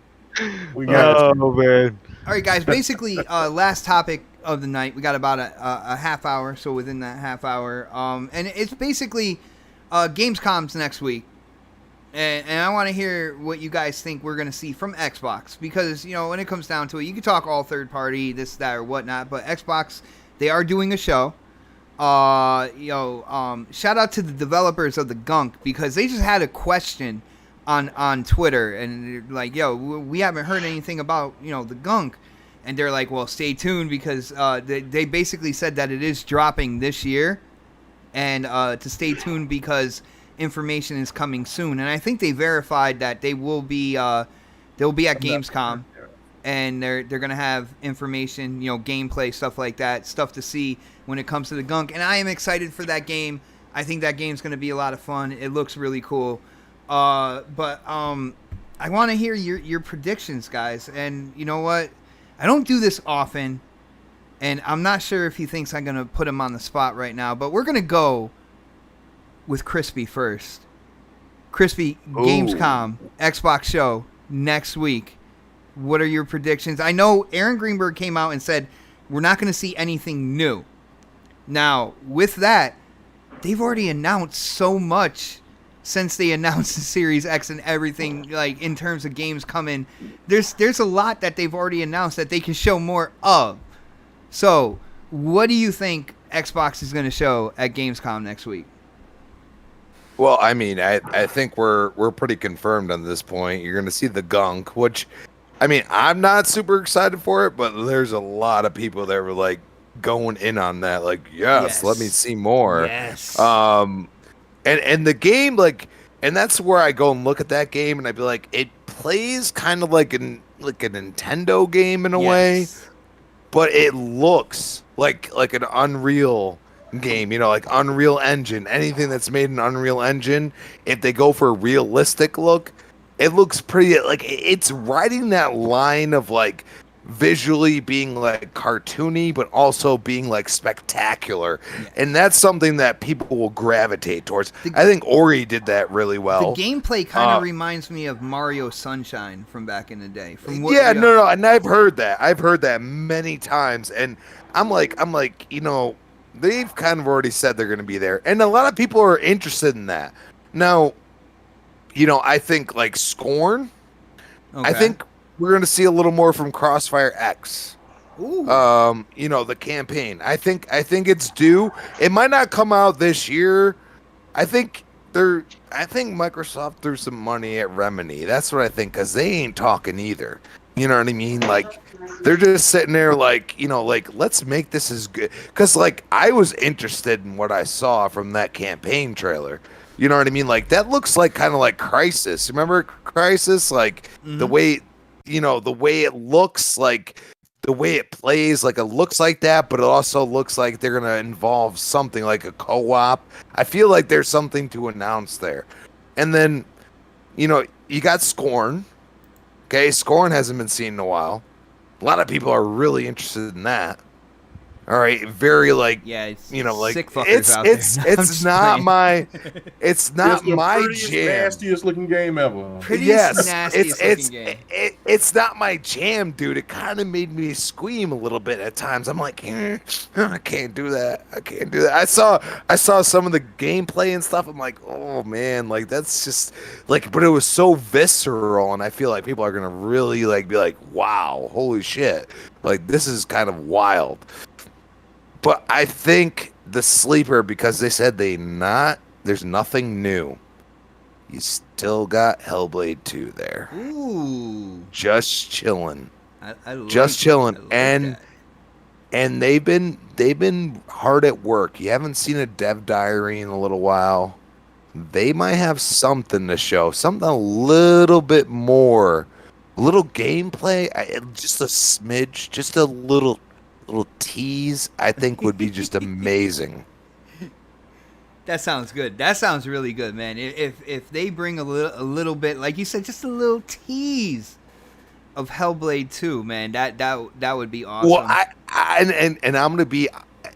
We got you. Oh man. All right, guys. Basically, last topic of the night. We got about a half hour, so within that half hour, and it's basically Gamescom's next week. And I want to hear what you guys think we're going to see from Xbox. Because, when it comes down to it, you can talk all third party, this, that, or whatnot. But Xbox, they are doing a show. Shout out to the developers of the Gunk. Because they just had a question on Twitter. And they're like, we haven't heard anything about, the Gunk. And they're like, well, stay tuned. Because they basically said that it is dropping this year. And to stay tuned because information is coming soon, and I think they verified that they will be at Gamescom, and they're gonna have information, gameplay, stuff like that, stuff to see when it comes to the Gunk, and I am excited for that game. I think that game's gonna be a lot of fun. It looks really cool, but I want to hear your predictions, guys. And you know what? I don't do this often, and I'm not sure if he thinks I'm gonna put him on the spot right now, but we're gonna go with Crispy first. Crispy, Gamescom, Xbox show next week. What are your predictions? I know Aaron Greenberg came out and said we're not going to see anything new. Now, with that, they've already announced so much since they announced the Series X and everything, like in terms of games coming. There's a lot that they've already announced that they can show more of. So, what do you think Xbox is going to show at Gamescom next week? Well, I mean, I think we're pretty confirmed on this point. You're going to see the Gunk, which, I mean, I'm not super excited for it, but there's a lot of people that were like going in on that. Like, yes, let me see more. Yes. And the game, like, and that's where I go and look at that game, and I'd be like, it plays kind of like a Nintendo game in a way, but it looks like an Unreal game, you know, like Unreal Engine. Anything that's made in Unreal Engine, if they go for a realistic look, it looks pretty, like, it's riding that line of like visually being like cartoony but also being like spectacular, and that's something that people will gravitate towards. I think Ori did that really well. The gameplay kind of reminds me of Mario Sunshine from back in the day. From what no, and I've heard that many times, and I'm like, you know, they've kind of already said they're going to be there, and a lot of people are interested in that. Now, you know, I think like Scorn, I think we're going to see a little more from Crossfire X. Ooh. You know, the campaign. I think it's due. It might not come out this year. I think Microsoft threw some money at Remedy. That's what I think, because they ain't talking either. You know what I mean? Like, they're just sitting there like, you know, like, let's make this as good. Because, like, I was interested in what I saw from that campaign trailer. You know what I mean? Like, that looks like kind of like Crysis. Remember Crysis? Like, the way, you know, the way it looks, like, the way it plays, like, it looks like that, but it also looks like they're going to involve something like a co-op. I feel like there's something to announce there. And then, you know, you got Scorn. Okay, Scorn hasn't been seen in a while. A lot of people are really interested in that. All right, very like, it's, you know, like, sick fuckers out there. It's not my prettiest, jam. nastiest looking game ever. Nastiest looking game. It's not my jam, dude. It kind of made me scream a little bit at times. I'm like, I can't do that. I can't do that. I saw some of the gameplay and stuff. I'm like, oh man, like, that's just like, but it was so visceral, and I feel like people are gonna really like be like, wow, holy shit, like, this is kind of wild. But I think the sleeper, because they said there's nothing new. You still got Hellblade 2 there. Ooh. Just chilling. Just chilling. And they've been hard at work. You haven't seen a dev diary in a little while. They might have something to show. Something a little bit more. A little gameplay. Just a smidge. Just a little tease, I think, would be just amazing. That sounds good. That sounds really good, man. If they bring a little bit, like you said, just a little tease of Hellblade 2, man, that would be awesome. Well, and I'm gonna be,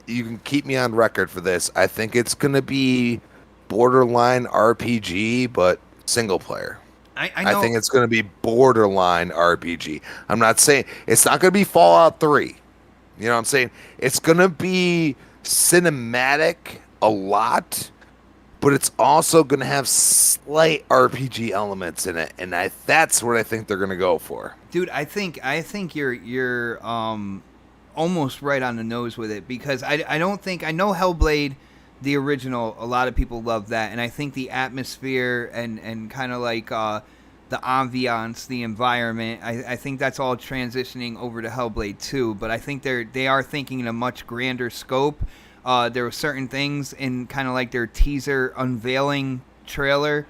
you can keep me on record for this. I think it's gonna be borderline RPG, but single player. I know. I think it's gonna be borderline RPG. I'm not saying it's not gonna be Fallout 3. You know what I'm saying? It's going to be cinematic a lot, but it's also going to have slight RPG elements in it, and that's what I think they're going to go for. Dude, I think you're almost right on the nose with it, because I know Hellblade, the original, a lot of people love that, and I think the atmosphere and kind of like the ambiance, the environment, I think that's all transitioning over to Hellblade 2, but I think they are thinking in a much grander scope. There were certain things in kind of like their teaser unveiling trailer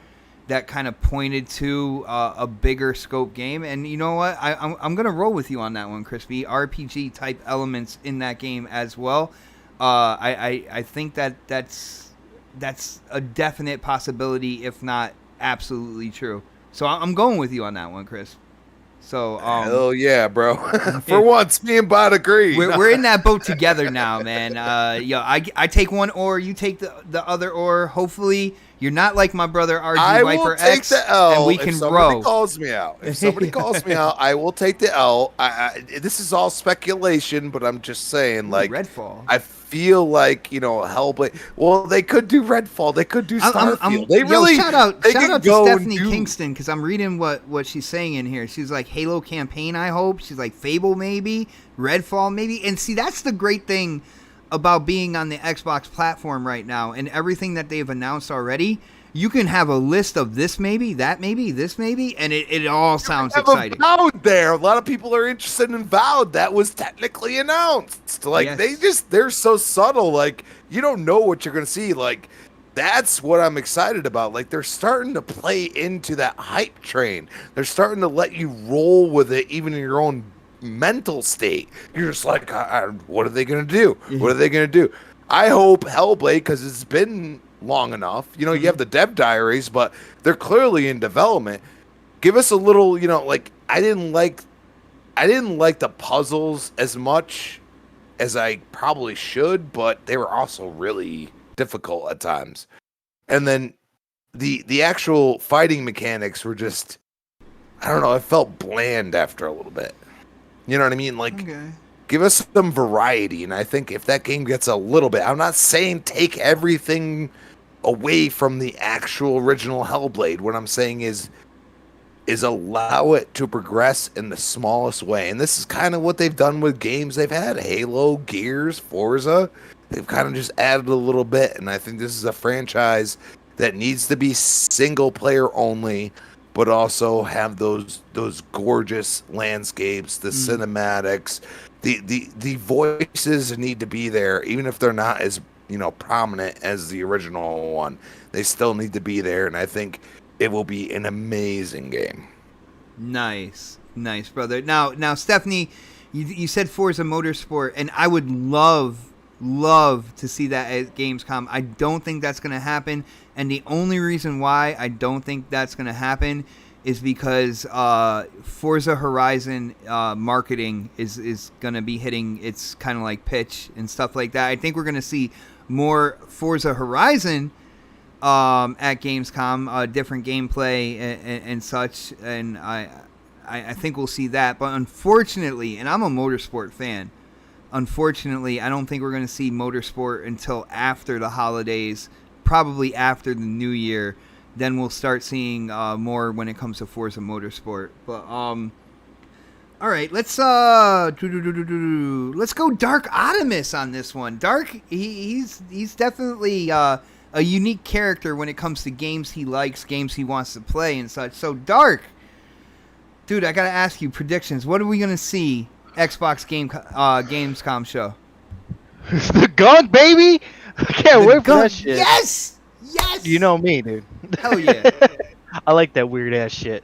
that kind of pointed to a bigger scope game, and you know what? I'm going to roll with you on that one, Crispy. RPG type elements in that game as well. I think that's a definite possibility, if not absolutely true. So I'm going with you on that one, Chris. So hell yeah, bro. For once, me and Bot agree. We're in that boat together now, man. I take one oar, you take the other oar. Hopefully, you're not like my brother RG Viper X. I will take the L, and we can if somebody row. calls me out. If somebody calls me out, I will take the L. This is all speculation, but I'm just saying, like, Redfall. I feel like, you know, Hellblade. Well, they could do Redfall. They could do Starfield. They really shout out to Stephanie Kingston, because I'm reading what she's saying in here. She's like, Halo campaign, I hope. She's like, Fable maybe, Redfall maybe. And see, that's the great thing about being on the Xbox platform right now, and everything that they've announced already. you can have a list of this maybe, that maybe, this maybe, and it all sounds exciting. Avowed there. A lot of people are interested in Vowed. That was technically announced. Like they're so subtle. Like you don't know what you're gonna see. Like that's what I'm excited about. Like they're starting to play into that hype train. They're starting to let you roll with it, even in your own mental state. You're just like, what are they gonna do? What are they gonna do? I hope Hellblade, because it's been long enough. You know, you have the dev diaries, but they're clearly in development. Give us a little, you know, like I didn't like the puzzles as much as I probably should, but they were also really difficult at times. And then the actual fighting mechanics were just, I don't know, it felt bland after a little bit. You know what I mean? Like give us some variety, and I think if that game gets a little bit, I'm not saying take everything away from the actual original Hellblade. What I'm saying is allow it to progress in the smallest way. And this is kind of what they've done with games they've had. Halo, Gears, Forza. They've kind of just added a little bit. And I think this is a franchise that needs to be single player only, but also have those gorgeous landscapes, the cinematics, the voices need to be there, even if they're not as, you know, prominent as the original one. They still need to be there, and I think it will be an amazing game. Nice, brother. Now, Stephanie, you said Forza Motorsport, and I would love to see that at Gamescom. I don't think that's going to happen, and the only reason why I don't think that's going to happen is because Forza Horizon marketing is going to be hitting its kind of like pitch and stuff like that. I think we're going to see more Forza Horizon at Gamescom, different gameplay and such, and I think we'll see that. But unfortunately, and I'm a motorsport fan, unfortunately, I don't think we're going to see motorsport until after the holidays, probably after the new year. Then we'll start seeing more when it comes to Forza Motorsport. But all right, let's go Dark Optimus on this one. Dark, he's definitely a unique character when it comes to games he likes, games he wants to play, and such. So Dark, dude, I gotta ask you predictions. What are we gonna see Xbox Gamescom show? The gun, baby! I can't wait for that shit. Yes. You know me, dude. Hell yeah. I like that weird ass shit.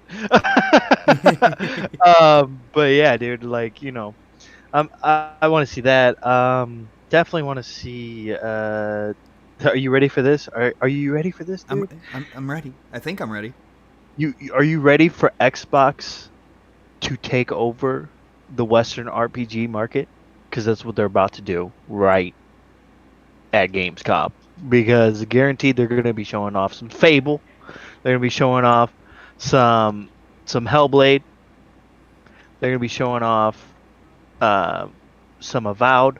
But yeah, dude, like, you know, I want to see that. Definitely want to see. Are you ready for this? Are you ready for this, dude? I'm ready. I think I'm ready. Are you ready for Xbox to take over the Western RPG market? Because that's what they're about to do right at Gamescom. Because guaranteed they're going to be showing off some Fable. They're going to be showing off some Hellblade. They're going to be showing off some Avowed.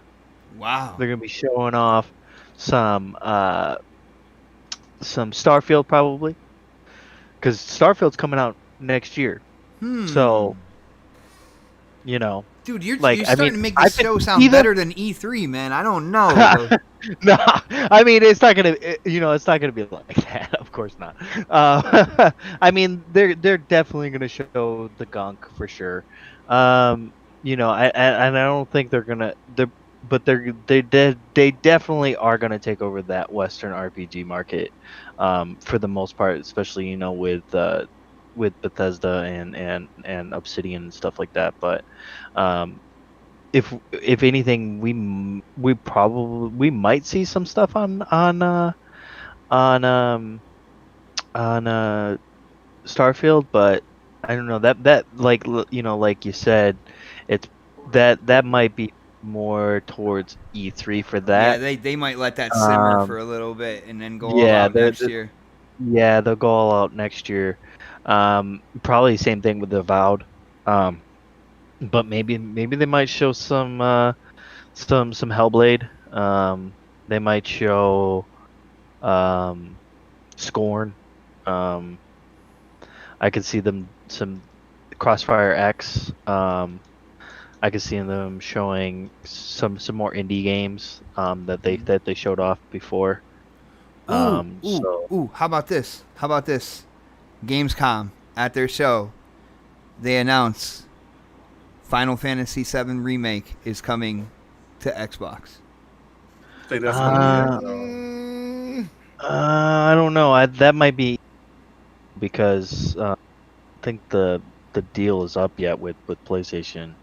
Wow. They're going to be showing off some Starfield probably. Because Starfield's coming out next year. So, you know. Dude, you're starting to make this show sound better than E3, man. I don't know. No, I mean it's not gonna, it's not gonna be like that. Of course not. I mean they're definitely gonna show the gunk for sure. I don't think they're gonna. They definitely are gonna take over that Western RPG market, for the most part, especially with Bethesda and Obsidian and stuff like that. But if anything, we might see some stuff on Starfield, but I don't know that like you said, it's that might be more towards E3 for that. Yeah, they might let that simmer for a little bit and then go all out next year. Yeah, they'll go all out next year. Probably same thing with the Avowed. But maybe they might show some Hellblade. They might show Scorn. I could see them some Crossfire X. I could see them showing some more indie games that they showed off before. Ooh, how about this? Gamescom, at their show, they announce Final Fantasy VII Remake is coming to Xbox. Say that's gonna be I don't know. That might be because I think the deal is up yet with PlayStation,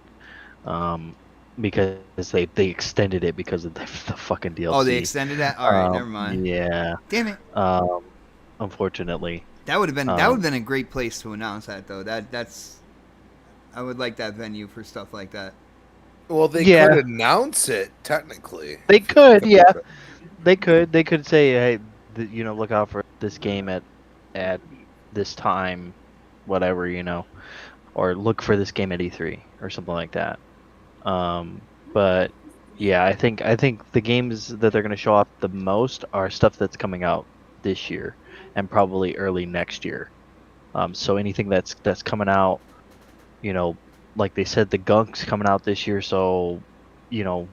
because they extended it because of the fucking DLC. Oh, they extended that. All right, never mind. Yeah. Damn it. Unfortunately. That would have been a great place to announce that though. That's I would like that venue for stuff like that. Well, they could announce it technically. They could, yeah. They could say, hey, look out for this game at this time, whatever, or look for this game at E3 or something like that. But yeah, I think the games that they're going to show off the most are stuff that's coming out this year and probably early next year. So anything that's coming out, like they said, the Gunk's coming out this year, so we'll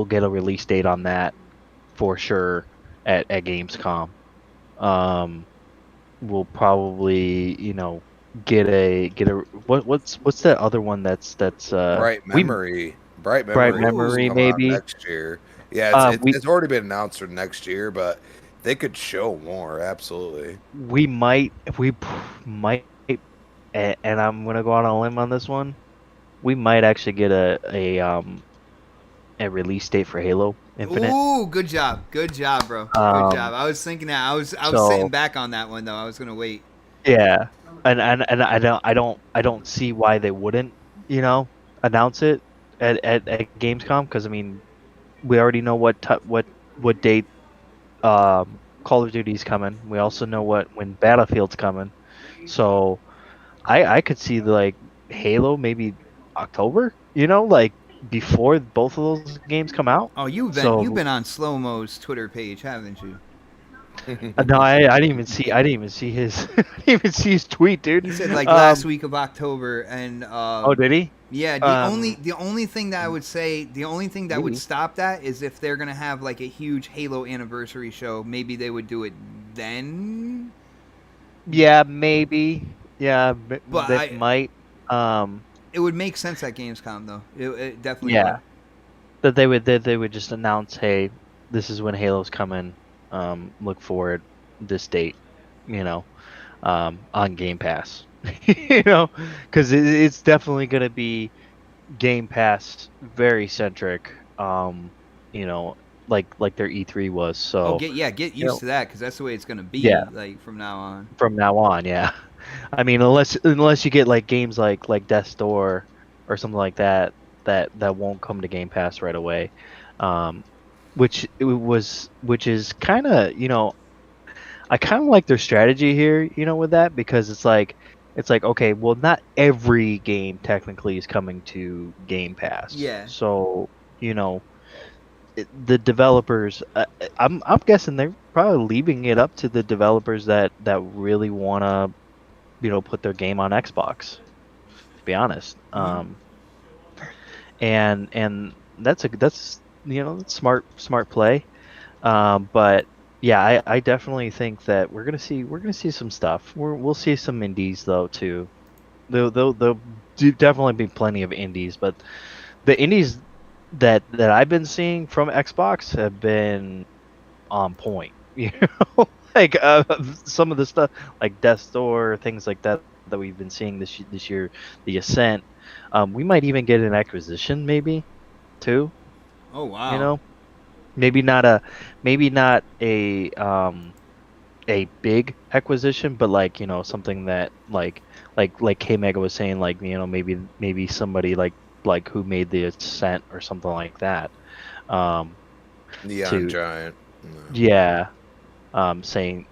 get a release date on that for sure at Gamescom. We'll probably get a what's that other one that's Bright Memory maybe next year. Yeah, it's already been announced for next year, but they could show more. Absolutely, we might, and I'm gonna go out on a limb on this one. We might actually get a release date for Halo Infinite. Ooh, good job, bro. Good job. I was thinking that. I was sitting back on that one though. I was gonna wait. Yeah, and I don't see why they wouldn't announce it at Gamescom, because I mean we already know what date Call of Duty's coming. We also know when Battlefield's coming, so I could see like Halo maybe October, like before both of those games come out. Oh, you've been on Slow Mo's Twitter page, haven't you? No, I didn't even see his I didn't even see his tweet, dude. He said like last week of October, and oh, did he? Yeah. The only thing that I would say, the only thing that would stop that is if they're gonna have like a huge Halo anniversary show. Maybe they would do it then. Yeah, maybe. Yeah, but that might. It would make sense at Gamescom though. It definitely. Yeah. Would. That they would just announce, hey, this is when Halo's coming. Look forward this date, on Game Pass, because it's definitely going to be Game Pass very centric, like their E3 was. So get used to that, because that's the way it's going to be. Yeah. Like from now on. From now on, yeah. I mean, unless you get like games like Death's Door or something like that won't come to Game Pass right away. Which is kind of, I kind of like their strategy here, with that, because it's like okay, well, not every game technically is coming to Game Pass. Yeah. So the developers, I'm guessing they're probably leaving it up to the developers that really want to, put their game on Xbox. To be honest, and that's smart play, but yeah, I definitely think that we're gonna see some stuff. We'll see some indies though too. There'll definitely be plenty of indies, but the indies that I've been seeing from Xbox have been on point. Like some of the stuff like Death's Door, things like that we've been seeing this year, The Ascent. We might even get an acquisition maybe too. Oh wow! Maybe not a big acquisition, but like something that like K Mega was saying, like maybe somebody like who made The Ascent or something like that. Neon Giant. No. Yeah, saying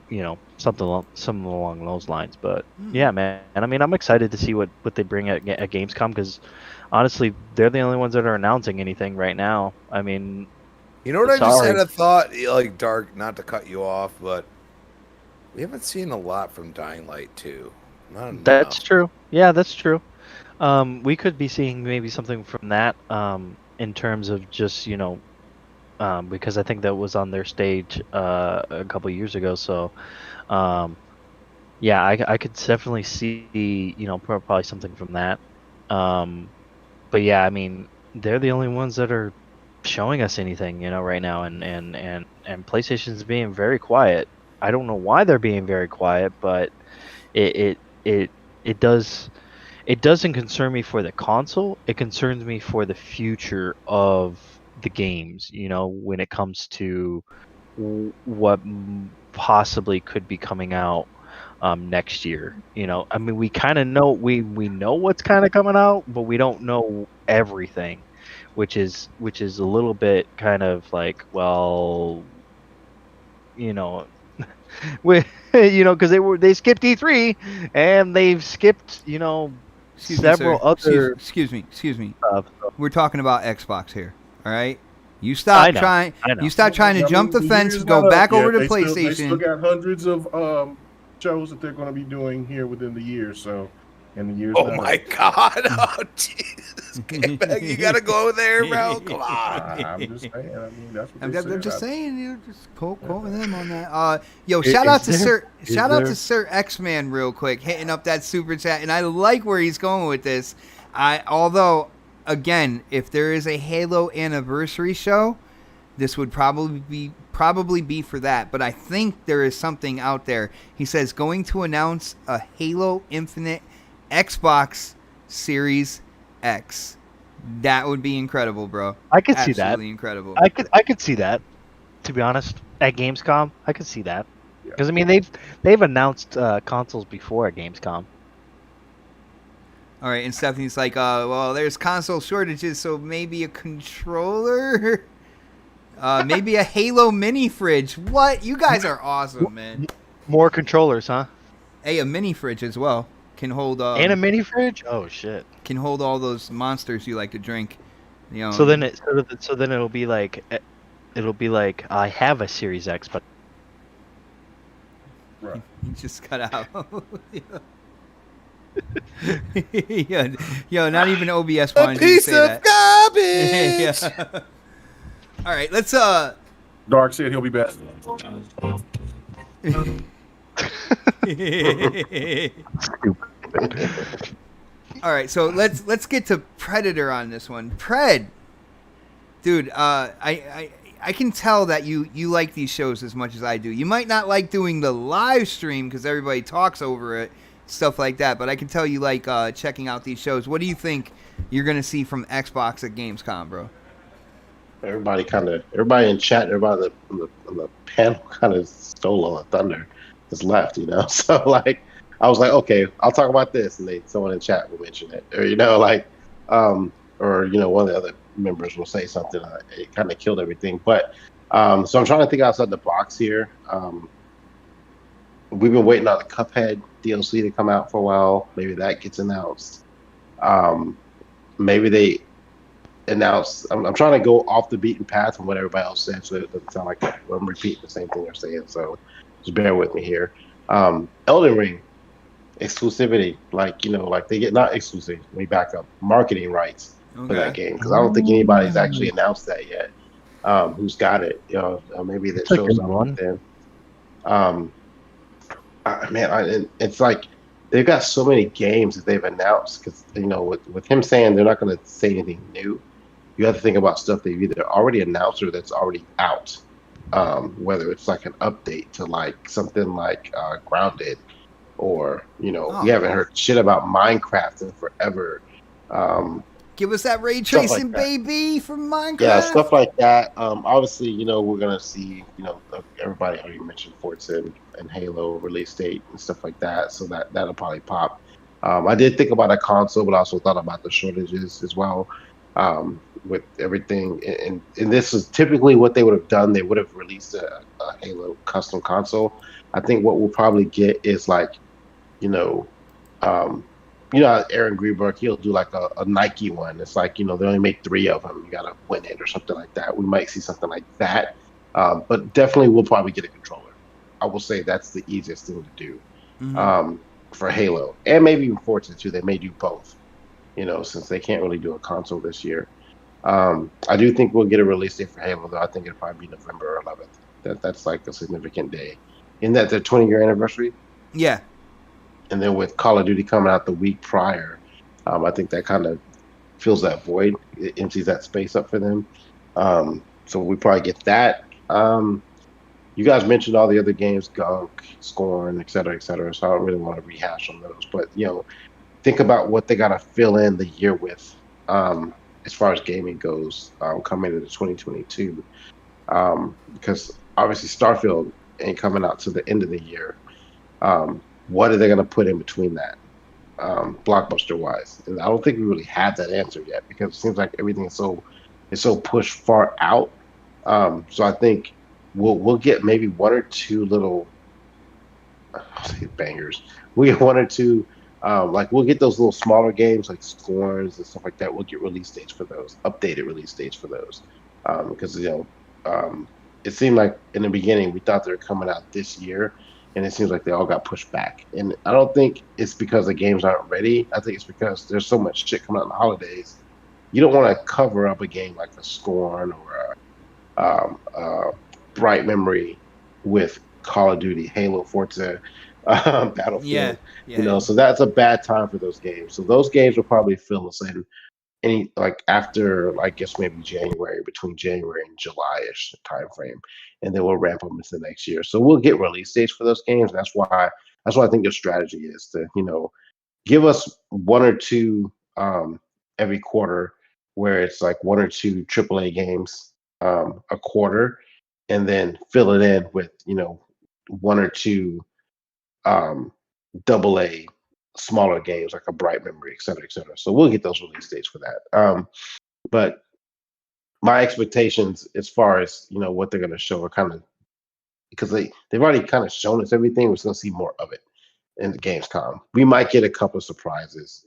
something along those lines. But yeah, man, I mean, I'm excited to see what they bring at Gamescom, because honestly, they're the only ones that are announcing anything right now. I mean, what I just had a thought, like Dark, not to cut you off, but we haven't seen a lot from Dying Light 2. Not enough. That's true. Yeah, that's true. We could be seeing maybe something from that, in terms of just because I think that was on their stage a couple years ago. So, yeah, I could definitely see, probably something from that. But yeah, I mean, they're the only ones that are showing us anything, right now, and PlayStation's being very quiet. I don't know why they're being very quiet, but it it it it doesn't concern me for the console. It concerns me for the future of the games, when it comes to what possibly could be coming out next year. I mean, we kind of know we know what's kind of coming out, but we don't know everything, which is a little bit kind of like, well, you know, we, because they skipped E3 and they've skipped, Excuse me, several sir. other Excuse me. stuff. We're talking about Xbox here. All right. You I stop know, trying. I know. You stop trying to jump the fence. year's Go not up back over yet. to They still PlayStation. got hundreds of shows that they're going to be doing here within the year. So, and the year's Oh not my up. God! Oh Jesus! You gotta go there, bro. Come on. I'm just saying. I mean, that's what I'm they said. just saying, just quoting them on that. Yo, shout out to Sir X-Man real quick, hitting up that super chat, and I like where he's going with this. Although, again, if there is a Halo anniversary show, this would probably be for that. But I think there is something out there. He says going to announce a Halo Infinite Xbox Series X. That would be incredible, bro. I could see that. Absolutely incredible. I could see that. To be honest, at Gamescom, I could see that. Because I mean, they've announced consoles before at Gamescom. All right, and Stephanie's like, well, there's console shortages, so maybe a controller, maybe a Halo mini fridge. What? You guys are awesome, man. More controllers, huh? Hey, a mini fridge as well can hold. And a mini fridge? Oh shit! Can hold all those monsters you like to drink. So then it'll be like I have a Series X, but Right. You just cut out. Yo, not even OBS wanted you to say that. Piece of garbage. Yeah. All right, let's Dark said he'll be back. All right, so let's get to Predator on this one. Pred, dude, I can tell that you like these shows as much as I do. You might not like doing the live stream because everybody talks over it, stuff like that. But I can tell you like checking out these shows. What do you think you're gonna see from Xbox at Gamescom, bro? Everybody in chat, everybody on the panel kind of stole all the thunder that's left, So like, I was like, okay, I'll talk about this, and someone in chat will mention it, or one of the other members will say something. It kind of killed everything, but so I'm trying to think outside the box here. We've been waiting on the Cuphead DLC to come out for a while. Maybe that gets announced. Maybe they announce. I'm trying to go off the beaten path from what everybody else said, so it doesn't sound like I'm repeating the same thing they're saying. So just bear with me here. Elden Ring exclusivity, like they get not exclusive. Let me back up. Marketing rights for that game, because I don't think anybody's actually announced that yet. Who's got it? Maybe that shows up then. It's like they've got so many games that they've announced, because with him saying they're not going to say anything new, you have to think about stuff they've either already announced or that's already out. Whether it's like an update to like something like Grounded, or we haven't heard shit about Minecraft in forever. Give us that ray tracing, baby, from Minecraft. Yeah, stuff like that. Obviously, we're gonna see, everybody already mentioned Forza and Halo release date and stuff like that. So that'll probably pop. I did think about a console, but I also thought about the shortages as well. With everything, and this is typically what they would have done. They would have released a Halo custom console. I think what we'll probably get is like, Aaron Greenberg, he'll do like a Nike one. It's like, they only make 3 of them. You gotta win it or something like that. We might see something like that, but definitely we'll probably get a controller. I will say that's the easiest thing to do for Halo, and maybe even Forza too. They may do both, since they can't really do a console this year. I do think we'll get a release date for Halo, though. I think it'll probably be November 11th. That's like a significant day. Isn't that their 20-year anniversary? Yeah. And then with Call of Duty coming out the week prior, I think that kind of fills that void. It empties that space up for them. So we probably get that. You guys mentioned all the other games, Gunk, Scorn, et cetera, et cetera. So I don't really want to rehash on those. But, think about what they got to fill in the year with as far as gaming goes coming into 2022. Because obviously Starfield ain't coming out to the end of the year. What are they going to put in between that, blockbuster wise? And I don't think we really have that answer yet because it seems like everything is so pushed far out. So I think we'll get maybe one or two little bangers. We get one or two. We'll get those little smaller games like Scorns and stuff like that. We'll get release dates for those, updated release dates for those, because it seemed like in the beginning we thought they were coming out this year, and it seems like they all got pushed back. And I don't think it's because the games aren't ready. I think it's because there's so much shit coming out in the holidays. You don't want to cover up a game like a Scorn or Bright Memory with Call of Duty, Halo, Forza, Battlefield. Yeah. So that's a bad time for those games. So those games will probably fill us in after, I guess, maybe between January and July-ish time frame, and then we'll ramp them into the next year. So we'll get release dates for those games. That's why I think your strategy is to give us one or two every quarter, where it's like one or two AAA games a quarter, and then fill it in with one or two AA smaller games like a Bright Memory, et cetera, et cetera. So we'll get those release dates for that. But my expectations as far as what they're going to show are kind of, because they've already kind of shown us everything. We're going to see more of it in the Gamescom. We might get a couple of surprises.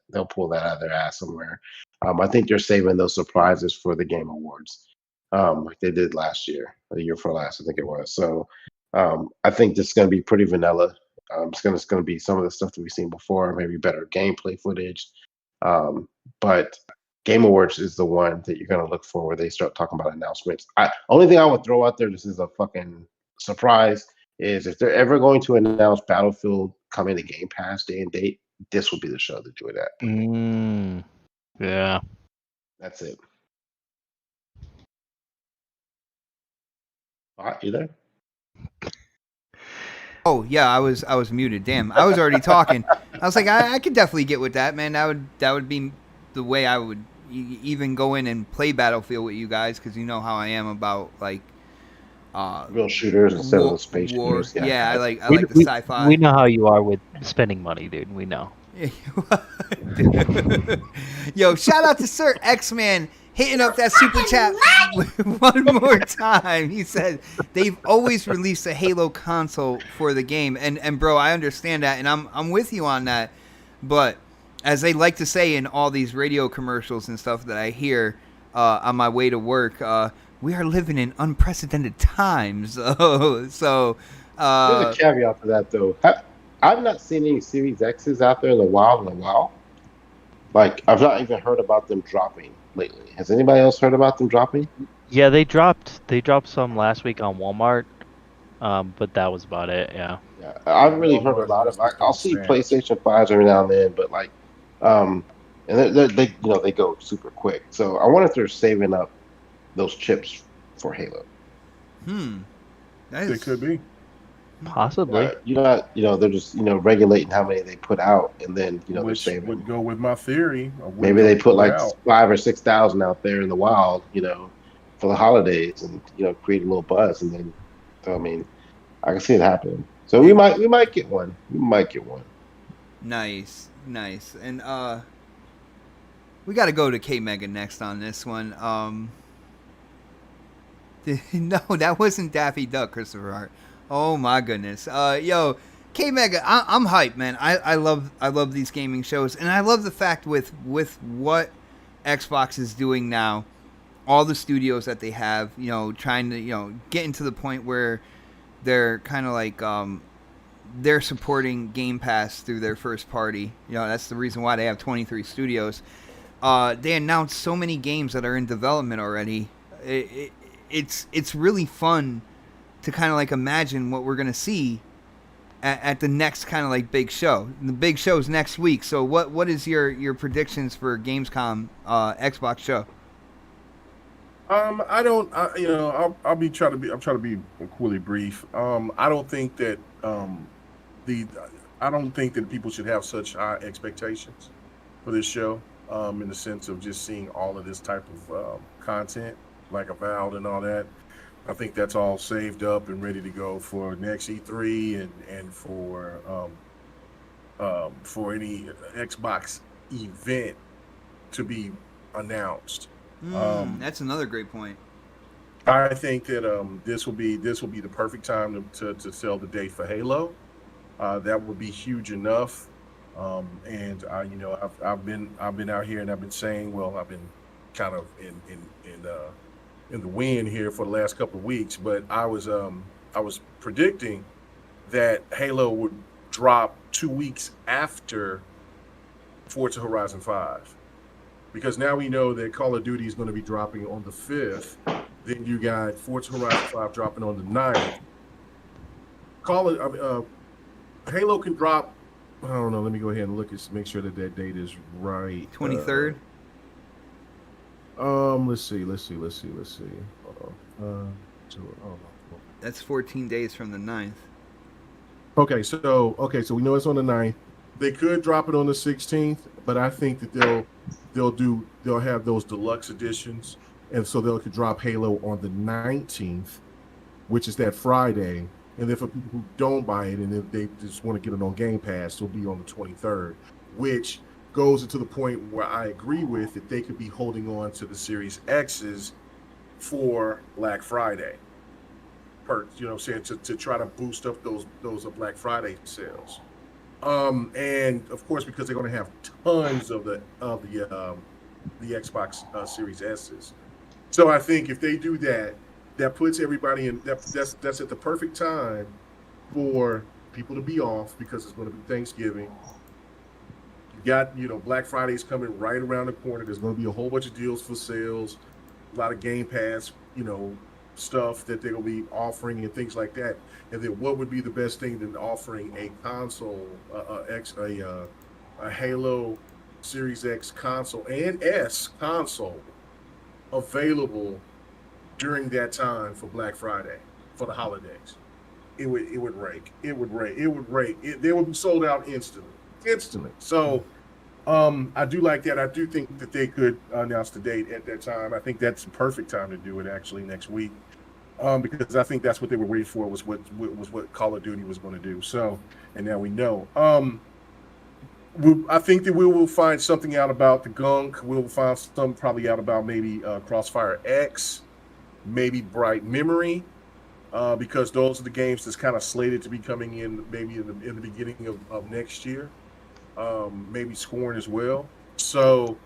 They'll pull that out of their ass somewhere. I think they're saving those surprises for the Game Awards, like they did last year, or the year before last, I think it was. So I think this is going to be pretty vanilla. It's going to be some of the stuff that we've seen before, maybe better gameplay footage. But Game Awards is the one that you're going to look for where they start talking about announcements. Only thing I would throw out there, this is a fucking surprise, is if they're ever going to announce Battlefield coming to Game Pass day and date, this will be the show to do it at. Yeah. That's it. You there? Oh yeah, I was muted. Damn, I was already talking. I was like, I could definitely get with that, man. That would be the way I would even go in and play Battlefield with you guys, because you know how I am about like real shooters instead of the space shooters. Yeah, I like the sci-fi. We know how you are with spending money, dude. We know. Yo, shout out to Sir X-Man hitting up that super chat one more time. He said they've always released a Halo console for the game, and bro, I understand that, and I'm with you on that. But as they like to say in all these radio commercials and stuff that I hear on my way to work, we are living in unprecedented times. So there's a caveat to that, though. I've not seen any Series X's out there in a while. Like, I've not even heard about them dropping lately. Has anybody else heard about them dropping? Yeah, they dropped some last week on Walmart, but that was about it. Yeah. I haven't really heard a lot of. I'll see PlayStation 5s every now and then, but like, and they go super quick. So I wonder if they're saving up those chips for Halo. It could be. Possibly. They're just regulating how many they put out, and then they're saving. Would go with my theory. Maybe they put like 5,000 or 6,000 out there in the wild, for the holidays, and create a little buzz, and then, so, I mean, I can see it happening. So we might get one. Nice, and we got to go to K Mega next on this one. No, that wasn't Daffy Duck, Christopher Hart. Oh my goodness. Yo, K Mega, I'm hyped, man. I love these gaming shows, and I love the fact with what Xbox is doing now, all the studios that they have, trying to getting to the point where they're kind of like they're supporting Game Pass through their first party. That's the reason why they have 23 studios. they announced so many games that are in development already. It's really fun to kind of like imagine what we're gonna see at the next kind of like big show. And the big show's next week. So what is your predictions for Gamescom Xbox show? I don't. I'm trying to be equally brief. I don't think that I don't think that people should have such high expectations for this show. In the sense of just seeing all of this type of content, like Avowed and all that. I think that's all saved up and ready to go for next E3 and for any Xbox event to be announced. That's another great point. I think that this will be the perfect time to sell the date for Halo. That would be huge enough. And I've been out here and I've been saying, well, I've been kind of in the wind here for the last couple of weeks, but I was predicting that Halo would drop 2 weeks after Forza Horizon 5, because now we know that Call of Duty is going to be dropping on the 5th. Then you got Forza Horizon 5 dropping on the 9th. Halo can drop. I don't know. Let me go ahead and look at make sure that date is right. 23rd. Let's see. That's 14 days from the 9th. Okay, so we know it's on the 9th. They could drop it on the 16th, but I think that they'll have those deluxe editions, and so they could drop Halo on the 19th, which is that Friday. And then for people who don't buy it and if they just want to get it on Game Pass, it'll be on the 23rd, which goes into the point where I agree with that they could be holding on to the Series X's for Black Friday. To try to boost up those Black Friday sales. And of course, because they're going to have tons of the Xbox Series S's. So I think if they do that, that puts everybody in. That's at the perfect time for people to be off because it's going to be Thanksgiving. You got Black Friday's coming right around the corner. There's going to be a whole bunch of deals for sales, a lot of Game Pass, stuff that they're going to be offering and things like that. And then what would be the best thing than offering a console, a Halo Series X console and S console available during that time for Black Friday, for the holidays. It would rake. They would be sold out instantly. So I do like that. I do think that they could announce the date at that time. I think that's the perfect time to do it actually next week. Because I think that's what they were waiting for was what Call of Duty was going to do. So, and now we know. I think that we will find something out about the Gunk. We'll find something probably out about maybe Crossfire X, maybe Bright Memory, because those are the games that's kind of slated to be coming in maybe in the beginning of next year. Maybe Scorn as well. So,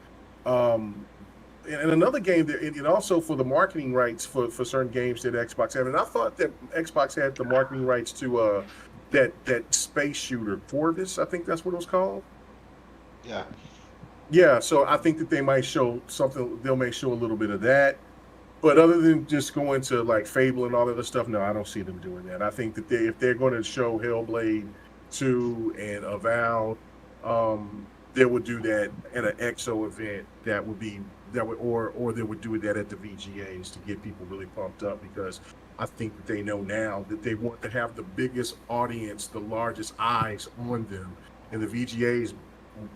and another game that, and also for the marketing rights for certain games that Xbox have. And I thought that Xbox had the marketing rights to that space shooter, Corvus, I think that's what it was called. Yeah. Yeah, so I think that they might show something. They may show a little bit of that. But other than just going to like Fable and all that other stuff, no, I don't see them doing that. I think that if they're going to show Hellblade 2 and Avowed, they would do that at an EXO event. Or they would do that at the VGAs to get people really pumped up, because I think that they know now that they want to have the biggest audience, the largest eyes on them, and the VGAs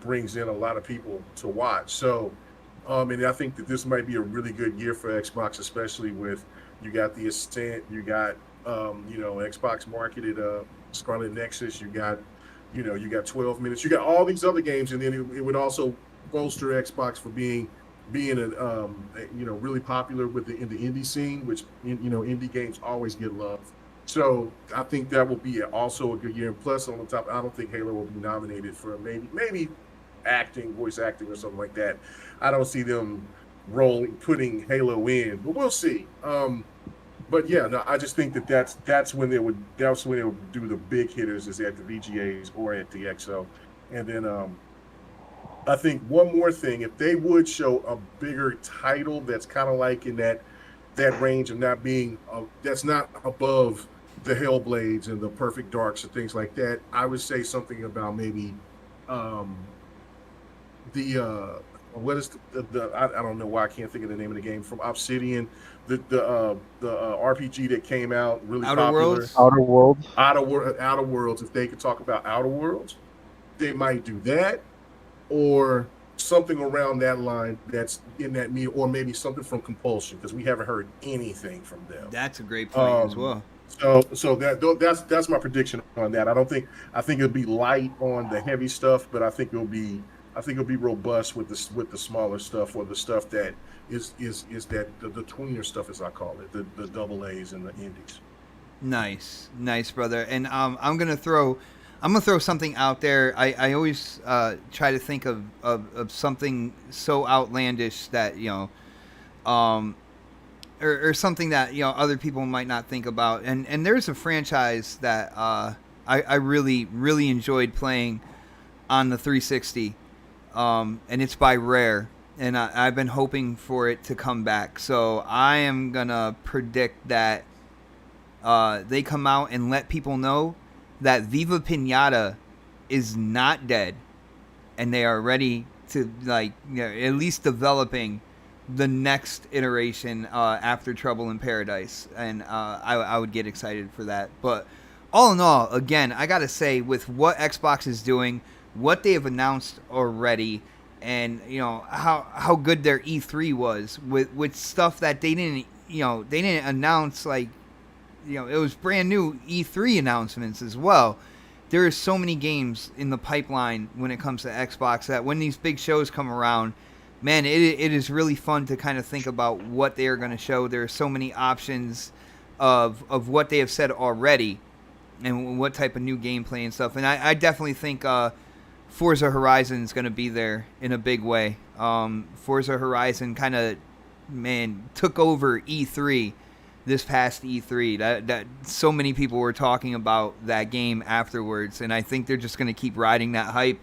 brings in a lot of people to watch. So, and I think that this might be a really good year for Xbox, especially with you got the Ascent, you got Xbox marketed Scarlet Nexus, you got 12 minutes, you got all these other games, and then it would also bolster Xbox for being really popular in the indie scene, which indie games always get love. So I think that will be also a good year. And plus, on the top, I don't think Halo will be nominated for maybe voice acting or something like that. I don't see them putting Halo in, but we'll see. But yeah, no, I just think that's when they would do the big hitters, is at the VGAs or at the XO, and then I think one more thing, if they would show a bigger title that's kind of like in that range of not being that's not above the Hellblades and the Perfect Darks and things like that, I would say something about maybe what is the I don't know why I can't think of the name of the game from Obsidian, the RPG that came out really popular. Outer Worlds. Outer Worlds. If they could talk about Outer Worlds, they might do that, or something around that line that's in that media, or maybe something from Compulsion, because we haven't heard anything from them. That's a great point as well. So that's my prediction on that. I think it'll be light on the heavy stuff, but I think it'll be robust with the smaller stuff, or the stuff that is that the tweener stuff, as I call it, the double A's and the indies. Nice, brother. And I'm gonna throw something out there. I always try to think of something so outlandish that or something that other people might not think about. And there's a franchise that I really enjoyed playing on the 360. And it's by Rare, and I've been hoping for it to come back. So I am gonna predict that they come out and let people know that Viva Pinata is not dead, and they are ready to at least developing the next iteration after Trouble in Paradise, and I would get excited for that. But all in all, again, I gotta say, with what Xbox is doing, what they have announced already, and how good their E3 was with stuff that they didn't announce, it was brand new E3 announcements as well. There are so many games in the pipeline when it comes to Xbox that when these big shows come around, man, it is really fun to kind of think about what they are going to show. There are so many options of what they have said already and what type of new gameplay and stuff. And I definitely think Forza Horizon is going to be there in a big way. Forza Horizon kind of, took over E3 this past E3. That so many people were talking about that game afterwards, and I think they're just going to keep riding that hype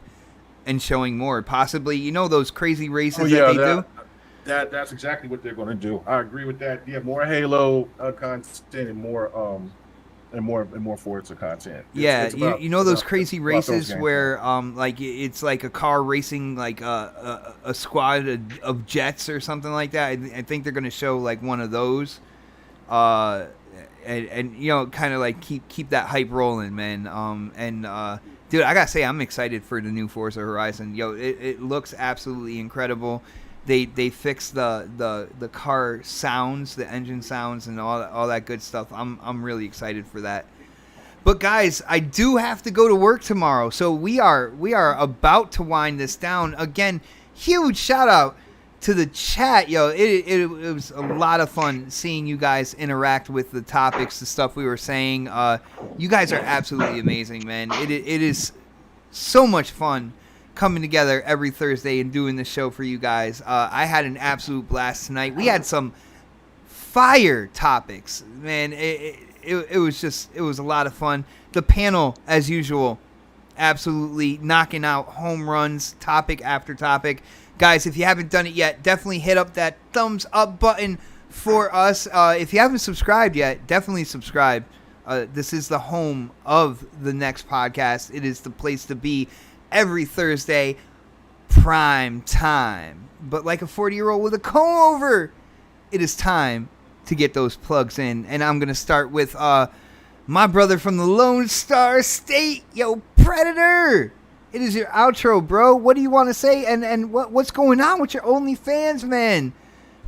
and showing more. Possibly, those crazy races that they do? That's exactly what they're going to do. I agree with that. Yeah, more Halo content and more Forza content. It's about, those crazy races where it's like a car racing like a squad of jets or something like that. I think they're going to show like one of those, and kind of like keep that hype rolling, man. Dude, I gotta say, I'm excited for the new Forza Horizon. It looks absolutely incredible. They fixed the car sounds, the engine sounds, and all that good stuff. I'm really excited for that. But guys, I do have to go to work tomorrow, so we are about to wind this down. Again, huge shout out to the chat, it was a lot of fun seeing you guys interact with the topics, the stuff we were saying. You guys are absolutely amazing, man. It is so much fun coming together every Thursday and doing this show for you guys. I had an absolute blast tonight. We had some fire topics, man. It was a lot of fun. The panel, as usual, absolutely knocking out home runs, topic after topic. Guys, if you haven't done it yet, definitely hit up that thumbs up button for us. If you haven't subscribed yet, definitely subscribe. This is the home of the next podcast. It is the place to be every Thursday, prime time. But like a 40-year-old with a comb over, it is time to get those plugs in. And I'm going to start with my brother from the Lone Star State, Predator. It is your outro, bro. What do you want to say? And what's going on with your OnlyFans, man?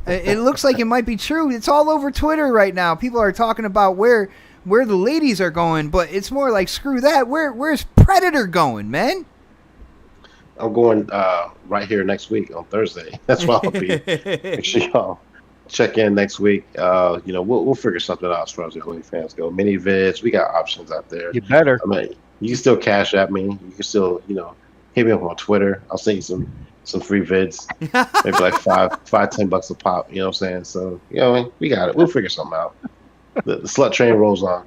It looks like it might be true. It's all over Twitter right now. People are talking about where the ladies are going, but it's more like, screw that. Where's Predator going, man? I'm going right here next week on Thursday. That's why I'll be. Make sure y'all check in next week. We'll figure something out as far as the OnlyFans go. Mini vids, we got options out there. You better. You can still cash at me. You can still, hit me up on Twitter. I'll send you some free vids. Maybe like $5-10 a pop. You know what I'm saying? So, we got it. We'll figure something out. The slut train rolls on.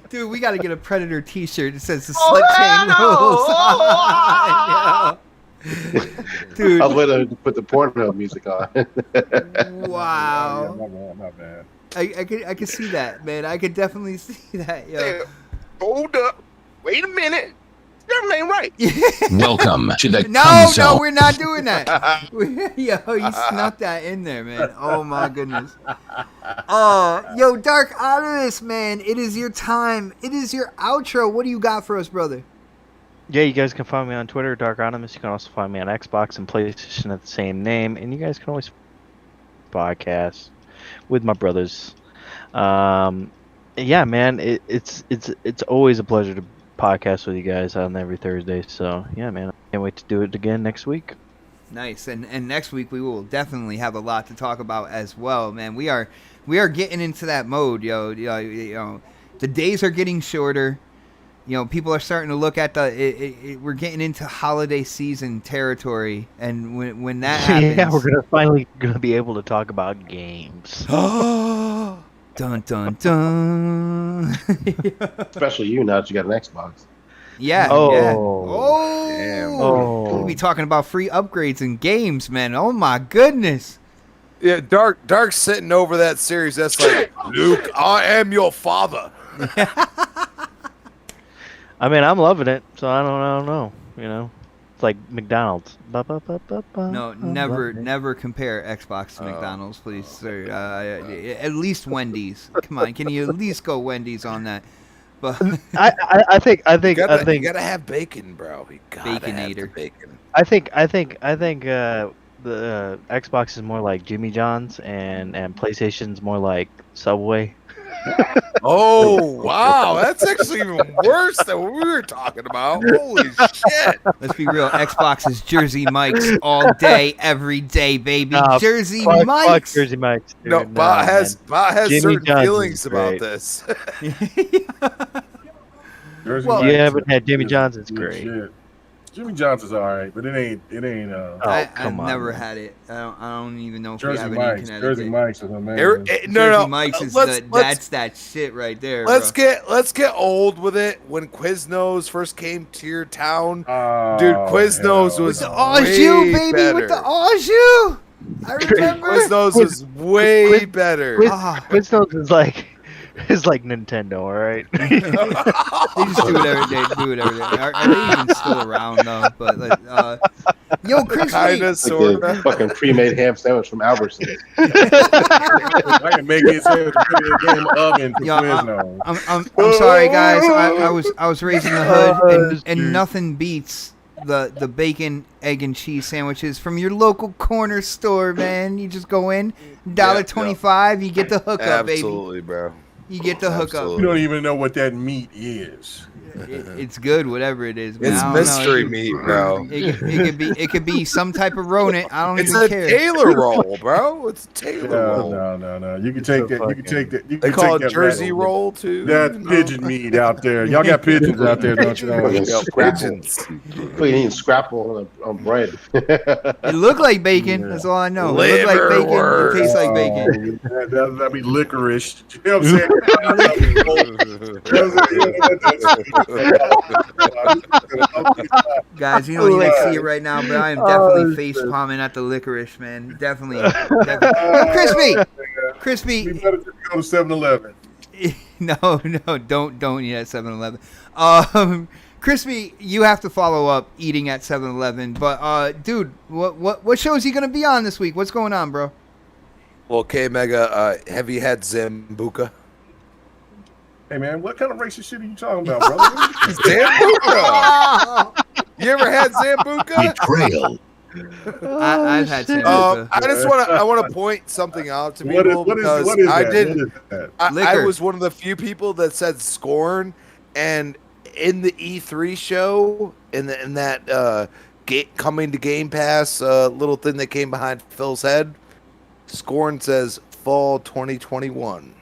Dude, we got to get a Predator t-shirt that says the slut train rolls on. Dude. I was waiting to put the Pornhub music on. Wow. Not bad. I could see that, man. I could definitely see that, yo. Hey, hold up. Wait a minute. That ain't right. Welcome to the No, cum no, zone. we're not doing that. Yo, you snuck that in there, man. Oh my goodness. Yo, Dark Odyssey, man. It is your time. It is your outro. What do you got for us, brother? Yeah, you guys can find me on Twitter, Dark Animus. You can also find me on Xbox and PlayStation at the same name, and you guys can always podcast with my brothers. Yeah, man, it's always a pleasure to podcast with you guys on every Thursday. So yeah, man, I can't wait to do it again next week. Nice, and next week we will definitely have a lot to talk about as well, man. We are getting into that mode, yo. You know, the days are getting shorter. You know, people are starting to look at we're getting into holiday season territory, and when that happens, yeah, we're finally gonna be able to talk about games. dun dun dun. Especially you now that you got an Xbox. Yeah. Oh. Yeah. Oh. Damn. Oh. We'll be talking about free upgrades and games, man. Oh my goodness. Yeah, Dark's sitting over that series. That's like, Luke, I am your father. I mean, I'm loving it, so I don't know. You know, it's like McDonald's. No, never compare Xbox to McDonald's, please, sir. At least Wendy's. Come on, can you at least go Wendy's on that? But I think You gotta have bacon, bro. You gotta have the Baconator. bacon. I think the Xbox is more like Jimmy John's, and PlayStation's more like Subway. Oh wow, that's actually even worse than what we were talking about. Holy shit! let's be real, Xbox is Jersey Mike's all day, every day, baby. Jersey Fuck Mike's. Jersey Mike's. Dude. No, Bot has Jimmy certain John's feelings is about great. this. Jersey Well, Mike's you haven't had Jimmy is John's, it's good great. shit. Jimmy John's is all right, but it ain't. I've come on, never man. had it. I don't even know if Jersey we have any in Mike's. Connecticut. Jersey Mike's is amazing. Jersey No. Mike's is let's that's that shit right there. let's bro. get old with it. When Quiznos first came to your town, Oh, dude, Quiznos hell was the no. au way jus, baby, better. with the au jus. I remember. Quiznos was way better. Ah. Quiznos is like Nintendo, all right? They just do whatever they are they even still around though? But yo, Chris, Kinda, Like sorta. the fucking pre-made ham sandwich from Albertsons. I can make it so to put it in a game oven for Yo, Quiznos. I'm sorry, guys. I was raising the hood, and nothing beats the bacon, egg, and cheese sandwiches from your local corner store, man. You just go in, $1.25, you get the hookup, baby. Absolutely, bro. You get the hookup. You don't even know what that meat is. It's good, whatever it is. Man. It's I don't know. mystery meat, bro. It could be some type of rodent. I don't It's even a care. Taylor roll, bro. It's a Taylor roll. No. You can take that. You can take that. You They can call take it that Jersey rat- roll too. That you know? pigeon meat out there. Y'all got pigeons out there, don't you know? Fucking Yo, scrapple. pigeons. Putting eating scrapple on bread. It looked like bacon. That's all I know. It looked like bacon. Liverwurst. It tastes like bacon. That'd be licorice. You know what I'm saying? Guys, you don't even see it right now, but I am definitely face palming at the licorice, man. Definitely. Yo, Crispy. We better just go to 7-Eleven. No, don't eat at 7-Eleven. Crispy, you have to follow up eating at 7-Eleven. But dude, what show is he gonna be on this week? What's going on, bro? Well, K-Mega, have you had Zambuca? Hey man, what kind of racist shit are you talking about, brother? Zambuca! You ever had Zambuca? Betrayal. I've had Sambuca. I want to point something out to people because what is I that? did. What is that? I Liquor. was one of the few people that said Scorn, and in the E3 show, in that coming to Game Pass little thing that came behind Phil's head, Scorn says Fall 2021.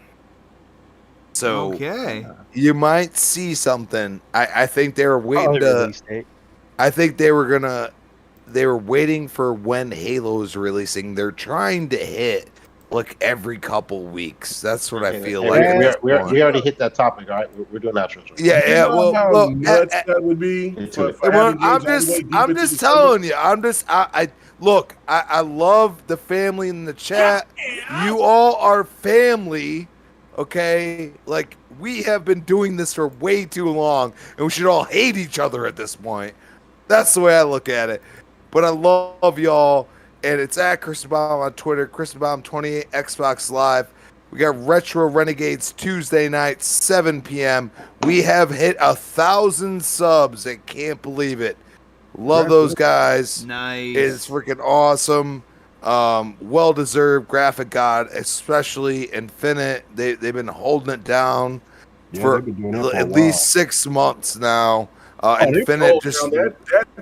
So Okay. you might see something. I think they were waiting to. Release date. I think they were waiting for when Halo's releasing. They're trying to hit like every couple weeks. That's what I feel Hey, like. we already hit that topic, all right? We're doing outros. Right? Yeah, yeah. know how Well, nuts that would be for having I'm games all the way deep I'm into just December? telling you. I look. I love the family in the chat. You all are family, okay? Like we have been doing this for way too long, and we should all hate each other at this point. That's the way I look at it. But I love y'all, and it's at Christenbaum on Twitter, Christenbaum28 Xbox Live. We got Retro Renegades Tuesday night, 7 p.m. We have hit 1,000 subs. I can't believe it. Love those guys. Nice. It's freaking awesome. Well-deserved graphic god, especially Infinite. They've been holding it down for at least 6 months now. Infinite just that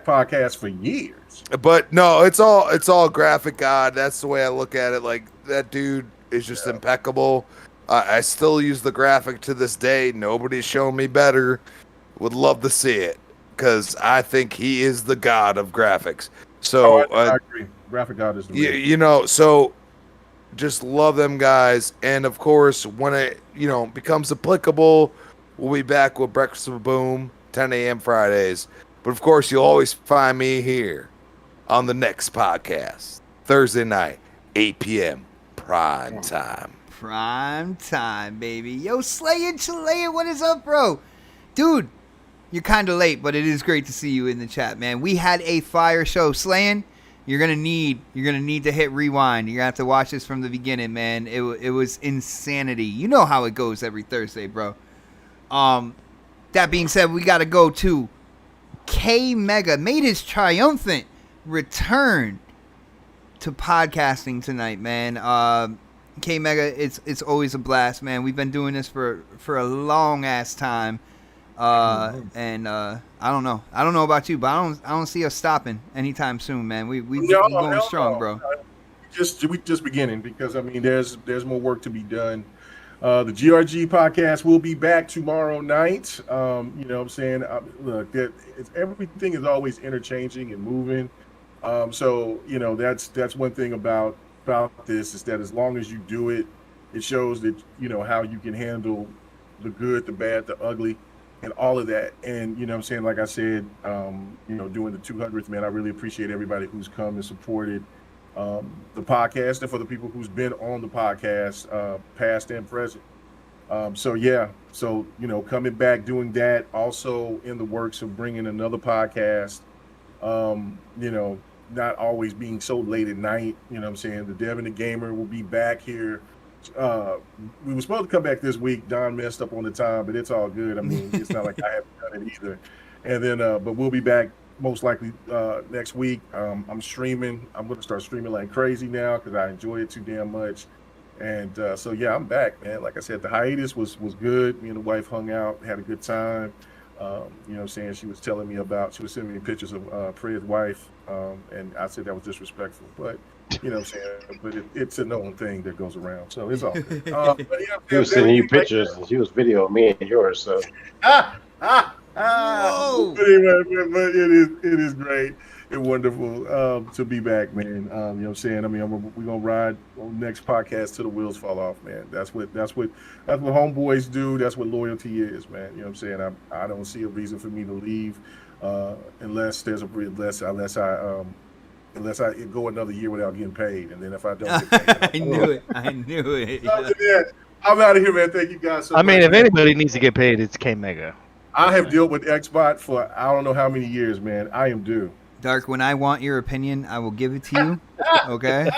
podcast for years. But no, it's all graphic god. That's the way I look at it. Like that dude is just impeccable. I still use the graphic to this day. Nobody's shown me better. Would love to see it because I think he is the god of graphics. So I agree. Graphic god is the you know, so just love them guys. And of course, when it becomes applicable, we'll be back with Breakfast of Boom, 10 a.m. Fridays. But of course, you'll always find me here on the next podcast, Thursday night, 8 p.m. prime time. Prime time, baby. Yo, Slayin' Chilean, what is up, bro? Dude, you're kind of late, but it is great to see you in the chat, man. We had a fire show. Slayin', you're gonna need to hit rewind. You're gonna have to watch this from the beginning, man. It was insanity. You know how it goes every Thursday, bro. That being said, we gotta go to K Mega made his triumphant return to podcasting tonight, man. K Mega, it's always a blast, man. We've been doing this for a long ass time, and I don't know about you, but I don't see us stopping anytime soon, man. We're going strong, bro. We just beginning because I mean there's more work to be done. The GRG podcast will be back tomorrow night. You know what I'm saying? Look, everything is always interchanging and moving. So, that's one thing about this is that as long as you do it, it shows that, how you can handle the good, the bad, the ugly, and all of that. And, what I'm saying? Like I said, doing the 200th, man, I really appreciate everybody who's come and supported the podcast and for the people who's been on the podcast, past and present. So coming back, doing that, also in the works of bringing another podcast, not always being so late at night, you know what I'm saying? The Dev and the Gamer will be back here. We were supposed to come back this week. Don messed up on the time, but it's all good. I mean, it's not like I haven't done it either. And then, but we'll be back most likely next week. I'm streaming. I'm going to start streaming like crazy now because I enjoy it too damn much. And so, yeah, I'm back, man. Like I said, the hiatus was good. Me and the wife hung out, had a good time. You know what I'm saying? She was sending me pictures of Fred's wife. And I said that was disrespectful. But, you know what I'm saying? But it's a known thing that goes around. So it's all good. But yeah, she was sending you pictures and she was videoing me and yours. So. Whoa. But anyway, but it is great and wonderful to be back, man. You know what I'm saying? I mean, we're gonna ride on the next podcast till the wheels fall off, man. That's what homeboys do. That's what loyalty is, man. You know what I'm saying? I don't see a reason for me to leave unless I go another year without getting paid, and then if I don't get paid, I knew it. Yeah. I'm out of here, man. Thank you guys so much. I mean, if anybody needs to get paid, it's K Mega. I have dealt with Xbot for I don't know how many years, man. I am due. Dark, when I want your opinion, I will give it to you. Okay?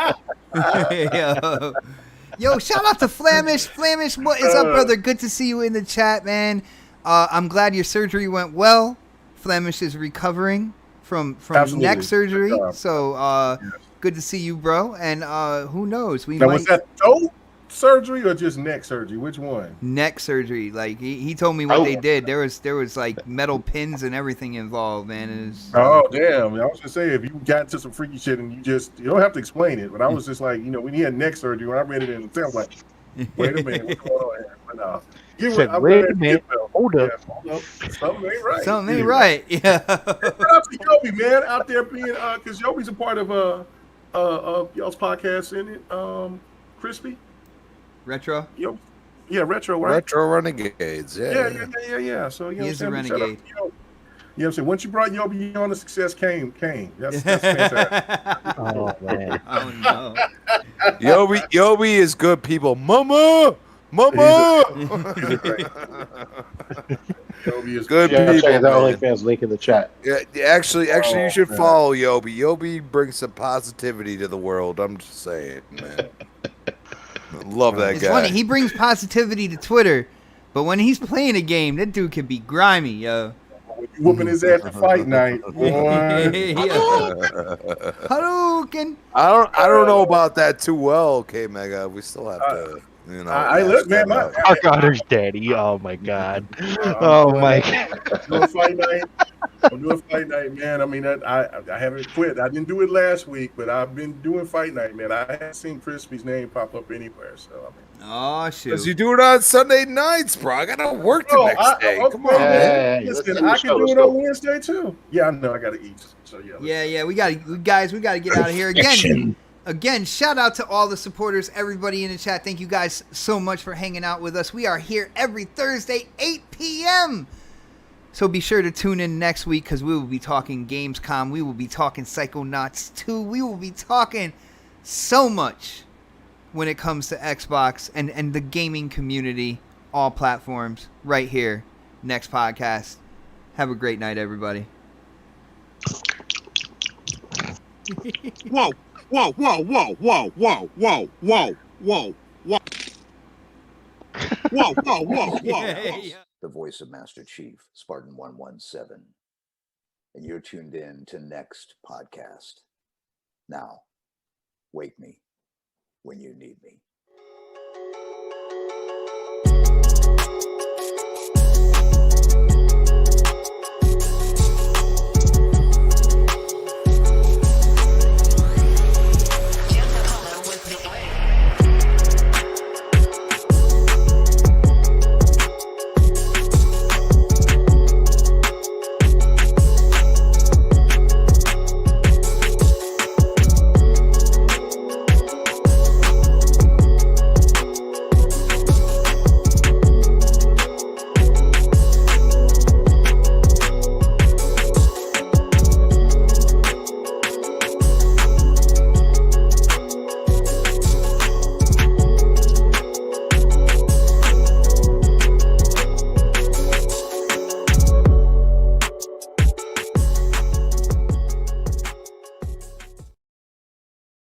Yo, shout out to Flamish. Flamish, what is up, brother? Good to see you in the chat, man. I'm glad your surgery went well. Flamish is recovering from neck surgery. So good to see you, bro. And who knows? Was that toe surgery or just neck surgery? Which one? Neck surgery. Like he told me what they did. There was like metal pins and everything involved, man. Oh damn! I was gonna say if you got into some freaky shit and you don't have to explain it, but I was just like, when he had neck surgery, when I read it in the film, I was like, wait a minute, what's going on here? But wait a minute, hold up. Something ain't right. Something ain't right. Yeah. Shout out to Yobi, man, out there being because Yobi's a part of y'all's podcast, isn't it? Crispy? Retro. Yo, yeah, Retro, right? Retro Renegades. Yeah. Yeah. So you know, He is a what I'm saying? renegade. You know what I'm saying? Once you brought Yobi on, the success came. That's fantastic. Oh man. Oh no. Yobi is good people. Mama. He's a great. Yobi is Good Yeah, I'm people, checking the man. OnlyFans link in the chat. Yeah, actually, you should man. follow Yobi. Yobi brings some positivity to the world. I'm just saying, man. Love that It's guy. funny. He brings positivity to Twitter, but when he's playing a game, that dude can be grimy, yo. You whooping his ass at fight night, boy. Hadouken. I don't know about that too well, K Mega. We still have to, you know. I look, man. Dark Otter's daddy. Oh my god. I'm Oh doing my that. god. Doing fight night. I'm doing fight night, man. I mean, I haven't quit. I didn't do it last week, but I've been doing fight night, man. I haven't seen Crispy's name pop up anywhere. So I mean, Oh shoot. Because you do it on Sunday nights, bro. I gotta work the next day. Come on, man. Hey, listen, let's I can do it on Wednesday too. Yeah, I know. I gotta eat. So yeah. Yeah. We gotta get out of here again. Again, shout out to all the supporters, everybody in the chat. Thank you guys so much for hanging out with us. We are here every Thursday, 8 p.m. So be sure to tune in next week because we will be talking Gamescom. We will be talking Psychonauts 2. We will be talking so much when it comes to Xbox and the gaming community, all platforms, right here. Next podcast. Have a great night, everybody. Whoa, whoa, whoa, whoa, whoa, whoa, whoa, whoa, whoa, whoa. Whoa, whoa, whoa, whoa. The voice of Master Chief, Spartan 117. And you're tuned in to Next Podcast. Now, wake me when you need me.